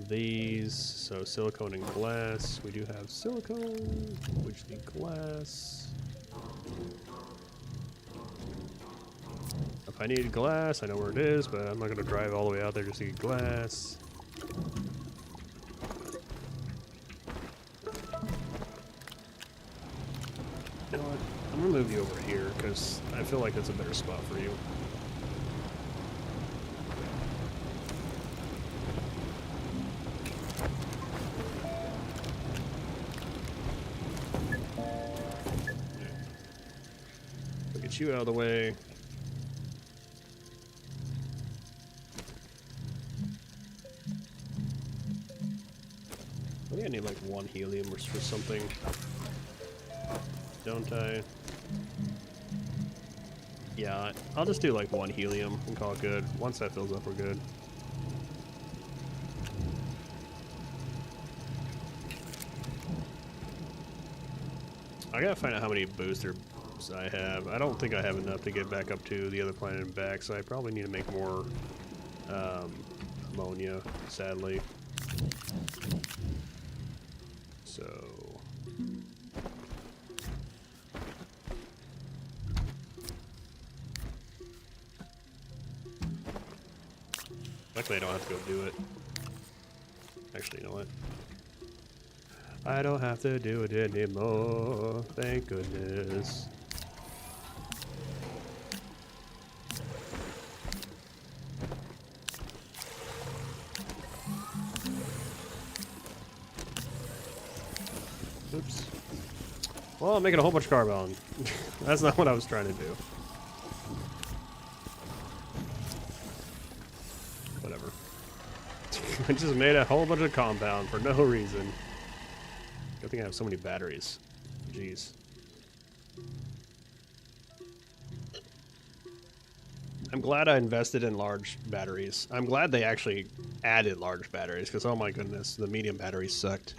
Speaker 1: these. So silicone and glass. We do have silicone, which need glass. If I need glass, I know where it is, but I'm not going to drive all the way out there just to get glass. You know what? I'm going to move you over here because I feel like that's a better spot for you. We'll get you out of the way. I think I need like 1 helium or for something. Don't I? Yeah, I'll just do like 1 helium and call it good. Once that fills up, we're good. I gotta find out how many boosters I have. I don't think I have enough to get back up to the other planet and back, so I probably need to make more ammonia, sadly. So luckily I don't have to go do it. Actually, you know what? I don't have to do it anymore. Thank goodness. Oops. Well, I'm making a whole bunch of carbon. That's not what I was trying to do. Whatever. I just made a whole bunch of compound for no reason. Good thing I have so many batteries. Jeez. I'm glad I invested in large batteries. I'm glad they actually added large batteries, because oh my goodness, the medium batteries sucked.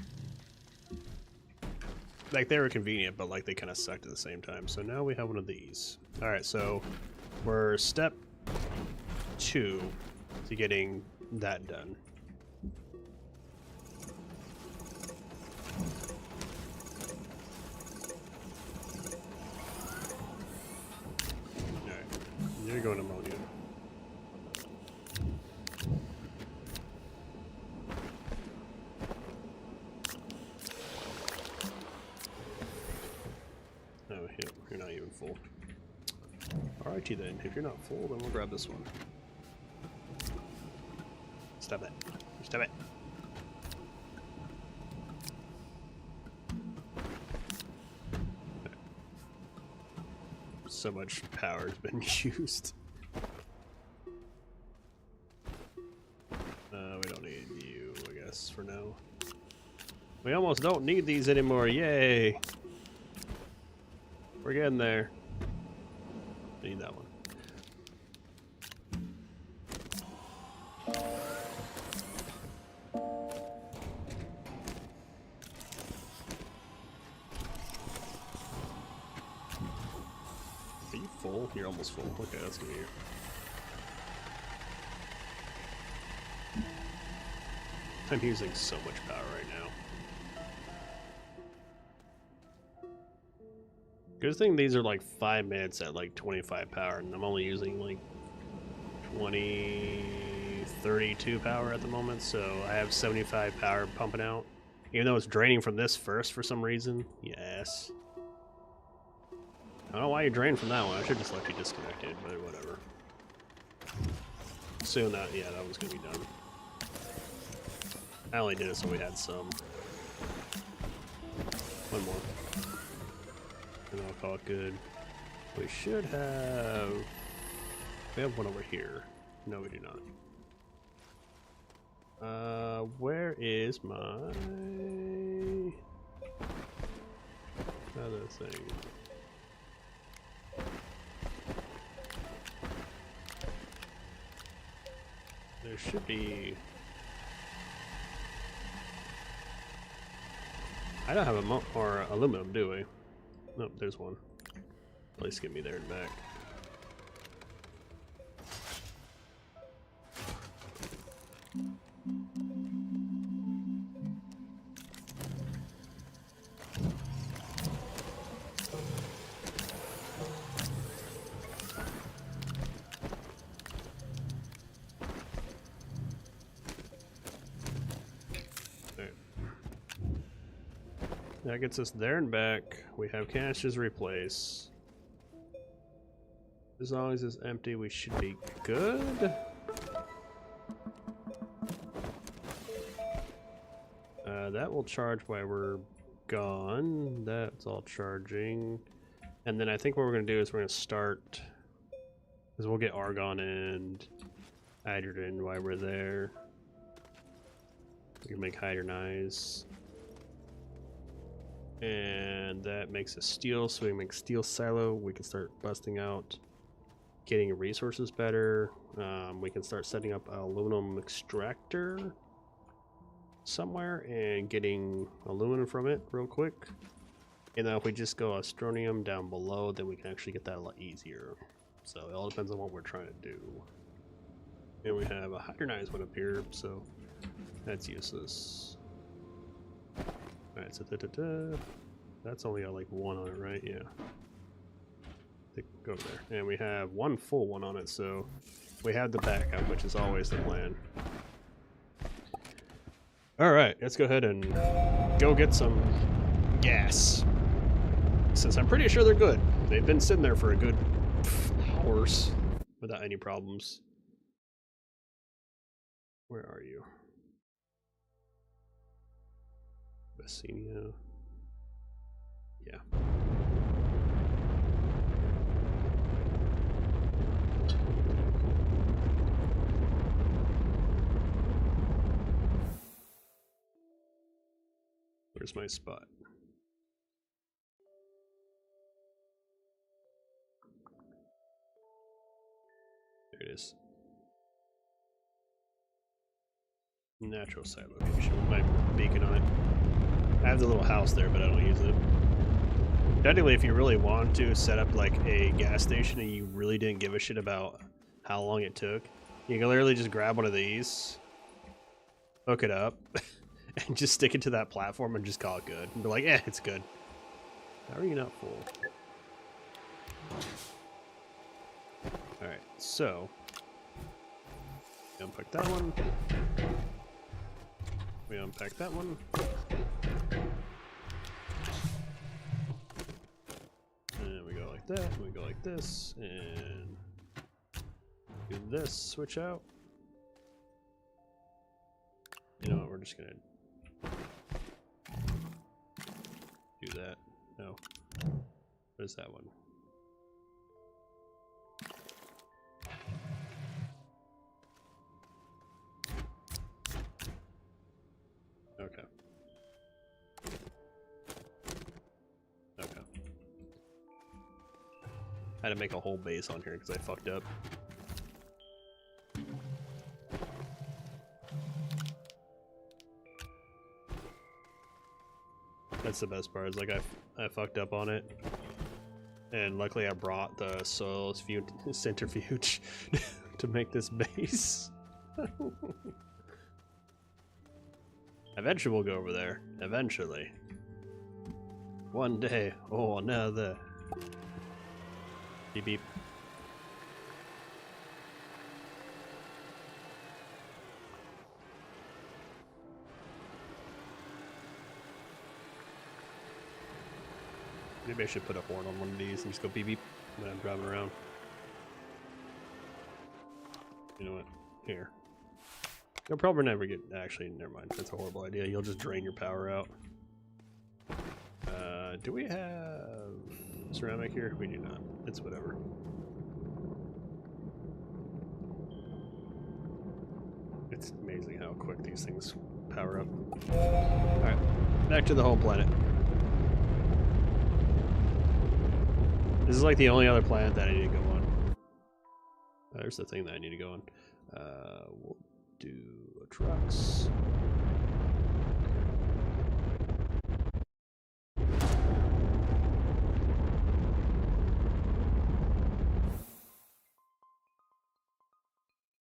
Speaker 1: Like, they were convenient, but like they kind of sucked at the same time. So now we have one of these. Alright, so we're step 2 to getting that done. Alright, you're going ammonia. Oh, you're not even full. Alrighty then, if you're not full, then we'll grab this one. Stop it. Stop it. So much power has been used. We don't need you, I guess, for now. We almost don't need these anymore, yay! We're getting there. I need that one. Are you full? You're almost full. Okay, that's gonna be here. I'm using so much power right now. Good thing these are like 5 minutes at like 25 power, and I'm only using like 32 power at the moment, so I have 75 power pumping out. Even though it's draining from this first for some reason. Yes. I don't know why you drained from that one. I should just left you disconnected, but whatever. Soon that, yeah, that was gonna be done. I only did it so we had some. One more. And I'll call it good. We should have... We have one over here. No, we do not. Where is my other thing? There should be... I don't have a or aluminum, do we? Nope, there's one. Please get me there and back. That gets us there and back. We have caches to replace. As long as it's empty, we should be good. That will charge while we're gone. That's all charging. And then I think what we're going to do is we're going to start... Because we'll get argon and hydrogen while we're there. We can make hydronize. And that makes a steel, so we can make steel silo. We can start busting out, getting resources better. We can start setting up an aluminum extractor somewhere and getting aluminum from it real quick. And then if we just go astronium down below, then we can actually get that a lot easier. So it all depends on what we're trying to do. And we have a hydronized one up here, so that's useless. Alright, so that's only got like 1 on it, right? Yeah. Go over there. And we have 1 full one on it, so we have the backup, which is always the plan. Alright, let's go ahead and go get some gas. Since I'm pretty sure they're good. They've been sitting there for a good hours without any problems. Where are you? Bassinia. Yeah. Where's my spot? There it is. Natural site location with my beacon on it. I have the little house there, but I don't use it. Technically, if you really want to set up like a gas station and you really didn't give a shit about how long it took, you can literally just grab one of these, hook it up, and just stick it to that platform and just call it good. And be like, eh, it's good. How are you not full? Alright, so we unpack that one. We unpack that one. And we go like that, and we go like this, and do this, switch out. You know what, we're just gonna do that. No. What is that one? Okay. Okay. I had to make a whole base on here because I fucked up. That's the best part. Is like I fucked up on it, and luckily I brought the soil centrifuge to make this base. Eventually we'll go over there. Eventually. One day or another. Beep beep. Maybe I should put a horn on one of these and just go beep beep when I'm driving around. You know what? Here. You'll probably never get. Actually, never mind. That's a horrible idea. You'll just drain your power out. Do we have ceramic here? We do not. It's whatever. It's amazing how quick these things power up. Alright, back to the home planet. This is like the only other planet that I need to go on. There's the thing that I need to go on. We'll do Atrox.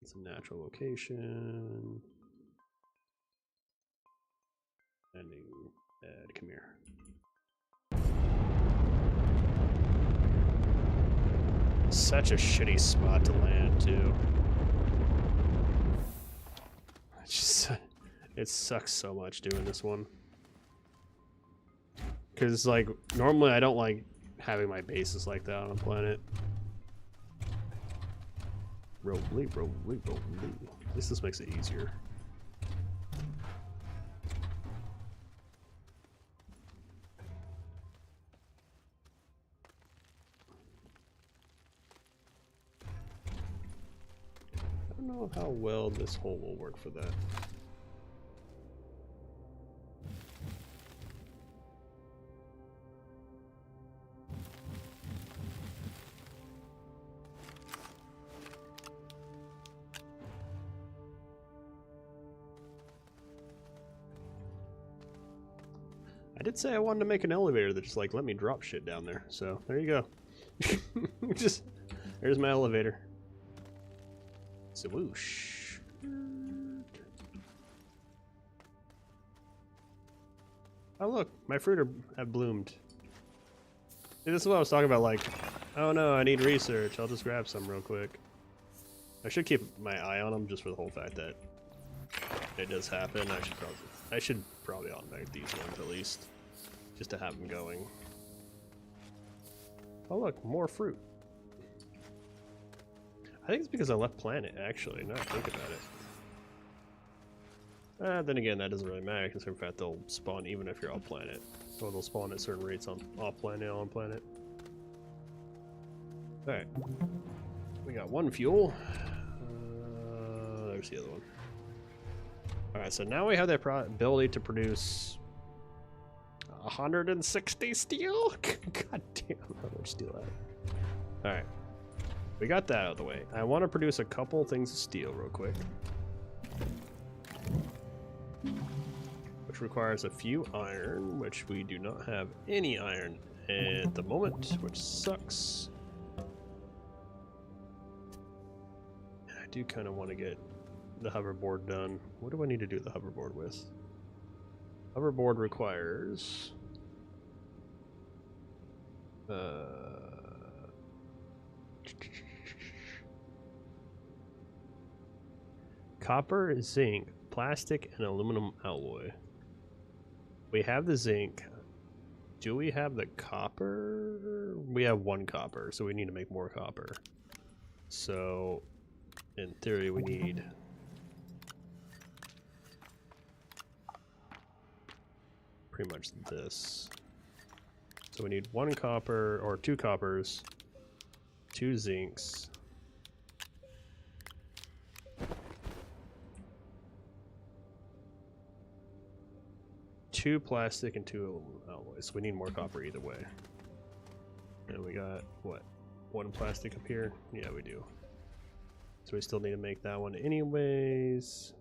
Speaker 1: It's a natural location. Ending. Come here. Such a shitty spot to land too. It's just, it sucks so much doing this one. Cause like normally I don't like having my bases like that on a planet. Roly, roly, roly. At least this makes it easier. I don't know how well this hole will work for that. I did say I wanted to make an elevator that just like let me drop shit down there. So there you go. Just there's my elevator. So whoosh. Oh look, my fruit have bloomed. See, this is what I was talking about. Like, oh no, I need research. I'll just grab some real quick. I should keep my eye on them just for the whole fact that it does happen. I should probably automate these ones at least, just to have them going. Oh look, more fruit. I think it's because I left planet, actually, now I think about it. Then again, that doesn't really matter, because in fact they'll spawn even if you're off planet. Or they'll spawn at certain rates on off planet, on planet. Alright. We got one fuel. There's the other one. Alright, so now we have the ability to produce 160 steel? God damn, how much steel I have. Alright. We got that out of the way. I want to produce a couple things of steel real quick. Which requires a few iron, which we do not have any iron at the moment, which sucks. And I do kind of want to get the hoverboard done. What do I need to do the hoverboard with? Hoverboard requires copper, zinc, plastic, and aluminum alloy. We have the zinc. Do we have the copper? We have one copper, so we need to make more copper. So, in theory, we need pretty much this. So we need one copper, or two coppers, two zincs, two plastic, and two aluminum alloys. So we need more copper either way. And we got, what, one plastic up here? Yeah, we do. So we still need to make that one anyways.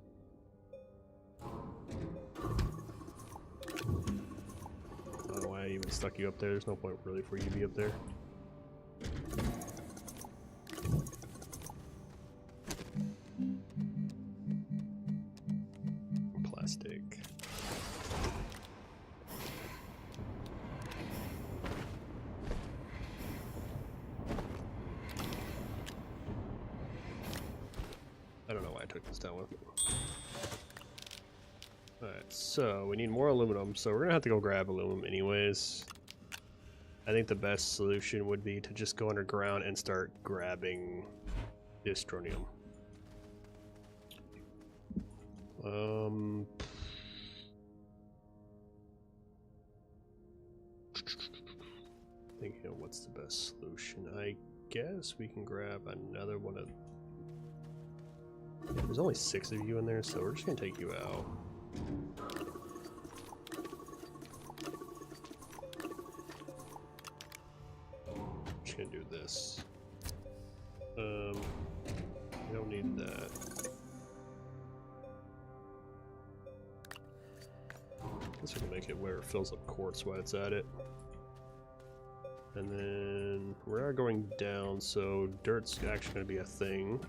Speaker 1: fucking stuck you up there. There's no point really for you to be up there. Plastic. I don't know why I took this down with me. Alright, so we need more aluminum, so we're gonna have to go grab aluminum anyways. I think the best solution would be to just go underground and start grabbing Astronium. Thinking of what's the best solution. I guess we can grab another one of... There's only 6 of you in there, so we're just gonna take you out. Just gonna do this. We don't need that. Guess we can make it where it fills up quartz while it's at it. And then we are going down, so dirt's actually gonna be a thing.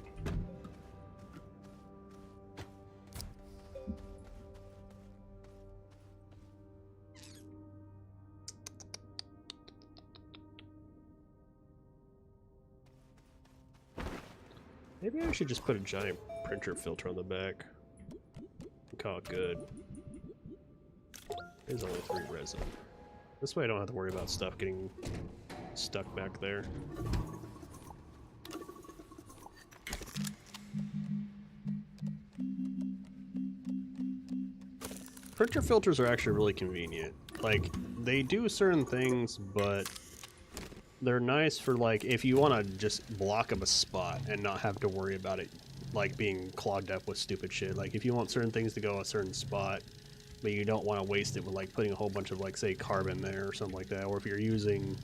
Speaker 1: Maybe I should just put a giant printer filter on the back and call it good. There's only 3 resin. This way I don't have to worry about stuff getting stuck back there. Printer filters are actually really convenient. Like, they do certain things, but they're nice for, like, if you want to just block up a spot and not have to worry about it, like, being clogged up with stupid shit. Like, if you want certain things to go a certain spot, but you don't want to waste it with, like, putting a whole bunch of, like, say, carbon there or something like that. Or if you're using,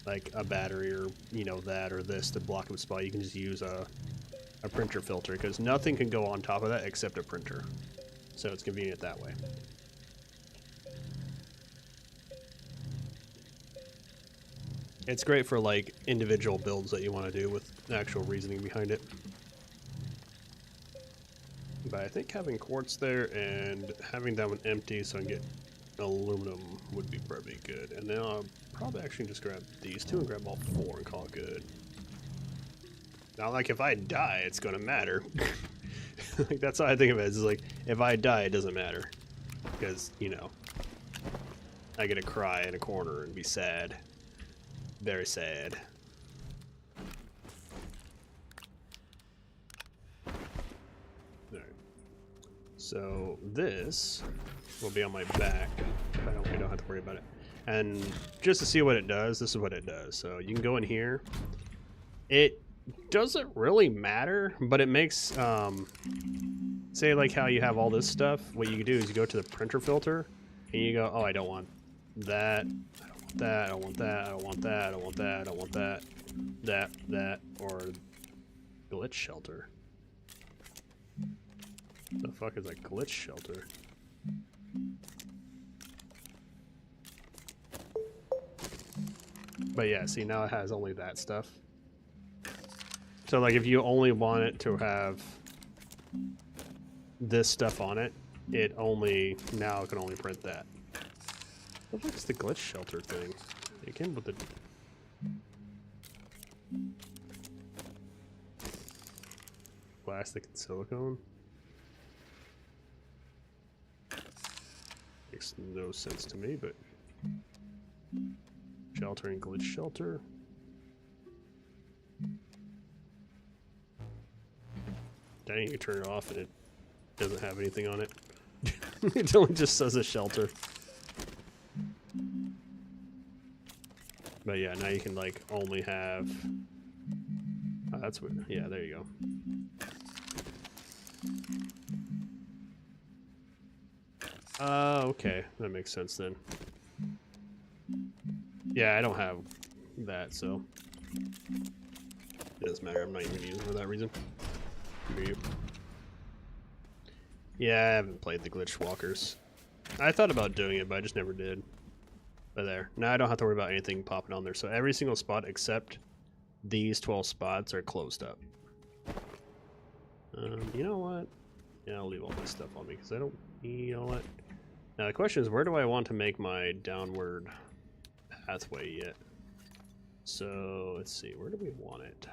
Speaker 1: like, a battery or, you know, that or this to block up a spot, you can just use a printer filter, because nothing can go on top of that except a printer. So it's convenient that way. It's great for, like, individual builds that you want to do with actual reasoning behind it. But I think having quartz there and having that one empty so I can get aluminum would be probably good. And then I'll probably actually just grab these 2 and grab all 4 and call it good. Now, like, if I die, it's gonna matter. Like, that's how I think of it. It's like, if I die, it doesn't matter. Because, you know, I get to cry in a corner and be sad. Very sad. Alright. So this will be on my back. We don't have to worry about it. And just to see what it does, this is what it does. So you can go in here. It doesn't really matter, but it makes, say like how you have all this stuff, what you can do is you go to the printer filter, and you go, oh, I don't want that. That, I don't want that, I don't want that, I don't want that, I don't want that, that, or glitch shelter. The fuck is a glitch shelter? But yeah, see, now it has only that stuff. So like if you only want it to have this stuff on it, it only, now it can only print that. What the fuck is the glitch shelter thing? It came with the... plastic and silicone? Makes no sense to me, but... Shelter and glitch shelter? Dang, you turn it off and it doesn't have anything on it. It only just says a shelter. But yeah, now you can like only have... Oh, that's weird. Yeah, there you go. Okay. That makes sense then. Yeah, I don't have that, so... It doesn't matter. I'm not even using it for that reason. For you. Yeah, I haven't played the glitch walkers. I thought about doing it, but I just never did. But there. Now I don't have to worry about anything popping on there. So every single spot except these 12 spots are closed up. You know what? Yeah, I'll leave all this stuff on me because I don't... You know what? Now the question is, where do I want to make my downward pathway yet? So, let's see. Where do we want it?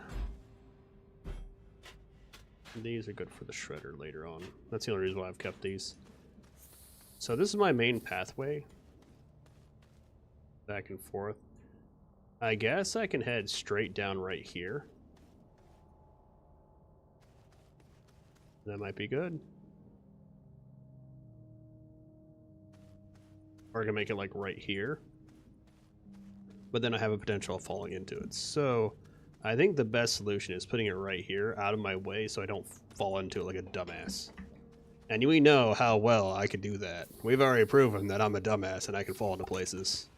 Speaker 1: These are good for the shredder later on. That's the only reason why I've kept these. So this is my main pathway. Back and forth. I guess I can head straight down right here. That might be good. Or I can make it like right here. But then I have a potential of falling into it. So I think the best solution is putting it right here out of my way so I don't fall into it like a dumbass. And we know how well I can do that. We've already proven that I'm a dumbass and I can fall into places.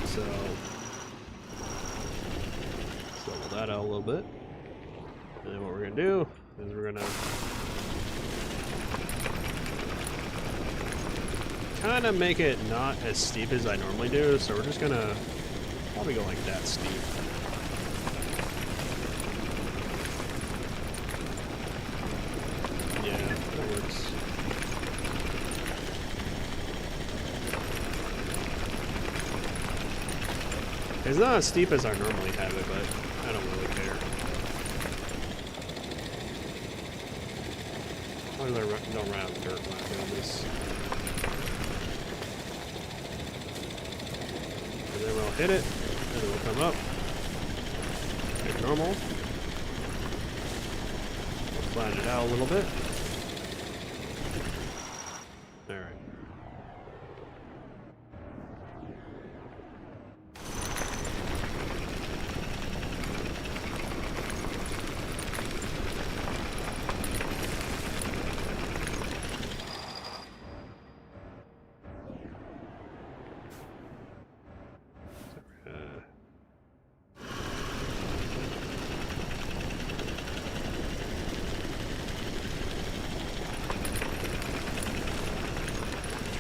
Speaker 1: So level that out a little bit. And then what we're gonna do is we're gonna kind of make it not as steep as I normally do, so we're just gonna probably go like that steep. Yeah, that works. It's not as steep as I normally have it, but I don't really care. I don't run out of dirt when I'm doing this. And then we'll hit it, and it will come up. Like normal. We'll flatten it out a little bit. Alright.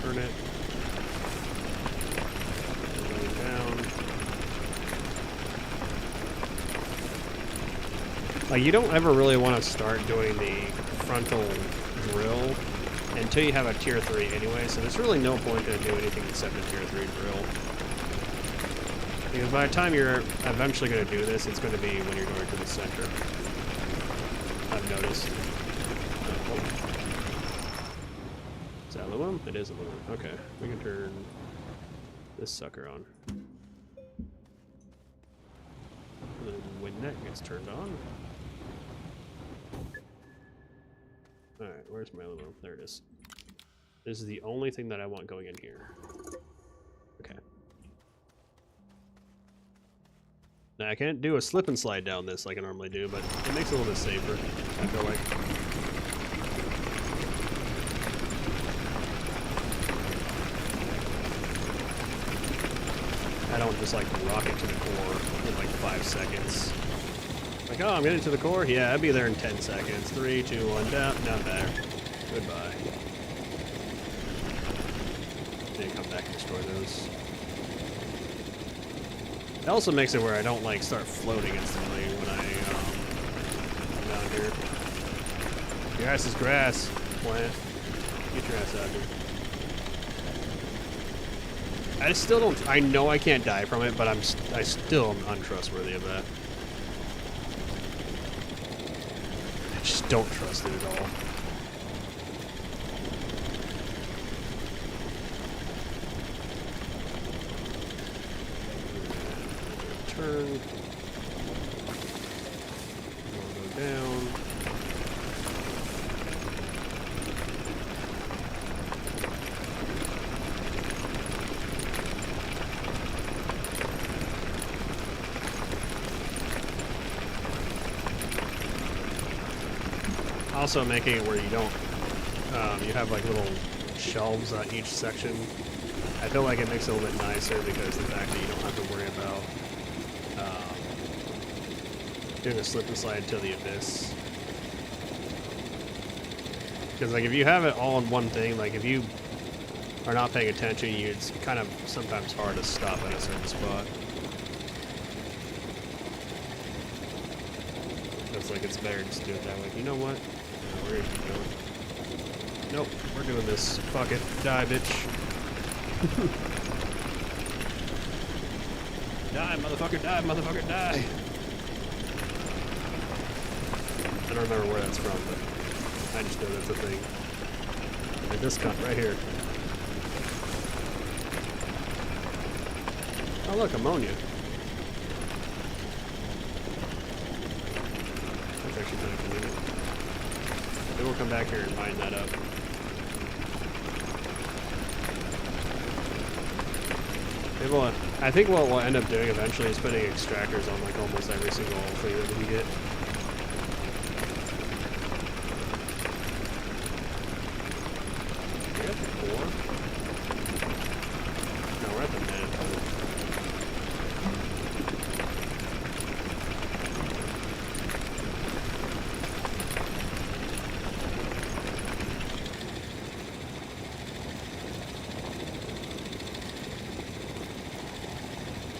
Speaker 1: Turn it. Lay it down. Like, you don't ever really want to start doing the frontal drill until you have a tier 3 anyway, so there's really no point to do anything except a tier 3 drill. Because by the time you're eventually going to do this, it's going to be when you're going to the center. I've noticed. Is that aluminum? It is aluminum. Okay, we can turn this sucker on. And then when that gets turned on. Alright, where's my aluminum? There it is. This is the only thing that I want going in here. Okay. Now I can't do a slip and slide down this like I normally do, but it makes it a little bit safer, I feel like. I don't just like rocket to the core in like 5 seconds. Like, oh, I'm getting to the core? Yeah, I'll be there in 10 seconds. 3, 2, 1, down, not there. Goodbye. Then come back and destroy those. It also makes it where I don't like start floating instantly when I'm down here. Grass is grass, plant. Get your ass out here. I still don't. I know I can't die from it, but I still am untrustworthy of that. I just don't trust it at all. Turn. We'll go down. Also making it where you don't, you have like little shelves on each section. I feel like it makes it a little bit nicer because the fact that you don't have to worry about doing a slip and slide to the abyss. Because like if you have it all in one thing, like if you are not paying attention, it's kind of sometimes hard to stop at a certain spot. It's like it's better just do it that way. You know what? No, we're gonna keep going. Nope, we're doing this. Fuck it. Die, bitch. Die, motherfucker, die, motherfucker, die. I don't remember where that's from, but I just know that's a thing. Like this cunt right here. Oh look, ammonia. That's actually kind of convenient. Maybe we'll come back here and mine that up. Maybe I think what we'll end up doing eventually is putting extractors on like almost every single thing that we get. Are we at the core? No, we're at the net.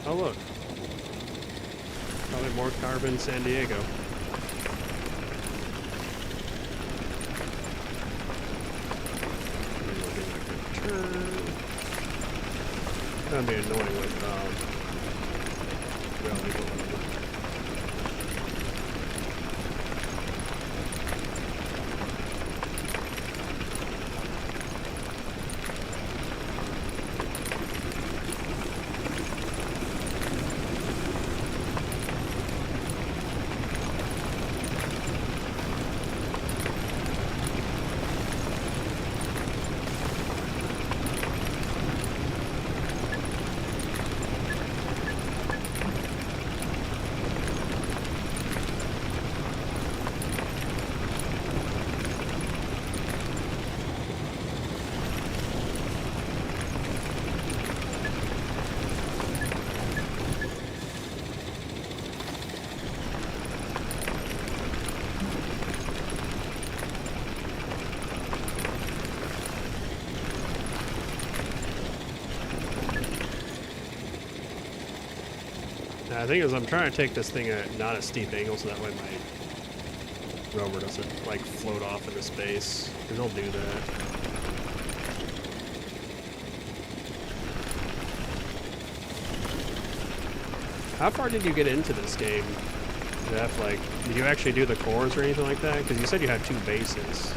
Speaker 1: Oh look, probably more carbon San Diego. That'd be annoying with rally going on. The thing is, I'm trying to take this thing at not a steep angle so that way my rover doesn't like float off into space, because he'll do that. How far did you get into this game, Jeff? Like, did you actually do the cores or anything like that? Because you said you had 2 bases.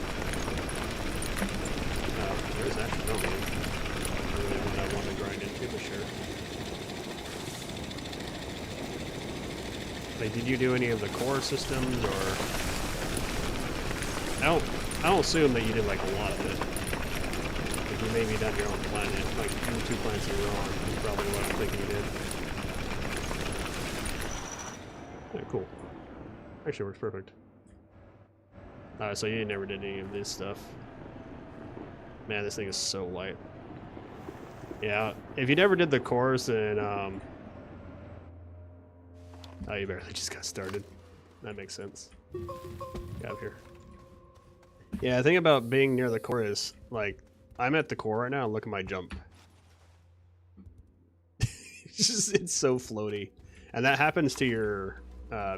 Speaker 1: There's actually no one. Really one I want to grind into for sure. Like, did you do any of the core systems, or I don't assume that you did like a lot of it. Like, you maybe done your own planet, like 2 planets in a row. Is probably what I'm thinking you did. Yeah, cool. Actually works perfect. So you never did any of this stuff. Man, this thing is so light. Yeah, if you never did the cores, then oh, you barely just got started. That makes sense. Get out here. Yeah, the thing about being near the core is, like, I'm at the core right now, and look at my jump. It's so floaty. And that happens to your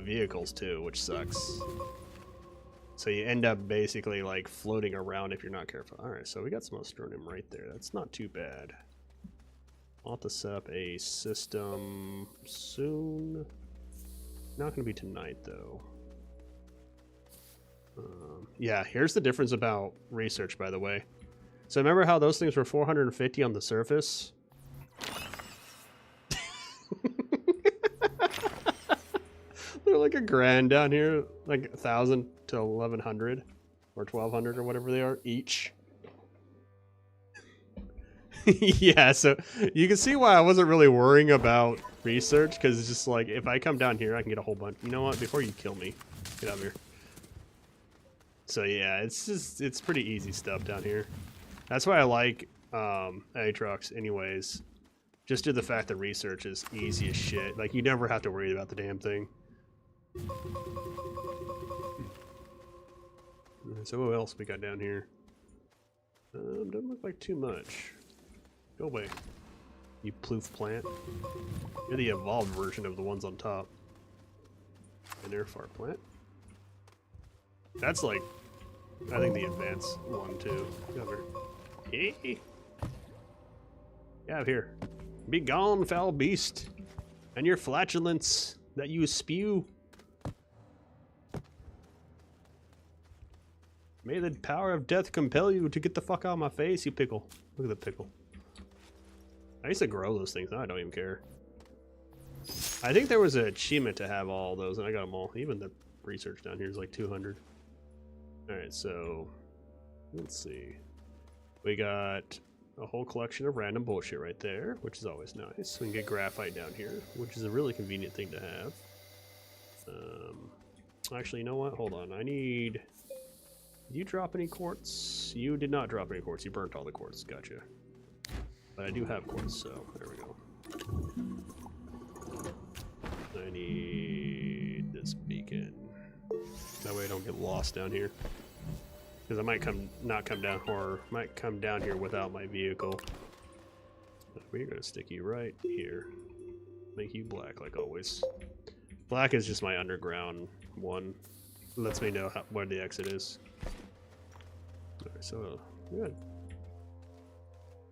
Speaker 1: vehicles too, which sucks. So you end up basically like floating around if you're not careful. Alright, so we got some Astroneer right there. That's not too bad. I'll have to set up a system soon. Not going to be tonight, though. Yeah, here's the difference about research, by the way. So remember how those things were 450 on the surface? They're like $1,000 down here, like 1,000 to 1,100 or 1,200 or whatever they are each. Yeah, so you can see why I wasn't really worrying about research, because it's just like, if I come down here, I can get a whole bunch. You know what? Before you kill me, get out of here. So yeah, it's pretty easy stuff down here. That's why I like Atrox anyways. Just due to the fact that research is easy as shit. Like, you never have to worry about the damn thing. So what else we got down here? Doesn't look like too much. Go away. You ploof plant. You're the evolved version of the ones on top. An air fart plant. That's like, I think the advanced one too. Get over here. Hey. Get out of here. Be gone, foul beast. And your flatulence that you spew. May the power of death compel you to get the fuck out of my face, you pickle. Look at the pickle. I used to grow those things, now I don't even care. I think there was an achievement to have all those, and I got them all. Even the research down here is like 200. Alright, so let's see. We got a whole collection of random bullshit right there, which is always nice. We can get graphite down here, which is a really convenient thing to have. Actually, you know what? Hold on. I need... Did you drop any quartz? You did not drop any quartz. You burnt all the quartz. Gotcha. But I do have quartz, so there we go. I need this beacon. That way I don't get lost down here. Because I might not come down, or might come down here without my vehicle. But we're gonna stick you right here. Make you black like always. Black is just my underground one. It lets me know where the exit is. Alright, so good.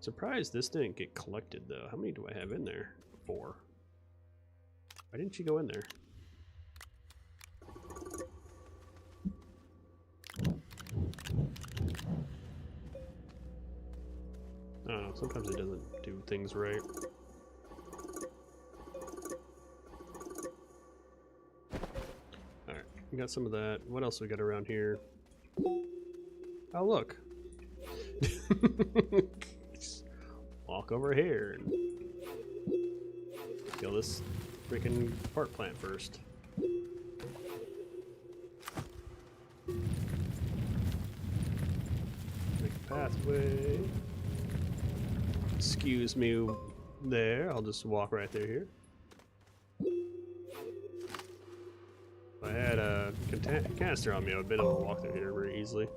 Speaker 1: Surprised this didn't get collected though. How many do I have in there? 4. Why didn't you go in there? I don't know, sometimes it doesn't do things right. Alright, we got some of that. What else we got around here? Oh, look. Just walk over here and kill this freaking fart plant first. Make a pathway. Excuse me there. I'll just walk right through here. If I had a canister on me, I would have been able to walk through here very easily.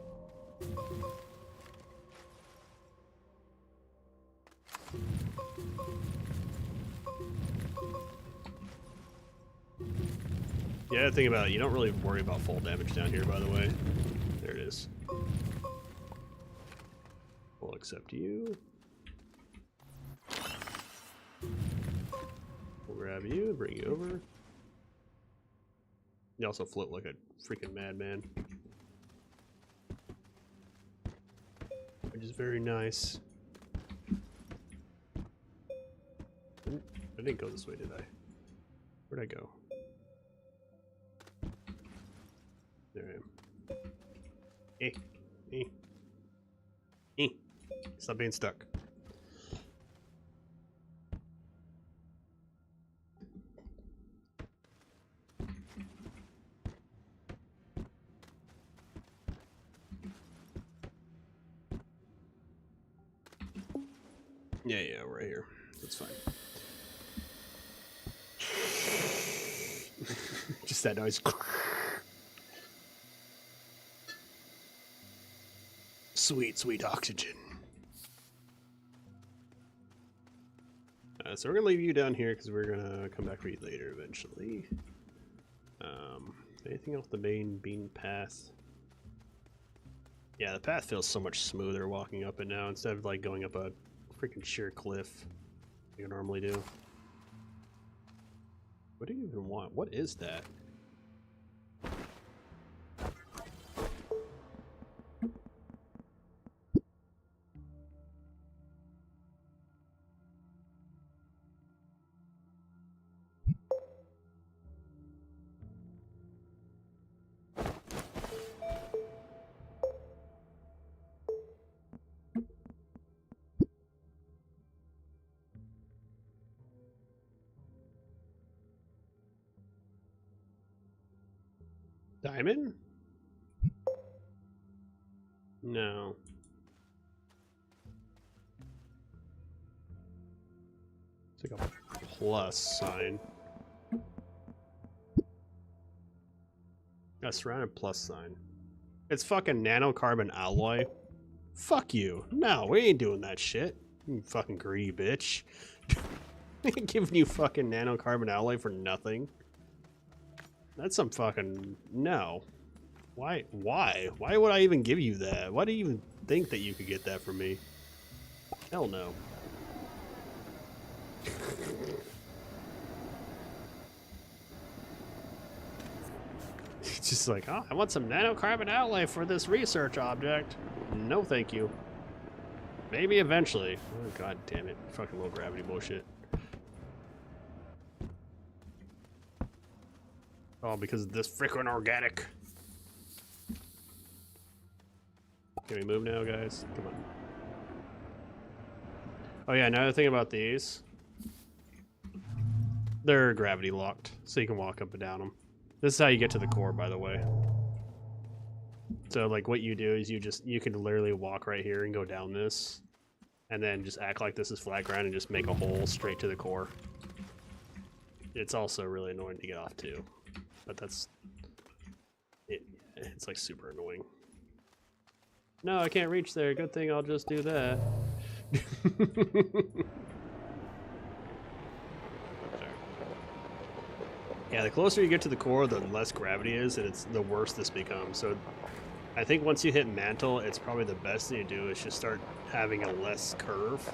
Speaker 1: Yeah, think about it. You don't really worry about full damage down here, by the way. There it is. We'll accept you. We'll grab you and bring you over. You also float like a freaking madman. Which is very nice. I didn't go this way, did I? Where'd I go? There I am. Stop being stuck. Yeah, right here. That's fine. Just that noise. Sweet, sweet oxygen. So we're gonna leave you down here because we're gonna come back for you later eventually. Anything off the main bean path? Yeah, the path feels so much smoother walking up it now instead of like going up a freaking sheer cliff like I normally do. What do you even want? What is that? Diamond? No. It's like a plus sign. A surrounded plus sign. It's fucking nanocarbon alloy. Fuck you. No, we ain't doing that shit. You fucking greedy bitch. Giving you fucking nanocarbon alloy for nothing. That's some fucking... No. Why? Why? Why would I even give you that? Why do you even think that you could get that from me? Hell no. It's just like, oh, I want some nanocarbon alloy for this research object. No, thank you. Maybe eventually. Oh, god damn it. Fucking low gravity bullshit. Oh, because of this freaking organic. Can we move now, guys? Come on. Oh yeah, another thing about these. They're gravity locked, so you can walk up and down them. This is how you get to the core, by the way. So like what you do is you can literally walk right here and go down this. And then just act like this is flat ground and just make a hole straight to the core. It's also really annoying to get off too. But that's... It's like super annoying. No, I can't reach there. Good thing I'll just do that. Yeah, the closer you get to the core, the less gravity is, and it's the worse this becomes. So I think once you hit mantle, it's probably the best thing to do is just start having a less curve.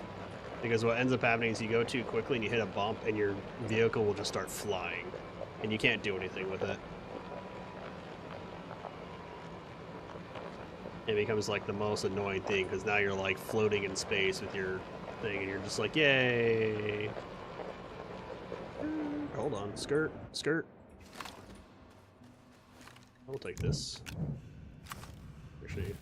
Speaker 1: Because what ends up happening is you go too quickly and you hit a bump and your vehicle will just start flying. And you can't do anything with it. It becomes like the most annoying thing because now you're like floating in space with your thing and you're just like, yay! Hold on, skirt, skirt. I'll take this. Appreciate it.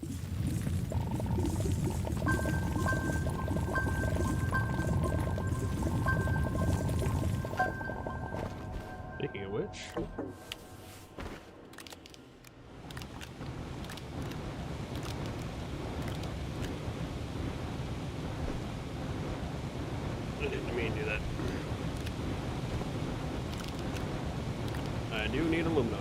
Speaker 1: Speaking of which, I didn't mean to do that. I do need aluminum.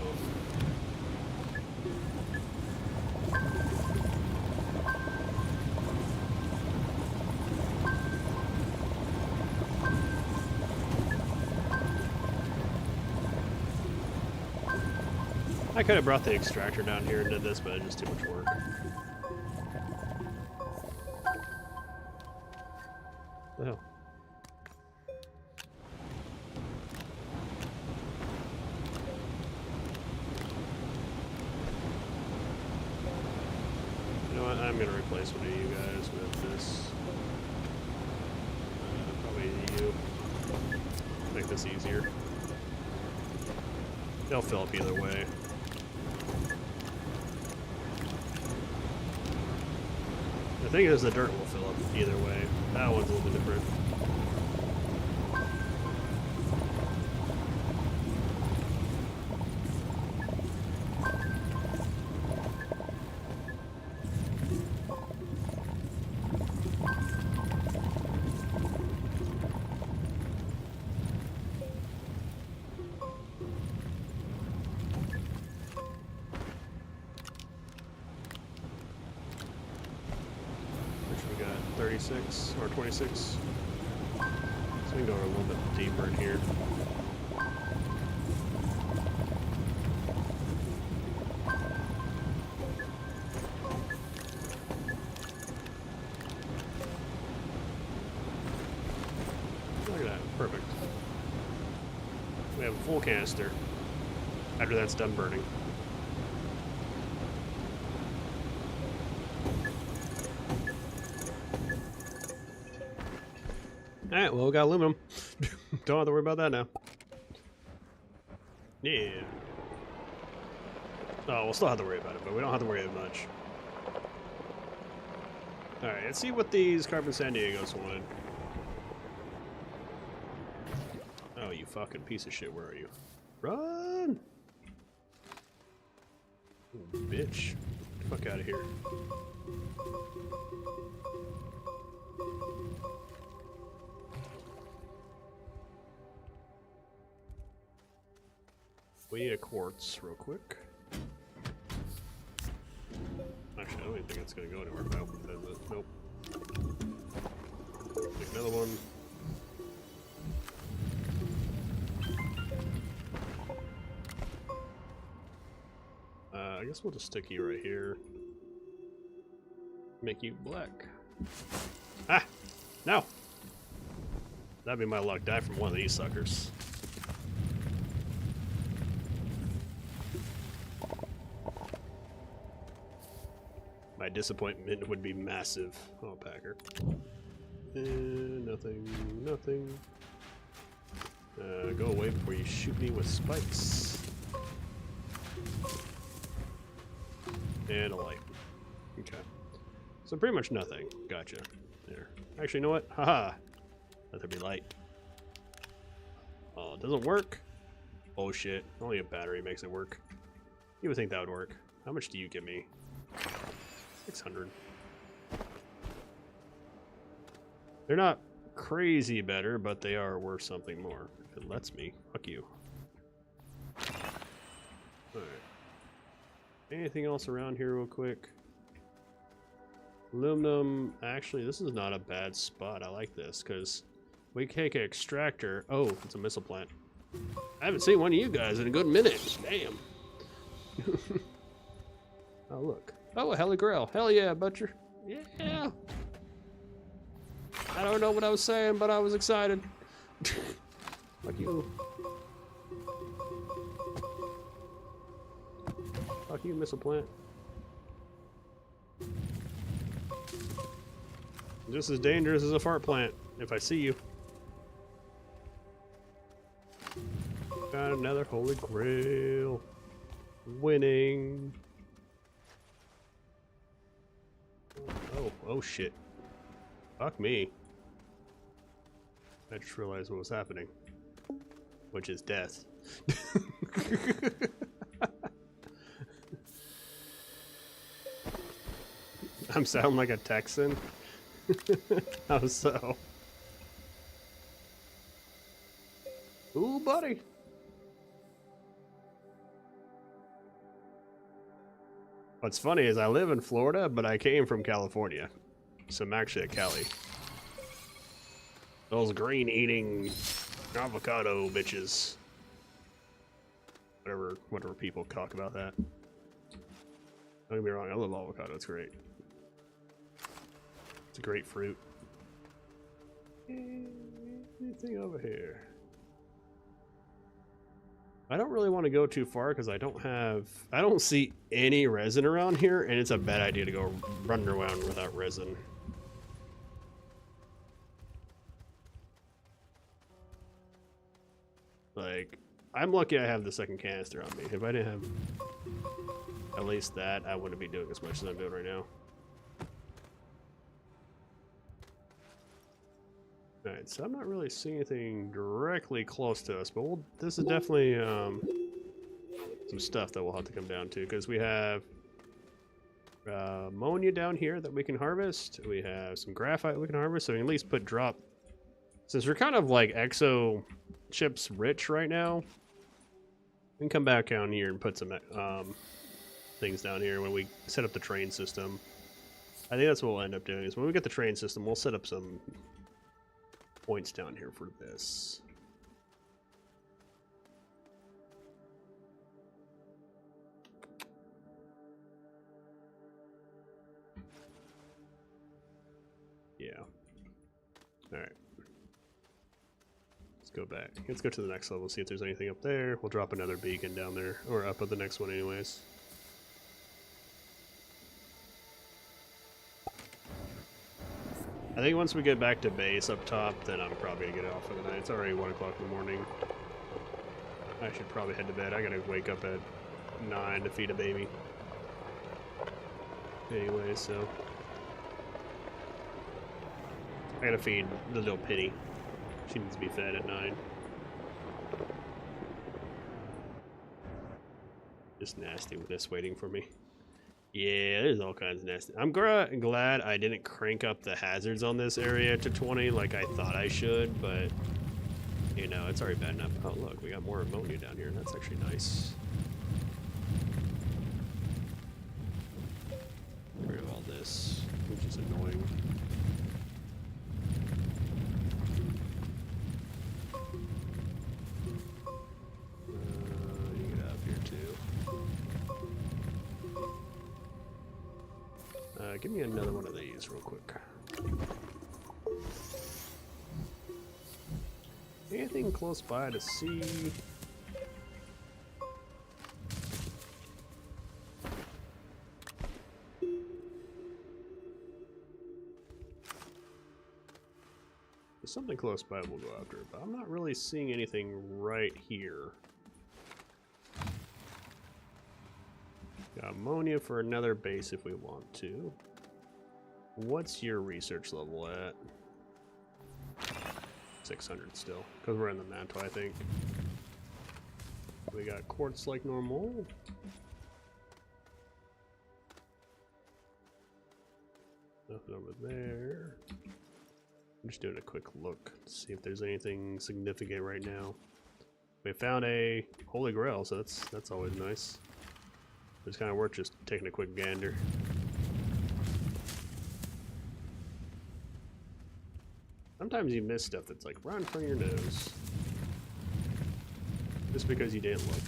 Speaker 1: I could have brought the extractor down here and did this, but it's just too much work. What the hell? You know what? I'm gonna replace one of you guys with this. Probably you. Make this easier. They'll fill up either way. The thing is, the dirt will fill up either way. That one's a little bit different. We got 36 or 26. So we can go a little bit deeper in here. Look at that, perfect. We have a full canister after that's done burning. Alright, well, we got aluminum. Don't have to worry about that now. Yeah. Oh, we'll still have to worry about it, but we don't have to worry that much. Alright, let's see what these Carbon San Diegos wanted. Oh, you fucking piece of shit, where are you? Run! Oh, bitch. Get the fuck out of here. We need a quartz real quick. Actually, I don't even think it's going to go anywhere if I open it. Nope. Make another one. I guess we'll just stick you right here. Make you black. Ah! No! That'd be my luck. Die from one of these suckers. My disappointment would be massive. Oh, Packer. Nothing, nothing. Go away before you shoot me with spikes. And a light. Okay. So pretty much nothing. Gotcha. There. Actually, you know what? Haha. Let there be light. Oh, it doesn't work? Oh shit. Only a battery makes it work. You would think that would work. How much do you give me? 600. They're not crazy better, but they are worth something more. If it lets me. Fuck you. Alright. Anything else around here real quick? Aluminum. Actually, this is not a bad spot. I like this because we take an extractor. Oh, it's a missile plant. I haven't seen one of you guys in a good minute. Damn. Oh, look. Oh, a Heli Grail. Hell yeah, Butcher. Yeah. I don't know what I was saying, but I was excited. Fuck you. Fuck you, missile plant. Just as dangerous as a fart plant, if I see you. Got another Holy Grail. Winning. Oh shit. Fuck me. I just realized what was happening. Which is death. I'm sounding like a Texan. How so? Ooh, buddy. What's funny is I live in Florida, but I came from California. So I'm actually a Cali. Those green-eating avocado bitches. Whatever people talk about that. Don't get me wrong, I love avocado, it's great. It's a great fruit. Anything over here? I don't really want to go too far because I don't see any resin around here, and it's a bad idea to go running around without resin. Like, I'm lucky I have the second canister on me. If I didn't have at least that, I wouldn't be doing as much as I'm doing right now. Alright, so I'm not really seeing anything directly close to us, but this is definitely some stuff that we'll have to come down to, because we have ammonia down here that we can harvest. We have some graphite we can harvest, so we can at least put drop. Since we're kind of like exo chips rich right now, we can come back down here and put some things down here when we set up the train system. I think that's what we'll end up doing, is when we get the train system, we'll set up some points down here for this. Yeah. Alright. Let's go back. Let's go to the next level, see if there's anything up there. We'll drop another beacon down there, or up at the next one anyways. I think once we get back to base up top, then I'm probably gonna get off for the night. It's already 1 o'clock in the morning. I should probably head to bed. I gotta wake up at 9 to feed a baby. Anyway, so I gotta feed the little pitty. She needs to be fed at 9. Just nastiness waiting for me. Yeah, there's all kinds of nasty. I'm glad I didn't crank up the hazards on this area to 20 like I thought I should, but you know, it's already bad enough. Oh look, we got more ammonia down here. That's actually nice. Get rid of all this, which is annoying. Give me another one of these real quick. Anything close by to see? There's something close by we'll go after, but I'm not really seeing anything right here. Got ammonia for another base if we want to. What's your research level at? 600 still, because we're in the mantle, I think. We got quartz like normal. Nothing over there. I'm just doing a quick look to see if there's anything significant right now. We found a holy grail, so that's always nice. It's kind of worth just taking a quick gander. Sometimes you miss stuff that's like right in front of your nose, just because you didn't look.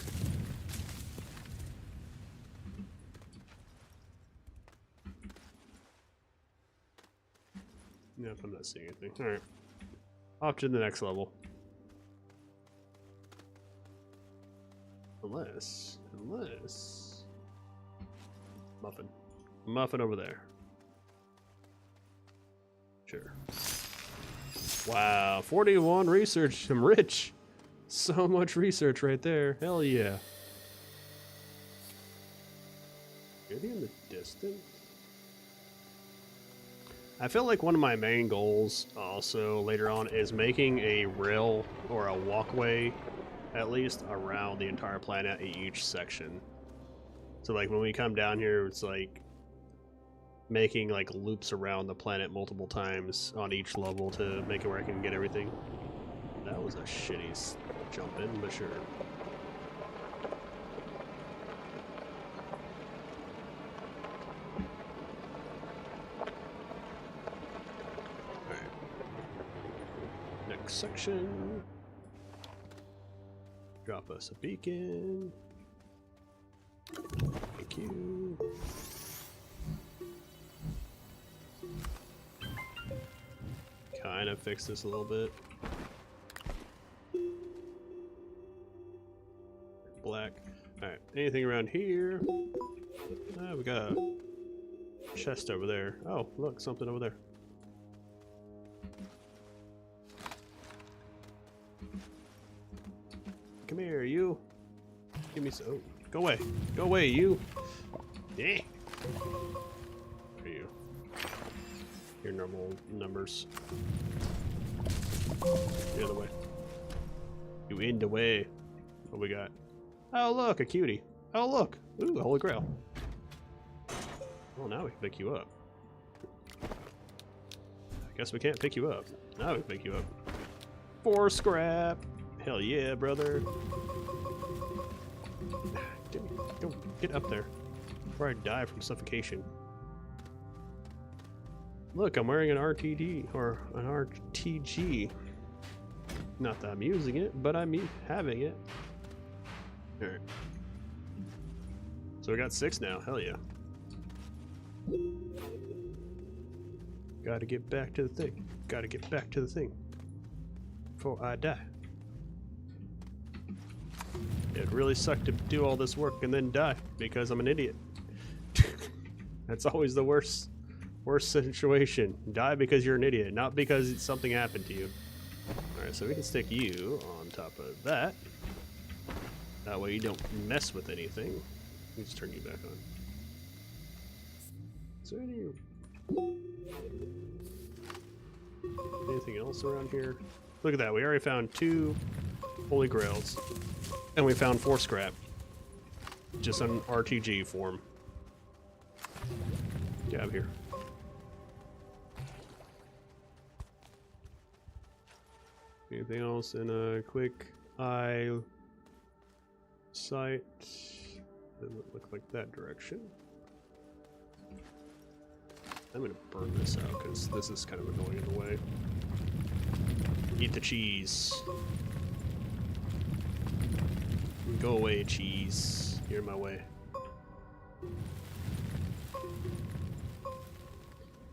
Speaker 1: Nope, I'm not seeing anything. Alright. Off to the next level. Unless... Muffin over there. Sure. Wow, 41 research. I'm rich. So much research right there. Hell yeah. Maybe in the distance? I feel like one of my main goals also later on is making a rail or a walkway at least around the entire planet in each section. So like when we come down here, it's like making like loops around the planet multiple times on each level to make it where I can get everything. That was a shitty jump in, but sure. Section. Drop us a beacon. Thank you. Kind of fix this a little bit. Black. Alright, anything around here? We got a chest over there. Oh, look, something over there. Come here, you. Give me some. Oh, go away. Go away, you. Yeah. Where are you? Your normal numbers. The other way. You in the way. What we got? Oh, look, a cutie. Oh, look. Ooh, a holy grail. Well, now we can pick you up. I guess we can't pick you up. Now we can pick you up. 4 scrap. Hell yeah, brother. Go get up there before I die from suffocation. Look, I'm wearing an RTD or an RTG. Not that I'm using it, but I'm having it. Alright. So we got 6 now. Hell yeah. Gotta get back to the thing. Gotta get back to the thing before I die. It really sucked to do all this work and then die because I'm an idiot. That's always the worst situation. Die because you're an idiot, not because something happened to you. Alright, so we can stick you on top of that. That way you don't mess with anything. Let me just turn you back on. Is there anything else around here? Look at that, we already found 2 holy grails. And we found 4 scrap. Just on RTG form. Get out of here. Anything else in a quick eye sight? Doesn't look like that direction. I'm gonna burn this out because this is kind of annoying in the way. Eat the cheese. Go away, cheese. You're in my way.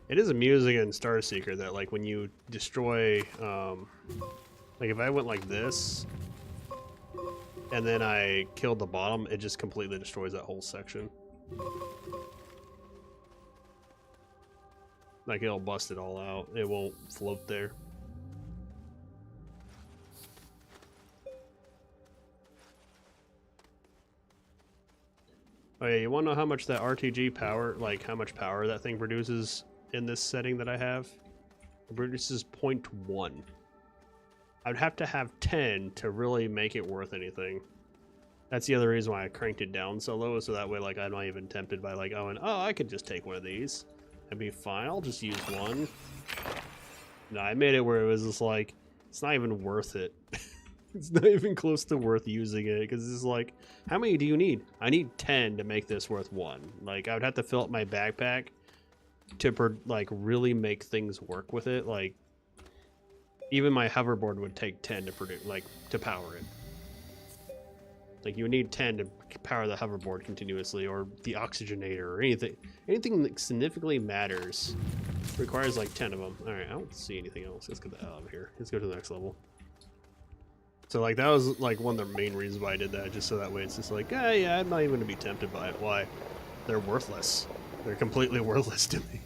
Speaker 1: It is amusing in Starseeker that like when you destroy, like if I went like this, and then I killed the bottom, it just completely destroys that whole section. Like it'll bust it all out. It won't float there. Oh yeah, you wanna know how much that RTG power, like how much power that thing produces in this setting that I have? It produces 0.1. I'd have to have 10 to really make it worth anything. That's the other reason why I cranked it down so low, so that way like I'm not even tempted by like, oh, I could just take one of these and be fine. I'll just use one. No, I made it where it was just like, it's not even worth it. It's not even close to worth using it, because it's like, how many do you need? I need 10 to make this worth 1. Like, I would have to fill up my backpack to like really make things work with it. Like, even my hoverboard would take 10 to produce, like, to power it. Like, you would need 10 to power the hoverboard continuously, or the oxygenator, or anything. Anything that significantly matters requires like 10 of them. All right, I don't see anything else. Let's get the hell out of here. Let's go to the next level. So like that was like one of the main reasons why I did that, just so that way it's just like, yeah, I'm not even gonna be tempted by it. Why? They're worthless. They're completely worthless to me.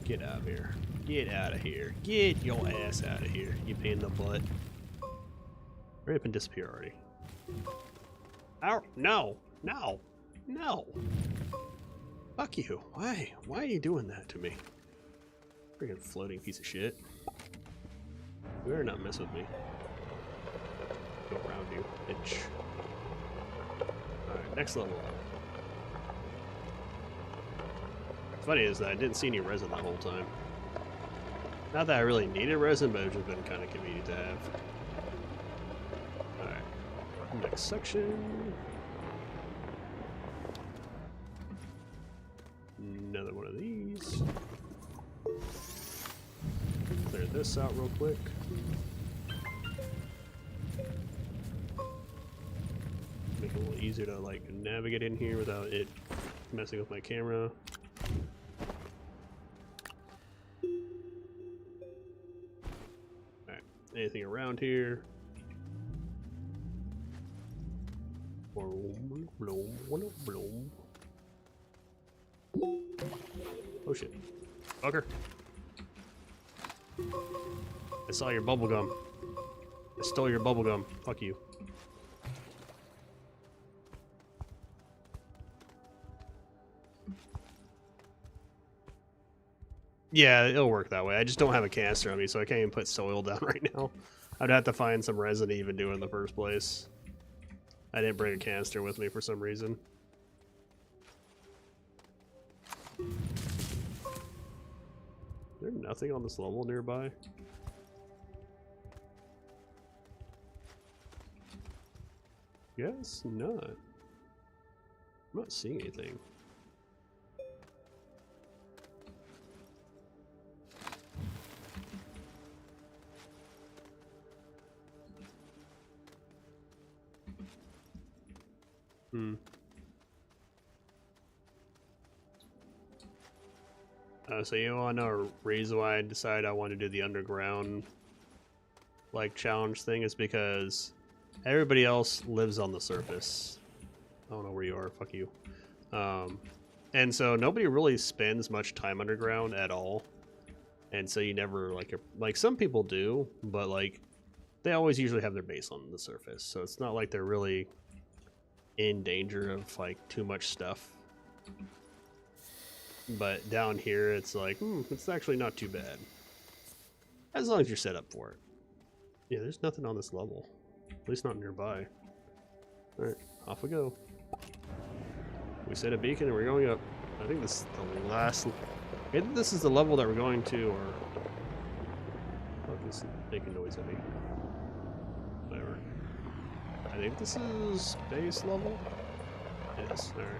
Speaker 1: Get out of here. Get out of here. Get your ass out of here, you pain in the butt. Hurry up and disappear already. Ow, no, no, no. Fuck you. Why? Why are you doing that to me? Freaking floating piece of shit. You better not mess with me. Go around you, bitch. Alright, next level up. What's funny is that I didn't see any resin the whole time. Not that I really needed resin, but it's just been kind of convenient to have. Alright, next section. Another one of these. Clear this out real quick. Make it a little easier to like navigate in here without it messing with my camera. Alright, anything around here? Oh shit. Fucker. I saw your bubblegum. I stole your bubblegum. Fuck you. Yeah, it'll work that way. I just don't have a canister on me, so I can't even put soil down right now. I'd have to find some resin to even do it in the first place. I didn't bring a canister with me for some reason. Is there nothing on this level nearby? Guess not. I'm not seeing anything. So you want to know a reason why I decided I want to do the underground like challenge thing is because everybody else lives on the surface. I don't know where you are, fuck you. And so nobody really spends much time underground at all. And so you never like some people do, but like they always usually have their base on the surface. So it's not like they're really in danger of like too much stuff. But down here it's like, it's actually not too bad. As long as you're set up for it. Yeah, there's nothing on this level. At least not nearby. Alright, off we go. We set a beacon and we're going up. I think this is the last... Either this is the level that we're going to, or... Oh, this is making noise at me. Whatever. I think this is base level? It is, alright.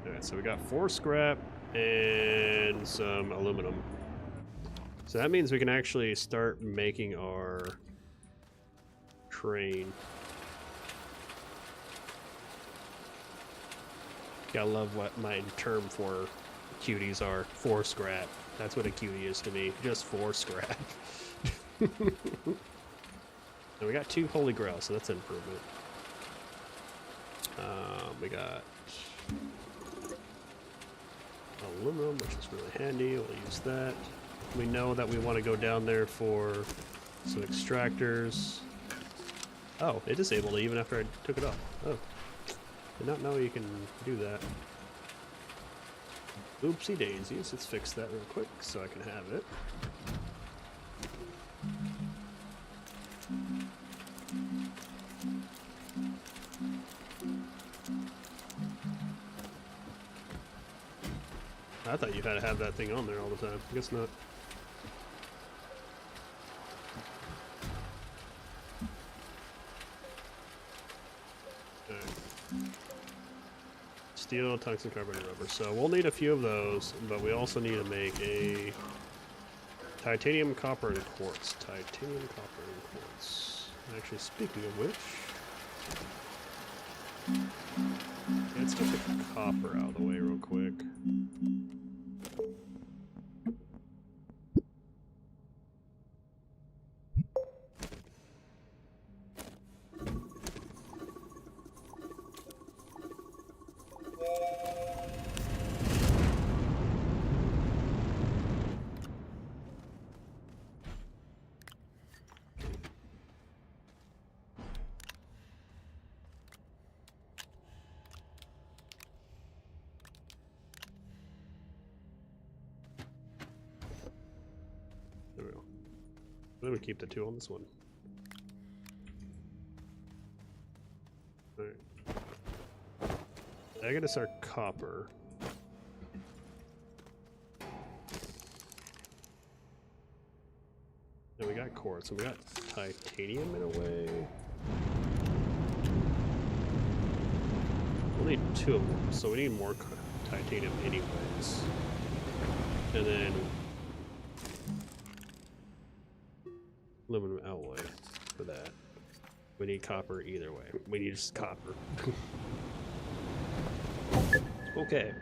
Speaker 1: Alright, so we got 4 scrap and some aluminum. So that means we can actually start making our train. I love what my term for cuties are. For scrap. That's what a cutie is to me. Just for scrap. And we got 2 holy grails, so that's an improvement. We got aluminum, which is really handy. We'll use that. We know that we want to go down there for some extractors. Oh, it disabled it even after I took it off. Oh, did not know you can do that. Oopsie daisies. Let's fix that real quick so I can have it. I thought you had to have that thing on there all the time. I guess not. Alright. Steel, tungsten carbide, and rubber. So we'll need a few of those, but we also need to make a titanium, copper, and quartz. Titanium, copper, and quartz. Actually, speaking of which, let's get the copper out of the way real quick. There we go. Then we keep the 2 on this one. Alright. I gotta start copper. And we got quartz, and we got titanium in a way. We'll need 2 of them, so we need more titanium anyways. And then aluminum alloy for that. We need copper either way. We need just copper. Okay.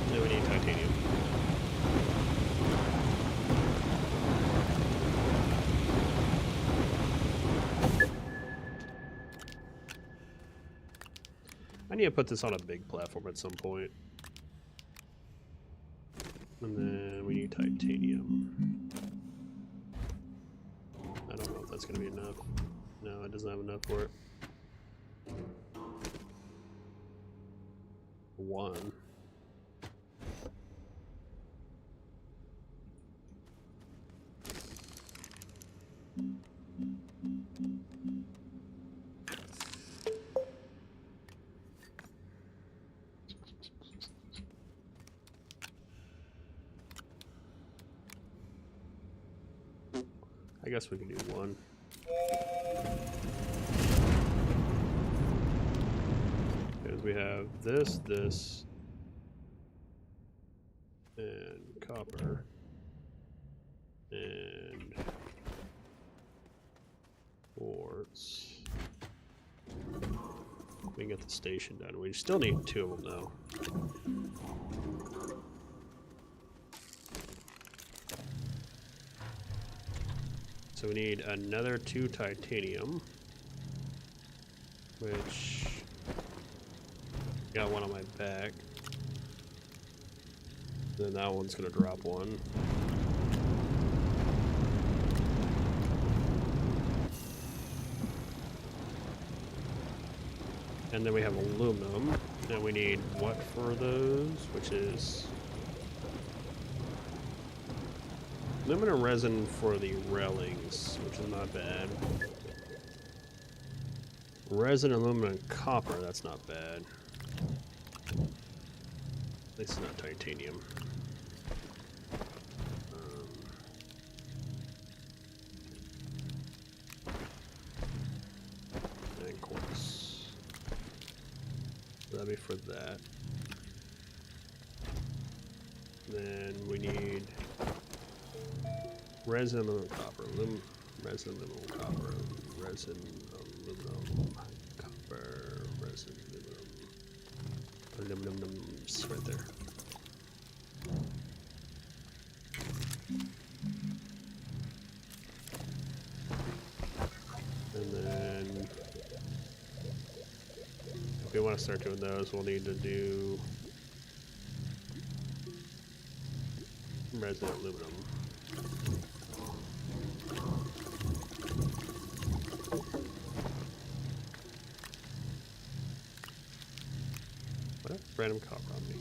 Speaker 1: Then we need titanium. I need to put this on a big platform at some point. And then we need titanium. I don't know if that's going to be enough. No, it doesn't have enough for it. 1. I guess we can do 1. Because we have this, and copper, and quartz. We can get the station done. We still need 2 of them though. So we need another 2 titanium, which got 1 on my back. Then that one's gonna drop 1. And then we have aluminum, and we need what for those, which is aluminum resin for the railings, which is not bad. Resin, aluminum, and copper, that's not bad. At least it's not titanium. And quartz. So that'd be for that. Then we need resin, aluminum, copper, resin, aluminum, copper, resin, aluminum, copper, resin, aluminum, it's right there. And then if we want to start doing those, we'll need to do resin, aluminum. What? Random copper on me.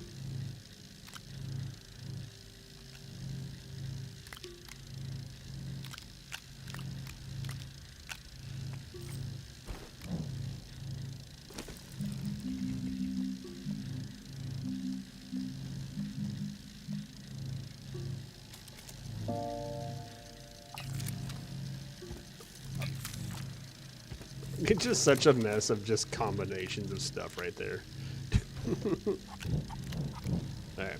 Speaker 1: It's just such a mess of just combinations of stuff right there. Alright.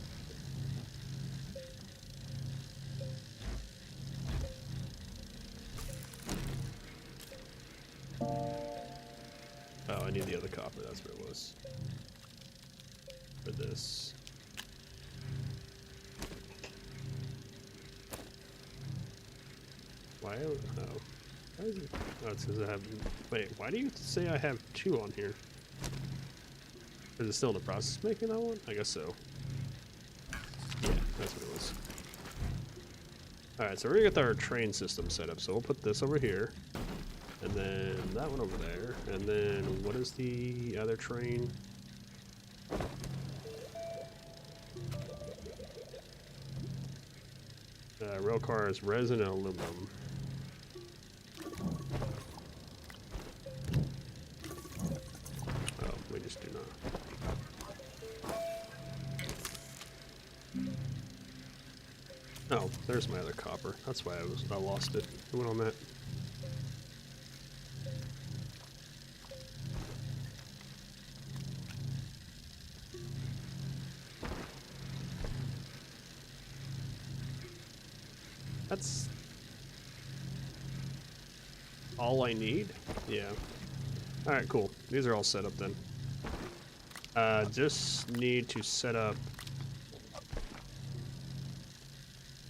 Speaker 1: Oh, I need the other copper, that's what it was. For this. Why? Oh. Why is it? Oh, it's because I have. Wait, why do you say I have 2 on here? Is it still in the process of making that one? I guess so. Yeah, that's what it was. Alright, so we're gonna get our train system set up. So we'll put this over here. And then that one over there. And then what is the other train? Rail car is resin and aluminum. Oh, we just do not. Oh, there's my other copper. That's why I lost it. It went on that. That's all I need? Yeah. Alright, cool. These are all set up then. Just need to set up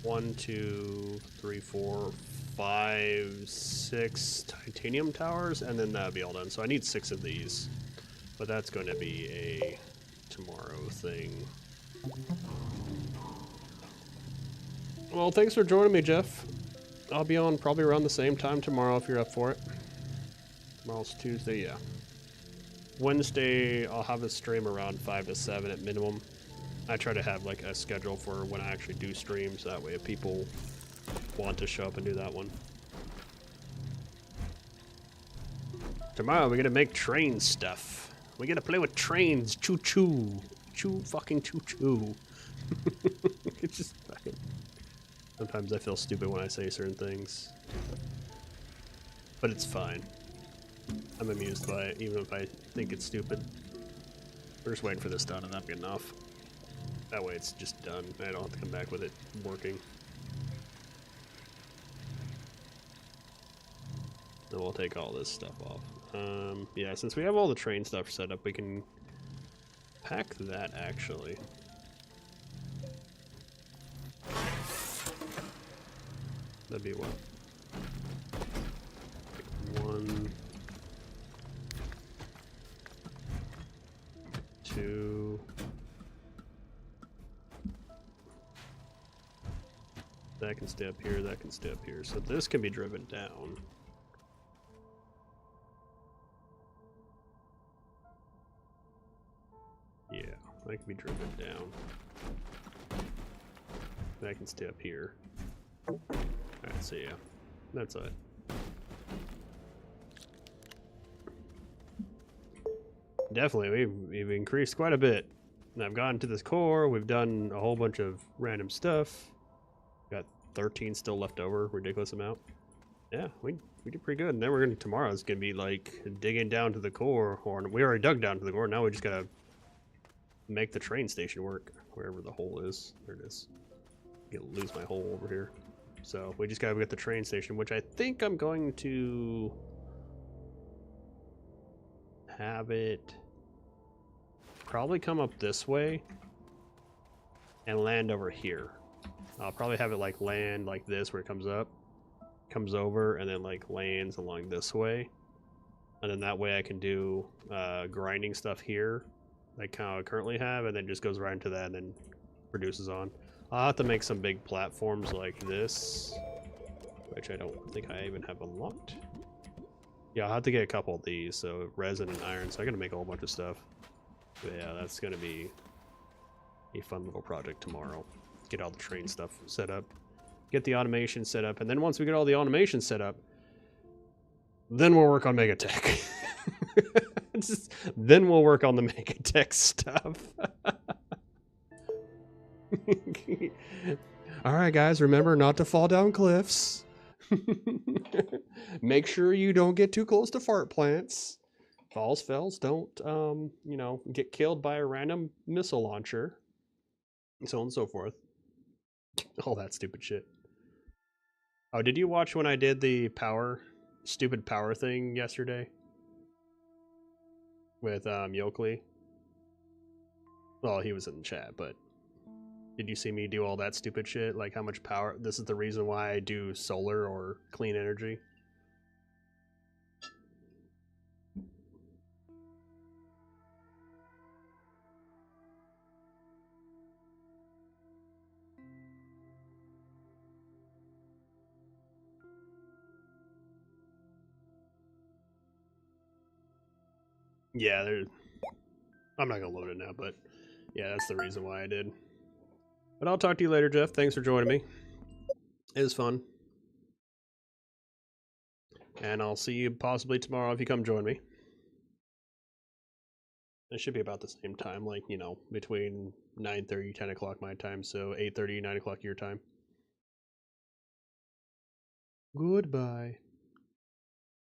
Speaker 1: 1, 2, 3, 4, 5, 6 titanium towers, and then that'll be all done. So I need 6 of these. But that's going to be a tomorrow thing. Well, thanks for joining me, Jeff. I'll be on probably around the same time tomorrow if you're up for it. Tomorrow's Tuesday, yeah. Wednesday, I'll have a stream around 5 to 7 at minimum. I try to have like a schedule for when I actually do streams. That way if people want to show up and do that one. Tomorrow, we're gonna make train stuff. We gotta play with trains. Choo-choo. Fucking choo-choo. It's just fucking... Sometimes I feel stupid when I say certain things. But it's fine. I'm amused by it, even if I think it's stupid. We're just waiting for this done, and that'll be enough. That way it's just done. I don't have to come back with it working. Then we'll take all this stuff off. Yeah, since we have all the train stuff set up, we can pack that, actually. That'd be what? 1, 2. That can stay up here, that can stay up here. So this can be driven down. Yeah, that can be driven down. That can stay up here. Alright, so yeah, that's it. Definitely, we've increased quite a bit. And I've gone to this core, we've done a whole bunch of random stuff. Got 13 still left over, ridiculous amount. Yeah, we did pretty good. And then tomorrow's gonna be like digging down to the core, or we already dug down to the core, now we just gotta make the train station work, wherever the hole is. There it is. I'm gonna lose my hole over here. So we just gotta get the train station, which I think I'm going to have it probably come up this way and land over here. I'll probably have it like land like this where it comes up, comes over, and then like lands along this way. And then that way I can do grinding stuff here, like how I currently have, and then just goes right into that and then produces on. I'll have to make some big platforms like this, which I don't think I even have unlocked. Yeah, I'll have to get a couple of these, so resin and iron, so I gotta make a whole bunch of stuff. But yeah, that's gonna be a fun little project tomorrow. Get all the train stuff set up, get the automation set up, and then once we get all the automation set up, then we'll work on Megatech. Then we'll work on the Megatech stuff. Alright guys, remember not to fall down cliffs. Make sure you don't get too close to fart plants. Falls, don't, you know, get killed by a random missile launcher. And so on and so forth. All that stupid shit. Oh, did you watch when I did the stupid power thing yesterday? With, Yoakley? Well, he was in the chat, but did you see me do all that stupid shit? Like how much power? This is the reason why I do solar or clean energy. Yeah, I'm not gonna load it now, but yeah, that's the reason why I did. But I'll talk to you later, Jeff. Thanks for joining me. It was fun. And I'll see you possibly tomorrow if you come join me. It should be about the same time, like, you know, between 9:30, 10 o'clock my time, so 8:30, 9 o'clock your time. Goodbye.